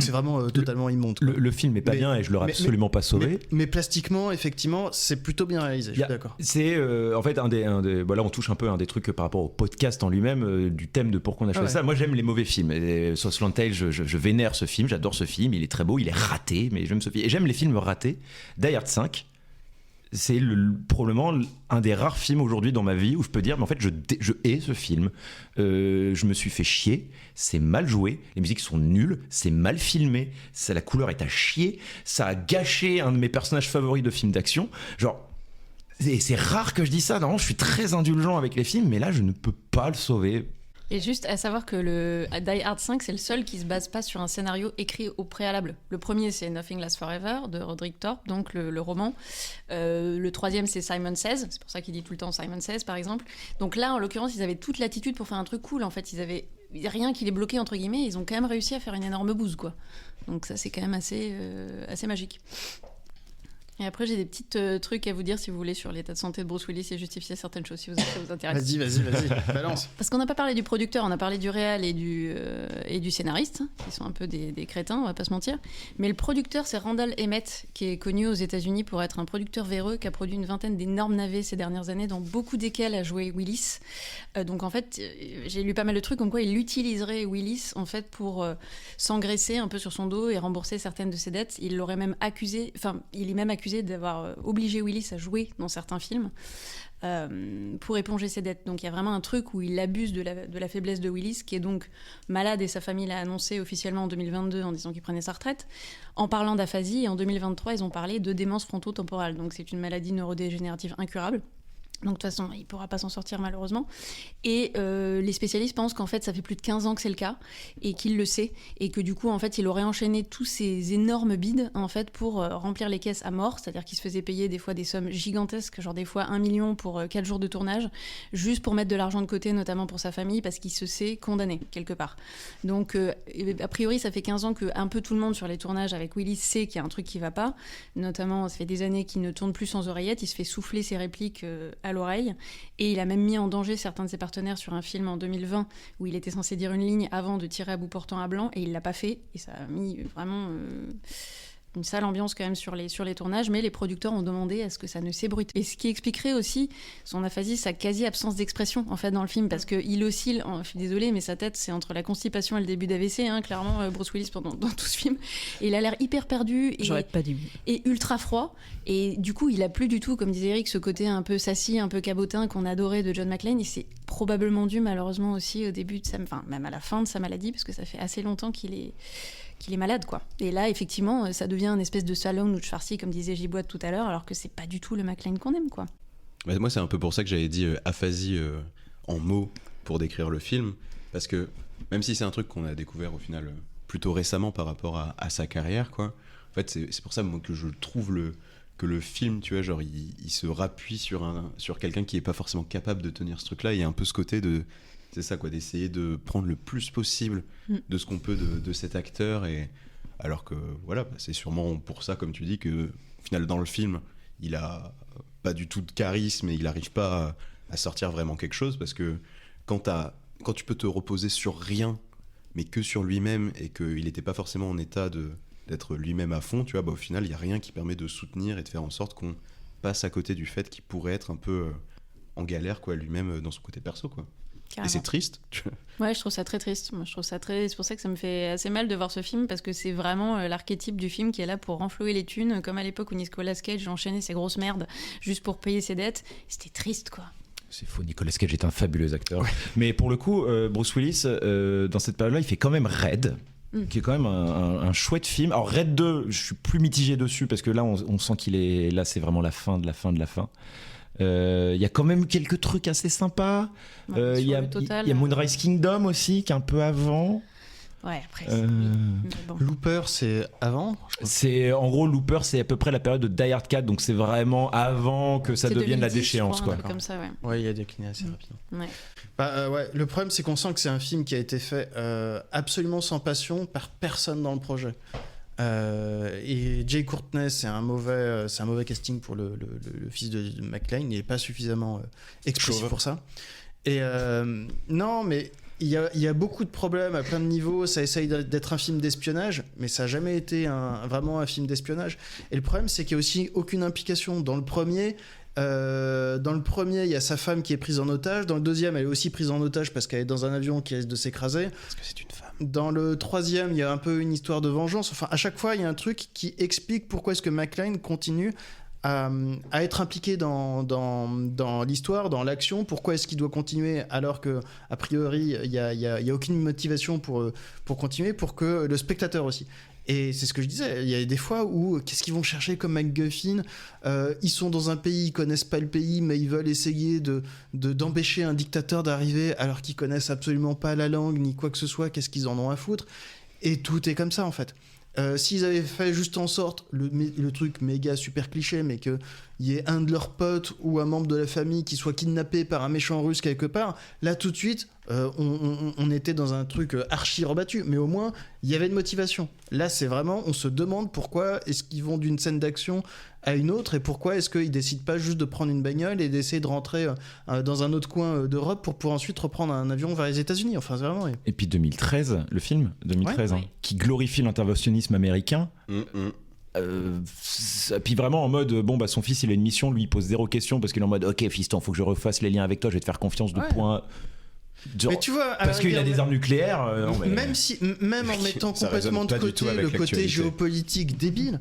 vraiment totalement immonde. Le film est pas bien et je l'aurais absolument pas sauvé. Mais plastiquement, effectivement, c'est plutôt bien réalisé. Je suis d'accord. C'est en fait un des voilà, on touche un peu un des trucs par rapport au podcast en lui-même, du thème de pourquoi on a choisi ça. Moi, j'aime les mauvais films. Southland Tales, je vénère ce film, j'adore ce film. Il est très beau, il est raté, mais j'aime et j'aime les films ratés. Die Hard 5, c'est probablement un des rares films aujourd'hui dans ma vie où je peux dire mais en fait je hais ce film. Je me suis fait chier, c'est mal joué, les musiques sont nulles, c'est mal filmé, la couleur est à chier, ça a gâché un de mes personnages favoris de films d'action. Genre, c'est rare que je dise ça, normalement je suis très indulgent avec les films, mais là je ne peux pas le sauver. Et juste à savoir que le Die Hard 5, c'est le seul qui se base pas sur un scénario écrit au préalable. Le premier, c'est Nothing Lasts Forever de Roderick Thorpe, donc le roman. Le troisième, c'est Simon Says. C'est pour ça qu'il dit tout le temps Simon Says, par exemple. Donc là, en l'occurrence, ils avaient toute l'attitude pour faire un truc cool. En fait, ils avaient rien qui les bloquait, entre guillemets. Ils ont quand même réussi à faire une énorme bouse, quoi. Donc ça, c'est quand même assez magique. Et après, j'ai des petits trucs à vous dire si vous voulez sur l'état de santé de Bruce Willis et justifier certaines choses si ça vous intéresse. Vas-y, balance. Parce qu'on n'a pas parlé du producteur, on a parlé du réal et du scénariste, qui sont un peu des crétins, on va pas se mentir. Mais le producteur, c'est Randall Emmett, qui est connu aux États-Unis pour être un producteur véreux, qui a produit une vingtaine d'énormes navets ces dernières années, dans beaucoup desquels a joué Willis. Donc en fait, j'ai lu pas mal de trucs comme quoi il utiliserait Willis en fait pour s'engraisser un peu sur son dos et rembourser certaines de ses dettes. Il l'aurait même accusé, enfin, il est même accusé d'avoir obligé Willis à jouer dans certains films pour éponger ses dettes. Donc il y a vraiment un truc où il abuse de la faiblesse de Willis, qui est donc malade, et sa famille l'a annoncé officiellement en 2022 en disant qu'il prenait sa retraite. En parlant d'aphasie, et en 2023, ils ont parlé de démence frontotemporale. Donc c'est une maladie neurodégénérative incurable. Donc de toute façon, il ne pourra pas s'en sortir malheureusement. Et les spécialistes pensent qu'en fait, ça fait plus de 15 ans que c'est le cas, et qu'il le sait, et que du coup, en fait, il aurait enchaîné tous ces énormes bids en fait, pour remplir les caisses à mort, c'est-à-dire qu'il se faisait payer des fois des sommes gigantesques, genre des fois 1 million pour 4 jours de tournage, juste pour mettre de l'argent de côté, notamment pour sa famille, parce qu'il se sait condamné, quelque part. Donc, a priori, ça fait 15 ans qu'un peu tout le monde sur les tournages avec Willis sait qu'il y a un truc qui ne va pas, notamment, ça fait des années qu'il ne tourne plus sans oreillette, il se fait souffler ses répliques à l'oreille, et il a même mis en danger certains de ses partenaires sur un film en 2020 où il était censé dire une ligne avant de tirer à bout portant à blanc, et il l'a pas fait, et ça a mis vraiment une sale ambiance quand même sur les tournages, mais les producteurs ont demandé à ce que ça ne s'ébruite. Et ce qui expliquerait aussi son aphasie, sa quasi-absence d'expression en fait dans le film, parce qu'il oscille, je suis désolée, mais sa tête c'est entre la constipation et le début d'AVC, hein, clairement Bruce Willis dans tout ce film, et il a l'air hyper perdu et ultra froid, et du coup il a plus du tout, comme disait Eric, ce côté un peu sassy, un peu cabotin qu'on adorait de John McClane, et c'est probablement dû malheureusement aussi au début de même à la fin de sa maladie, parce que ça fait assez longtemps qu'il est malade, quoi. Et là, effectivement, ça devient une espèce de Stallone ou de Schwarzy, comme disait Gibois tout à l'heure, alors que c'est pas du tout le McClane qu'on aime, quoi. Bah, moi, c'est un peu pour ça que j'avais dit aphasie en mots pour décrire le film, parce que même si c'est un truc qu'on a découvert au final plutôt récemment par rapport à sa carrière, quoi. En fait, c'est pour ça moi, que je trouve que le film, tu vois, genre, il se rappuie sur quelqu'un qui est pas forcément capable de tenir ce truc-là. Il y a un peu ce côté de... C'est ça, quoi, d'essayer de prendre le plus possible de ce qu'on peut de cet acteur, et alors que voilà, c'est sûrement pour ça, comme tu dis, que au final dans le film il a pas du tout de charisme et il n'arrive pas à sortir vraiment quelque chose, parce que quand tu peux te reposer sur rien mais que sur lui-même, et qu'il n'était pas forcément en état d'être lui-même à fond, tu vois, bah, au final il n'y a rien qui permet de soutenir et de faire en sorte qu'on passe à côté du fait qu'il pourrait être un peu en galère, quoi, lui-même dans son côté perso, quoi. Carrément. Et c'est triste. Ouais, je trouve ça très triste. Moi, je trouve ça très... C'est pour ça que ça me fait assez mal de voir ce film, parce que c'est vraiment l'archétype du film qui est là pour renflouer les thunes, comme à l'époque où Nicolas Cage enchaînait ses grosses merdes juste pour payer ses dettes. C'était triste, quoi. C'est faux, Nicolas Cage est un fabuleux acteur. Ouais. Mais pour le coup, Bruce Willis, dans cette période-là, il fait quand même Red, qui est quand même un chouette film. Alors Red 2, je suis plus mitigé dessus, parce que là, on sent qu'il est... Là, c'est vraiment la fin de la fin de la fin. Il y a quand même quelques trucs assez sympas. Il y a Moonrise Kingdom aussi, qui est un peu avant. Ouais, après. Euh, Mais bon. Looper, c'est avant. En gros, Looper, c'est à peu près la période de Die Hard 4, donc c'est vraiment avant que ça C'est devienne la 2010, déchéance, je crois, quoi. un truc comme ça, ouais. Ouais, il a décliné assez rapidement. Ouais. Ouais. Le problème, c'est qu'on sent que c'est un film qui a été fait absolument sans passion par personne dans le projet. Et Jay Courtney, c'est un mauvais casting pour le fils de McClane. Il n'est pas suffisamment explicite pour ça. Et non, mais il y a beaucoup de problèmes à plein de niveaux. Ça essaye d'être un film d'espionnage, mais ça n'a jamais été vraiment un film d'espionnage. Et le problème, c'est qu'il n'y a aussi aucune implication. Dans le premier, il y a sa femme qui est prise en otage. Dans le deuxième, elle est aussi prise en otage parce qu'elle est dans un avion qui risque de s'écraser. Parce que c'est une femme. Dans le troisième, il y a un peu une histoire de vengeance. Enfin, à chaque fois, il y a un truc qui explique pourquoi est-ce que McClane continue à être impliqué dans l'histoire, dans l'action. Pourquoi est-ce qu'il doit continuer alors que a priori il y a aucune motivation pour continuer, pour que le spectateur aussi. Et c'est ce que je disais, il y a des fois où qu'est-ce qu'ils vont chercher comme MacGuffin, ils sont dans un pays, ils connaissent pas le pays, mais ils veulent essayer d'empêcher un dictateur d'arriver alors qu'ils connaissent absolument pas la langue ni quoi que ce soit. Qu'est-ce qu'ils en ont à foutre? Et tout est comme ça en fait. S'ils avaient fait juste en sorte, le truc méga super cliché, mais qu'il y ait un de leurs potes ou un membre de la famille qui soit kidnappé par un méchant russe quelque part, là tout de suite, on était dans un truc archi rebattu, mais au moins, il y avait une motivation. Là, c'est vraiment, on se demande pourquoi est-ce qu'ils vont d'une scène d'action à une autre, et pourquoi est-ce qu'ils décident pas juste de prendre une bagnole et d'essayer de rentrer dans un autre coin d'Europe pour pouvoir ensuite reprendre un avion vers les États-Unis. Enfin, c'est vraiment... Et puis 2013, le film 2013, Ouais. qui glorifie l'interventionnisme américain. Puis vraiment en mode son fils il a une mission, lui il pose zéro question parce qu'il est en mode ok fiston, faut que je refasse les liens avec toi, je vais te faire confiance de point. Genre, Mais tu vois, parce qu'il a des armes nucléaires. Même en mettant Ça complètement résonne de pas du côté tout avec le côté l'actualité. géopolitique débile,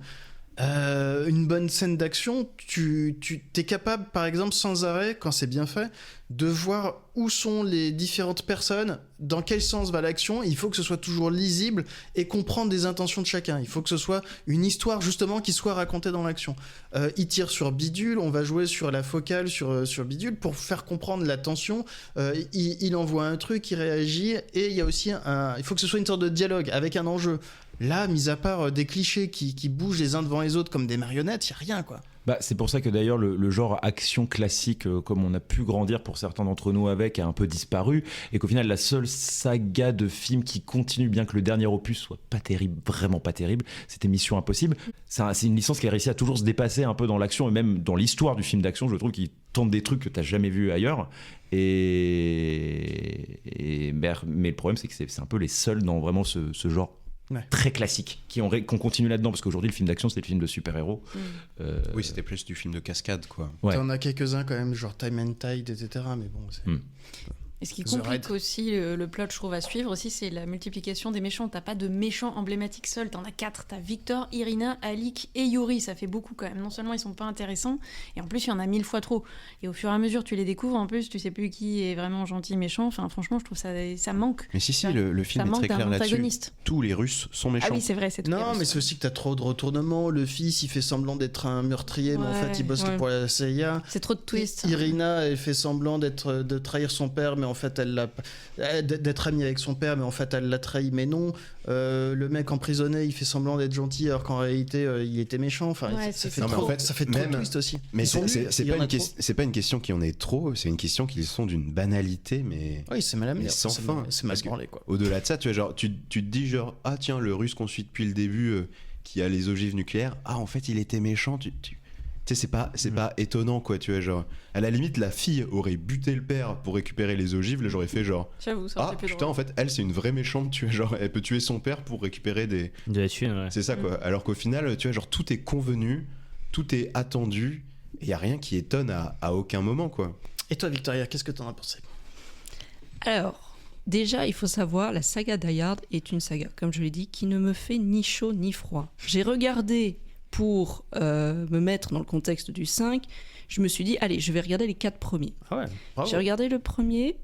une bonne scène d'action, tu t'es capable, par exemple, sans arrêt, quand c'est bien fait, de voir où sont les différentes personnes, dans quel sens va l'action. Il faut que ce soit toujours lisible et comprendre des intentions de chacun. Il faut que ce soit une histoire, justement, qui soit racontée dans l'action. Il tire sur bidule, on va jouer sur la focale, sur bidule, pour faire comprendre la tension. Il envoie un truc, il réagit, et il y a aussi il faut que ce soit une sorte de dialogue avec un enjeu. Là, mis à part des clichés qui bougent les uns devant les autres comme des marionnettes, il n'y a rien, quoi. C'est pour ça que d'ailleurs le genre action classique, comme on a pu grandir pour certains d'entre nous avec, a un peu disparu, et qu'au final la seule saga de films qui continue, bien que le dernier opus soit pas terrible, vraiment pas terrible, c'était Mission Impossible. C'est une licence qui a réussi à toujours se dépasser un peu dans l'action et même dans l'histoire du film d'action. Je trouve qu'il tente des trucs que t'as jamais vu ailleurs. Mais le problème c'est que c'est un peu les seuls dans vraiment ce genre. Ouais. Très classique, qu'on continue là-dedans, parce qu'aujourd'hui le film d'action c'était le film de super-héros. Oui, c'était plus du film de cascade, quoi. Ouais. T'en as quelques-uns quand même, genre Time and Tide, etc. Mais bon, c'est... Et ce qui complique aussi le plot, je trouve, à suivre aussi, c'est la multiplication des méchants. T'as pas de méchants emblématiques seuls, t'en as 4. T'as Victor, Irina, Alec et Yuri. Ça fait beaucoup quand même. Non seulement ils sont pas intéressants, et en plus il y en a 1000 fois trop. Et au fur et à mesure tu les découvres, en plus tu sais plus qui est vraiment gentil, méchant. Enfin franchement je trouve ça manque. Mais si, le film est très clair là-dessus. Tous les Russes sont méchants. Ah oui c'est vrai, c'est tout. Non mais c'est aussi que t'as trop de retournements. Le fils il fait semblant d'être un meurtrier, mais en fait il bosse pour la CIA. C'est trop de twists. Irina elle fait semblant de trahir son père, mais en fait elle l'a d'être amie avec son père, mais en fait elle l'a trahi, mais non. Le mec emprisonné il fait semblant d'être gentil alors qu'en réalité il était méchant. Enfin ça fait trop de twists aussi. Mais c'est pas une question qui en est trop, c'est une question qu'ils sont d'une banalité, mais oui c'est mal amené, sans fin. C'est mal branlé, quoi. Au-delà de ça, tu vois, genre tu te dis genre ah tiens, le Russe qu'on suit depuis le début qui a les ogives nucléaires, ah en fait il était méchant, tu sais, c'est pas étonnant, quoi, tu vois, genre à la limite la fille aurait buté le père pour récupérer les ogives, là j'aurais fait genre j'avoue, ça ah putain drôle. En fait elle c'est une vraie méchante, tu vois, genre elle peut tuer son père pour récupérer de la thune, ouais. C'est ça, quoi. Alors qu'au final, tu vois, genre tout est convenu, tout est attendu, et y a rien qui étonne à aucun moment, quoi. Et toi Victoria, qu'est-ce que t'en as pensé? Alors déjà, il faut savoir, la saga Die Hard est une saga, comme je l'ai dit, qui ne me fait ni chaud ni froid. J'ai regardé pour me mettre dans le contexte du 5, je me suis dit, allez, je vais regarder les 4 premiers. Ah ouais, bravo. J'ai regardé le premier,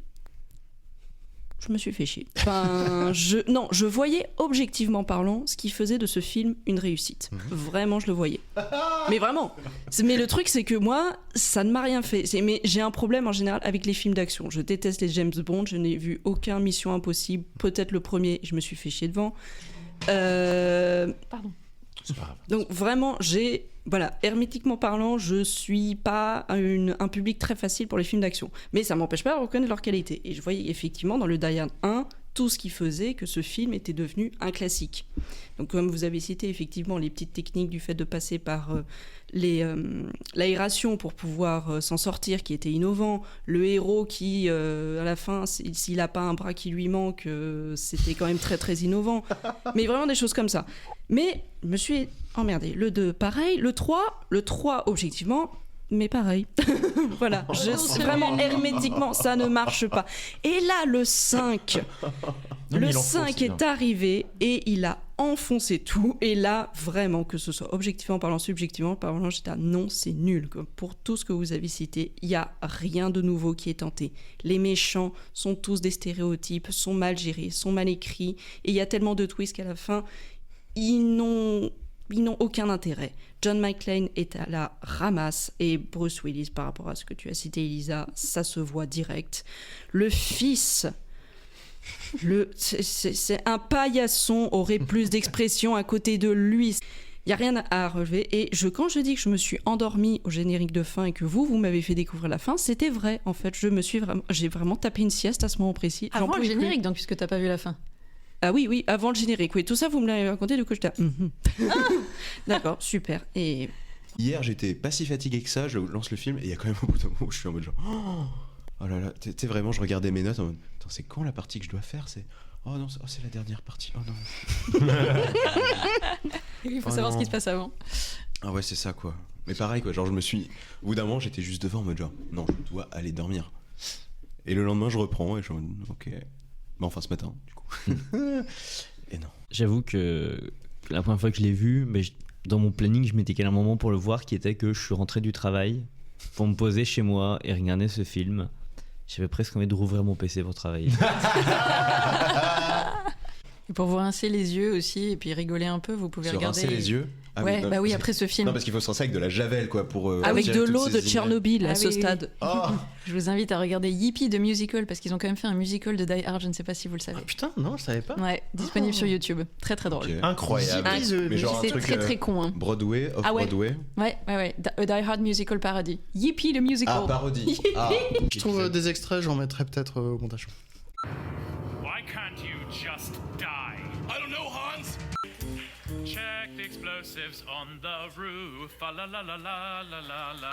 je me suis fait chier. Enfin, je voyais objectivement parlant ce qui faisait de ce film une réussite. Vraiment, je le voyais. Mais vraiment. Mais le truc, c'est que moi, ça ne m'a rien fait. Mais j'ai un problème en général avec les films d'action. Je déteste les James Bond. Je n'ai vu aucun Mission Impossible. Peut-être le premier, je me suis fait chier devant. Pardon. C'est pas grave. Donc vraiment, hermétiquement parlant, je suis pas un public très facile pour les films d'action. Mais ça m'empêche pas de reconnaître leur qualité. Et je voyais effectivement dans le Die Hard 1 tout ce qui faisait que ce film était devenu un classique. Donc comme vous avez cité effectivement les petites techniques du fait de passer par l'aération pour pouvoir s'en sortir qui était innovant, le héros qui à la fin s'il n'a pas un bras qui lui manque c'était quand même très très innovant, mais vraiment des choses comme ça. Mais je me suis emmerdée. Le 2 pareil, le 3 objectivement mais pareil. Voilà, vraiment hermétiquement, ça ne marche pas. Et là, le 5, le 5 est arrivé et il a enfoncé tout. Et là, vraiment, que ce soit objectivement parlant, subjectivement parlant, j'étais non, c'est nul. Pour tout ce que vous avez cité, il n'y a rien de nouveau qui est tenté. Les méchants sont tous des stéréotypes, sont mal gérés, sont mal écrits. Et il y a tellement de twists qu'à la fin, ils n'ont aucun intérêt. John McClane est à la ramasse et Bruce Willis, par rapport à ce que tu as cité, Elisa, ça se voit direct. Le fils, c'est un paillasson, aurait plus d'expression à côté de lui. Il n'y a rien à relever. Et quand je dis que je me suis endormie au générique de fin et que vous m'avez fait découvrir la fin, c'était vrai. En fait, j'ai vraiment tapé une sieste à ce moment précis. Avant le générique, donc, puisque tu n'as pas vu la fin. Ah oui, avant le générique. Oui, tout ça, vous me l'avez raconté, du coup, j'étais... D'accord, super. Et... Hier, j'étais pas si fatigué que ça, je lance le film, et il y a quand même un bout d'un moment où je suis en mode genre... Oh là là, tu sais, vraiment, je regardais mes notes en mode... Attends, c'est quand la partie que je dois faire? Oh non, c'est la dernière partie. Oh non. Il faut savoir ce qui se passe avant. Ah ouais, c'est ça, quoi. Mais pareil, quoi, genre je me suis... Au bout d'un moment, j'étais juste devant en mode genre... Non, je dois aller dormir. Et le lendemain, je reprends, et je suis en mode... Ok... Mais enfin, ce matin, du coup. Et non. J'avoue que la première fois que je l'ai vu, mais dans mon planning, je m'étais calé un moment pour le voir, qui était que je suis rentré du travail pour me poser chez moi et regarder ce film. J'avais presque envie de rouvrir mon PC pour travailler. Et pour vous rincer les yeux aussi et puis rigoler un peu, vous pouvez regarder. Rincer les yeux. Ah ouais, oui, oui, après ce film. Non, parce qu'il faut se rincer avec de la javel, quoi, pour. Avec de l'eau de Tchernobyl à Ah, ce oui, stade. Oui. Oh. Je vous invite à regarder Yippee de Musical parce qu'ils ont quand même fait un musical de Die Hard. Je ne sais pas si vous le savez. Ah, putain, non, je savais pas. Ouais, disponible sur YouTube. Très très drôle. Okay. Incroyable. Mais genre c'est un truc, très très con. Hein. Broadway, off-Broadway. Ouais. A Die Hard Musical Parody. Yippee le musical. Ah, parodie. Je trouve des extraits, j'en mettrai peut-être au montage. Why can't you just die? I don't know, Hans. Check the explosives on the roof. La la la la la la la.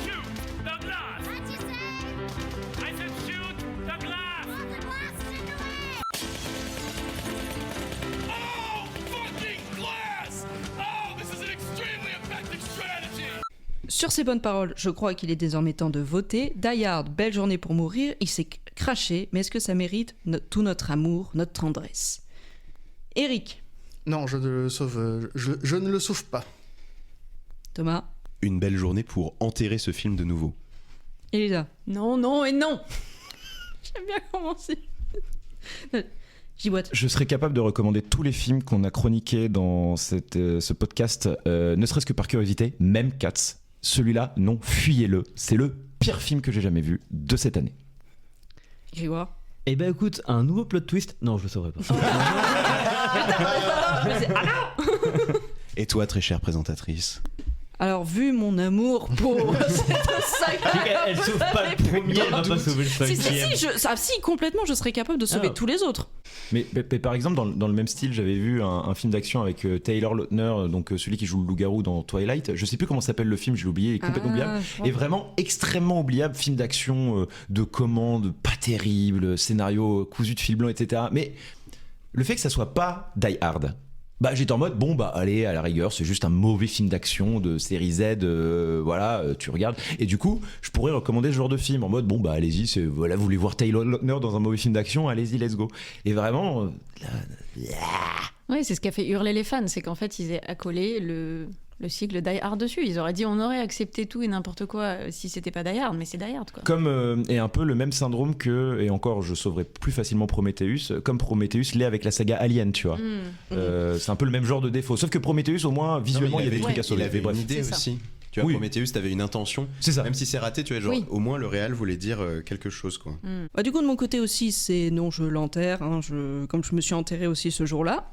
Shoot the glass. What'd you say? I said shoot the glass. Oh, the glass is in the way! Oh, fucking glass! Oh, this is an extremely effective strategy. Sur ces bonnes paroles, je crois qu'il est désormais temps de voter. Die Hard, belle journée pour mourir, il s'est craché, mais est-ce que ça mérite tout notre amour, notre tendresse? Eric. Non, je ne le sauve pas. Thomas. Une belle journée pour enterrer ce film de nouveau. Elisa. Non, non et non. J'aime bien commencer. Giboite. Je serais capable de recommander tous les films qu'on a chroniqués dans ce podcast, ne serait-ce que par curiosité, même Cats. Celui-là, non, fuyez-le. C'est le pire film que j'ai jamais vu de cette année. Grégoire. Eh ben écoute, un nouveau plot twist. Non, je le sauverai pas. Et toi, très chère présentatrice? Alors, vu mon amour pour cette saga, Elle sauve pas le premier, elle va pas sauver le cinquième. si, complètement, je serais capable de sauver tous les autres. Mais par exemple, dans le même style, j'avais vu un film d'action avec Taylor Lautner, donc celui qui joue le loup-garou dans Twilight. Je sais plus comment s'appelle le film, je l'ai oublié, il est complètement oubliable. Et vraiment extrêmement oubliable, film d'action de commande, pas terrible, scénario cousu de fil blanc, etc. Mais le fait que ça soit pas Die Hard, bah j'étais en mode bon bah allez, à la rigueur c'est juste un mauvais film d'action de série Z, voilà, tu regardes, et du coup je pourrais recommander ce genre de film en mode bon bah allez-y, voilà, vous voulez voir Taylor Lautner dans un mauvais film d'action, allez-y, let's go. Et vraiment Oui, c'est ce qui a fait hurler les fans, c'est qu'en fait ils aient accolé le sigle Die Hard dessus. Ils auraient dit on aurait accepté tout et n'importe quoi si c'était pas Die Hard, mais c'est Die Hard quoi. Comme et un peu le même syndrome que, et encore je sauverais plus facilement Prometheus, comme Prometheus l'est avec la saga Alien, tu vois. C'est un peu le même genre de défaut, sauf que Prometheus au moins visuellement il y avait des trucs à sauver. Il avait Bref. une idée aussi. Tu vois, Prometheus, t'avais une intention. C'est ça. Même si c'est raté, tu vois, genre, au moins le réal voulait dire quelque chose, quoi. Bah, du coup, de mon côté aussi, c'est non, je l'enterre, hein, comme je me suis enterré aussi ce jour-là.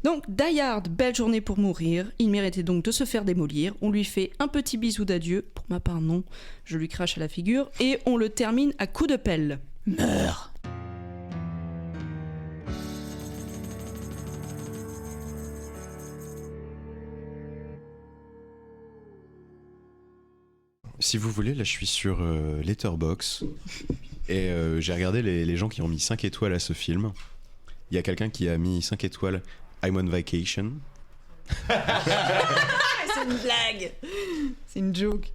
Donc, Die Hard, belle journée pour mourir. Il méritait donc de se faire démolir. On lui fait un petit bisou d'adieu. Pour ma part, non, je lui crache à la figure. Et on le termine à coups de pelle. Meurs. Si vous voulez, là je suis sur Letterboxd et j'ai regardé les gens qui ont mis 5 étoiles à ce film. Il y a quelqu'un qui a mis 5 étoiles I'm on vacation. C'est une blague. C'est une joke.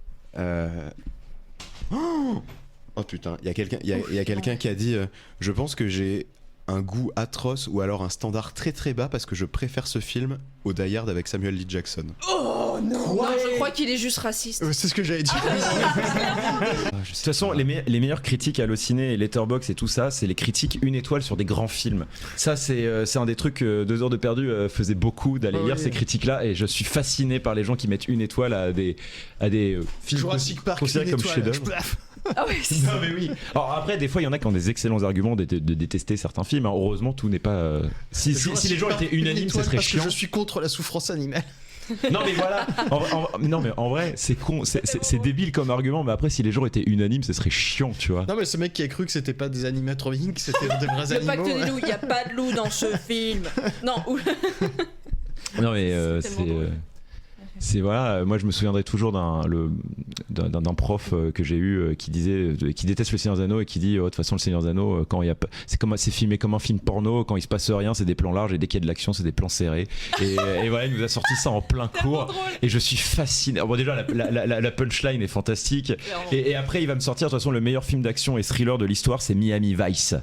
Oh putain, il y a quelqu'un qui a dit je pense que j'ai un goût atroce ou alors un standard très très bas parce que je préfère ce film au Die Hard avec Samuel L. Jackson. Oh non, non, je crois qu'il est juste raciste. C'est ce que j'avais dit. De toute façon, les meilleures critiques à Allociné et Letterboxd et tout ça, c'est les critiques 1 étoile sur des grands films. Ça, c'est un des trucs que 2 heures de perdu faisait beaucoup, d'aller lire ces critiques-là, et je suis fasciné par les gens qui mettent 1 étoile à des films Jurassic Park, considérés comme chefs-d'œuvre. Ah ouais, Non mais oui. Alors après, des fois, il y en a qui ont des excellents arguments de détester certains films. Hein. Heureusement, tout n'est pas. Si les gens étaient unanimes, ça serait parce chiant. Que je suis contre la souffrance animale. Non mais voilà. Non mais en vrai, c'est con, c'est débile comme argument. Mais après, si les gens étaient unanimes, ce serait chiant, tu vois. Non mais ce mec qui a cru que c'était pas des animatroniques, que c'était des vrais animaux. Le pacte des loups, il y a pas de loup dans ce film. Non. Non mais c'est voilà, moi je me souviendrai toujours d'un prof que j'ai eu qui disait qui déteste le Seigneur des Anneaux et qui dit de toute façon le Seigneur des Anneaux quand il y a c'est filmé comme un film porno, quand il se passe rien c'est des plans larges et dès qu'il y a de l'action c'est des plans serrés et voilà, il nous a sorti ça en plein cours et je suis fasciné. Bon déjà la punchline est fantastique et après il va me sortir de toute façon le meilleur film d'action et thriller de l'histoire, c'est Miami Vice.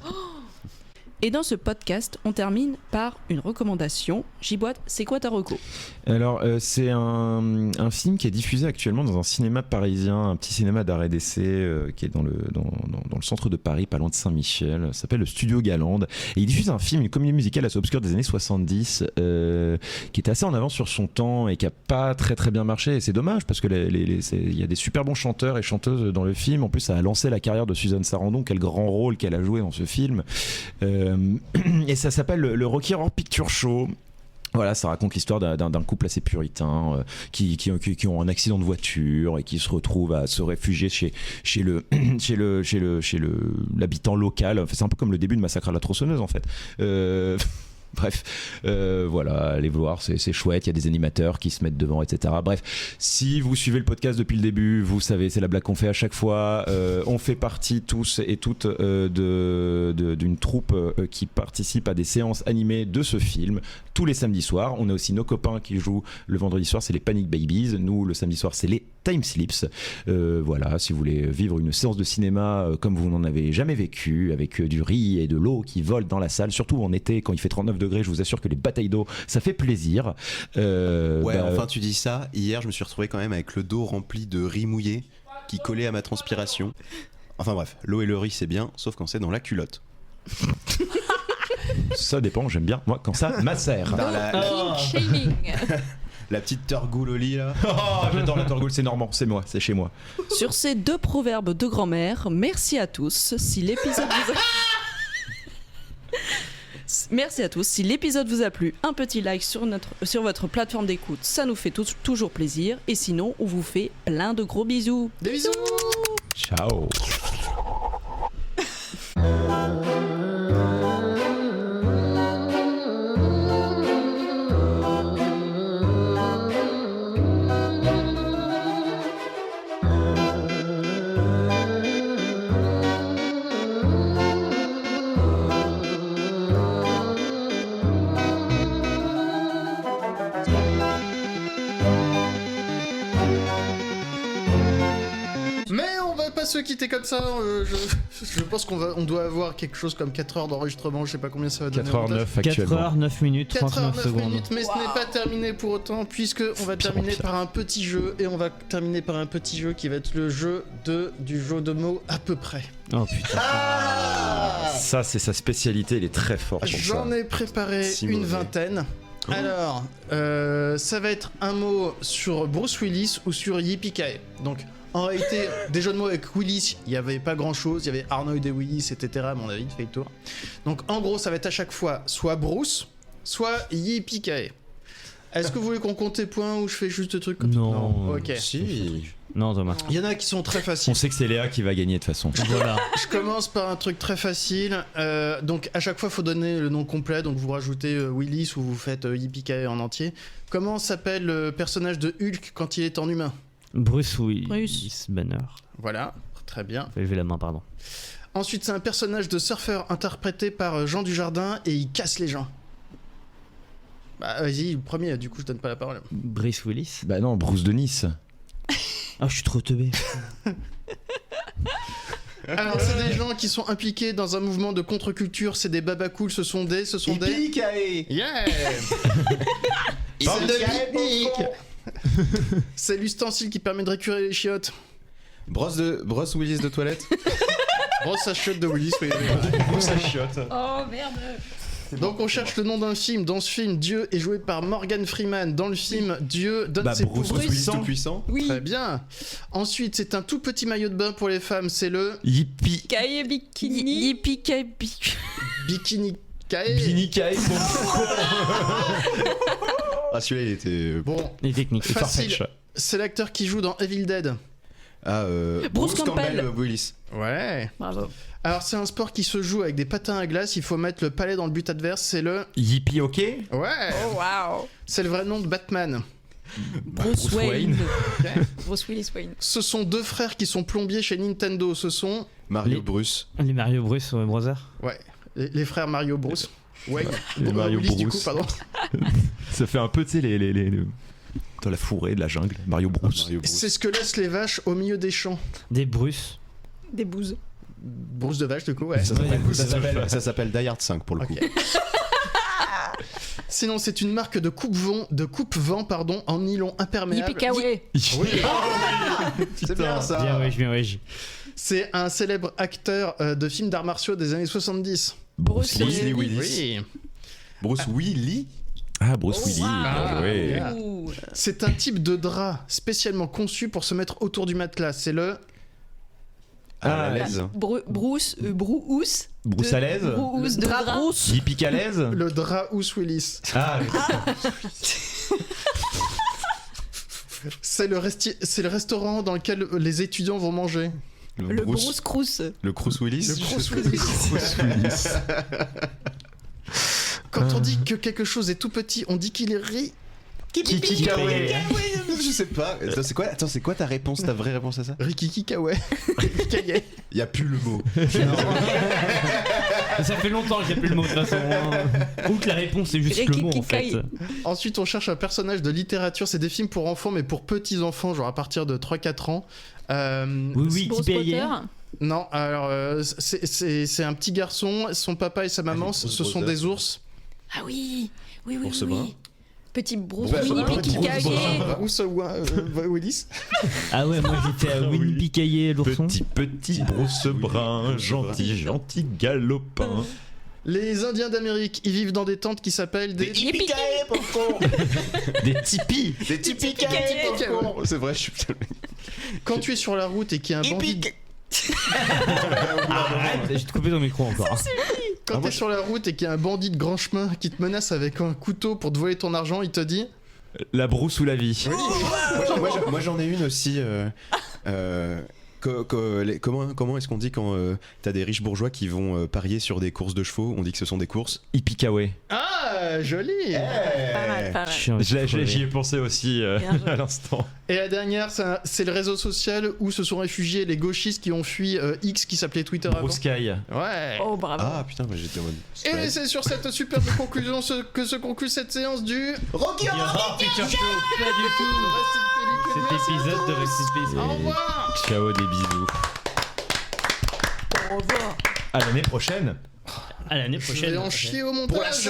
Et dans ce podcast, on termine par une recommandation. Giboite, c'est quoi ta reco ? Alors, c'est un film qui est diffusé actuellement dans un cinéma parisien, un petit cinéma d'arrêt d'essai qui est dans le centre de Paris, pas loin de Saint-Michel. Ça s'appelle le Studio Galande. Et il diffuse un film, une comédie musicale assez obscure des années 70, qui était assez en avance sur son temps et qui a pas très très bien marché. Et c'est dommage parce que il y a des super bons chanteurs et chanteuses dans le film. En plus, ça a lancé la carrière de Suzanne Sarandon. Quel grand rôle qu'elle a joué dans ce film. Et ça s'appelle le Rocky Horror Picture Show. Voilà, ça raconte l'histoire d'un couple assez puritain qui ont un accident de voiture et qui se retrouvent à se réfugier chez l'habitant local. Enfin, c'est un peu comme le début de Massacre à la tronçonneuse en fait. Bref, voilà, allez voir, c'est chouette, il y a des animateurs qui se mettent devant, etc. Bref, si vous suivez le podcast depuis le début, vous savez, c'est la blague qu'on fait à chaque fois. On fait partie tous et toutes d'une troupe qui participe à des séances animées de ce film tous les samedis soirs. On a aussi nos copains qui jouent le vendredi soir, c'est les Panic Babies. Nous, le samedi soir, c'est les Time Slips. Voilà, si vous voulez vivre une séance de cinéma comme vous n'en avez jamais vécu, avec du riz et de l'eau qui volent dans la salle, surtout en été quand il fait 39 degrés, je vous assure que les batailles d'eau, ça fait plaisir. Enfin tu dis ça, hier je me suis retrouvé quand même avec le dos rempli de riz mouillé qui collait à ma transpiration. Enfin bref, l'eau et le riz c'est bien, sauf quand c'est dans la culotte. Ça dépend, j'aime bien, moi, quand ça macère. Shaming. La petite Turgoule au lit là. Oh, j'adore la Turgoule, c'est normand, c'est moi, c'est chez moi. Sur ces 2 proverbes de grand-mère, merci à tous. Si l'épisode vous a... Merci à tous. Si l'épisode vous a plu, un petit like sur votre plateforme d'écoute, ça nous fait toujours plaisir. Et sinon, on vous fait plein de gros bisous. Des bisous. Ciao. se quitter comme ça. Je pense qu'on doit avoir quelque chose comme 4 heures d'enregistrement. Je sais pas combien ça va donner. 4h09 actuellement. 4h09 minutes 39 4h09 secondes. minutes, mais ce n'est pas terminé pour autant, puisque on va terminer par un petit jeu, et on va terminer par un petit jeu qui va être le jeu du jeu de mots à peu près. Oh putain. Ça, c'est sa spécialité, il est très fort pour ça. J'en ai préparé Si une mauvais. vingtaine. Alors, ça va être un mot sur Bruce Willis ou sur Yippee-Ki-Yay. Donc, en réalité, des jeux de mots avec Willis, il n'y avait pas grand chose. Il y avait Arnold et Willis, etc. À mon avis, il fait le tour. Donc, en gros, ça va être à chaque fois soit Bruce, soit Yippee-Ki-Yay. Est-ce que vous voulez qu'on compte les points ou je fais juste le truc comme ça? Non. Ok. Si. Non, Thomas. Il y en a qui sont très On faciles. sait que c'est Léa qui va gagner de toute façon. Voilà. Je commence par un truc très facile. Donc à chaque fois, il faut donner le nom complet. Donc vous rajoutez Willis ou vous faites Yippee-Ki-Yay en entier. Comment s'appelle le personnage de Hulk quand il est en humain? Bruce Willis Bruce. Banner. Voilà, très bien. J'ai levé la main, pardon. Ensuite, c'est un personnage de surfeur interprété par Jean Dujardin et il casse les gens. Bah vas-y, le premier, du coup je donne pas la parole. Bruce Willis. Bah non, Bruce de Nice. Ah, je suis trop teubé. Alors c'est des gens qui sont impliqués dans un mouvement de contre-culture, c'est des babacools, ce sont des... Yippee-Ki-Yay. Yeah. Bande de pique-nique. C'est l'ustensile qui permet de récurer les chiottes. Brosse Willis de toilette. Brosse à chiottes de Willis, oui. Brosse à chiotte. Oh merde. Donc on cherche le nom d'un film. Dans ce film, Dieu est joué par Morgan Freeman. Dans le film, Dieu donne ses Bruce pouvoirs. Willis tout puissant. Oui. Très bien. Ensuite, c'est un tout petit maillot de bain pour les femmes. C'est le Yippee. Kaye bikini. Yippee-Ki-Yay. bikini Kae. Bini Kai, Ah, celui-là, il était. Bon, Les techniques. facile. Farfetch. C'est l'acteur qui joue dans Evil Dead. Bruce Campbell. Willis. Ouais. Bravo. Alors c'est un sport qui se joue avec des patins à glace. Il faut mettre le palais dans le but adverse. C'est le... Yippee, ok. Ouais. Oh waouh. C'est le vrai nom de Batman. Bruce Wayne. Bruce Willis Wayne. Ce sont deux frères qui sont plombiers chez Nintendo. Ce sont... Mario Les- Bruce. Les Mario Bruce Brothers. Ouais. Les frères Mario Bruce. Ouais. Les Mario Willis, du Bruce. coup, pardon. Ça fait un peu, tu sais, les dans la forêt, de la jungle. Mario Bruce. Mario Bruce. C'est ce que laissent les vaches au milieu des champs. Des Bruce. Des bouses. Brousse de vache, du coup, ouais. Ça s'appelle Die Hard 5 pour le coup. Ok. Sinon, c'est une marque de coupe-vent pardon, en nylon imperméable. Yippee-Ki-Yay. Oui. C'est bien ça. Bien oui. C'est un célèbre acteur de films d'arts martiaux des années 70. Bruce Lee Willis. Willis. Bruce Willis. Ah, Bruce Willis. Ah, ouais. yeah. Ouh. C'est un type de drap spécialement conçu pour se mettre autour du matelas. C'est le... À l'aise. Bruce. Brousse de- à l'aise. Brousse de drap. Yippee à l'aise. Le drap Bruce Willis. Ah, C'est le restaurant dans lequel les étudiants vont manger. Le Bruce Crous. Le Bruce Willis. Le Bruce Willis. Quand on dit que quelque chose est tout petit, on dit qu'il est Kikikawe. Je sais pas. Attends, c'est quoi ta réponse, ta vraie réponse à ça? Rikiki Kawe. Rikikaye. Y a plus le mot. Ça fait longtemps que j'ai plus le mot de toute façon. Ou que la réponse c'est juste le mot en fait. Ensuite, on cherche un personnage de littérature. C'est des films pour enfants, mais pour petits enfants, genre à partir de 3-4 ans. Oui, Bruce qui payait. Potter. Non, alors c'est un petit garçon. Son papa et sa maman, Bruce ce sont Brothers. des ours. Ah oui. Oui, oui, Ours oui. brun. Petit Bruce Ouais, Willis Bruce Yippee-Ki-Yay. Bruce Willis. Ah ouais, moi j'étais à Winnie Picaillé l'ourson. Petit Bruce brun, gentil galopin. Les Indiens d'Amérique, ils vivent dans des tentes qui s'appellent des... Yippee-Ki-Yay. Des tipis. Des typiques C'est vrai, je suis. Quand tu es sur la route et qu'il y a un bandit... Arrête, j'ai te coupé ton micro encore. Quand t'es sur la route et qu'il y a un bandit de grand chemin qui te menace avec un couteau pour te voler ton argent, il te dit... La brousse ou la vie. Moi j'en ai une aussi. Comment est-ce qu'on dit quand t'as des riches bourgeois qui vont parier sur des courses de chevaux? On dit que ce sont des courses. Yippee-Kawe. Ah, joli. Pas mal, pas mal. J'y ai pensé aussi Bien joué. à l'instant. Et la dernière, c'est le réseau social où se sont réfugiés les gauchistes qui ont fui X qui s'appelait Twitter avant. Bruce Kai. Ouais. Oh, bravo. Ah putain, moi j'étais en mode. Et c'est sur cette superbe conclusion que se conclut cette séance du... Rocky Pas du tout. Cet épisode de Rest in Peace. Au revoir. Ciao, des bisous. Au revoir. À l'année prochaine. À l'année Je prochaine. vais en chier au montage.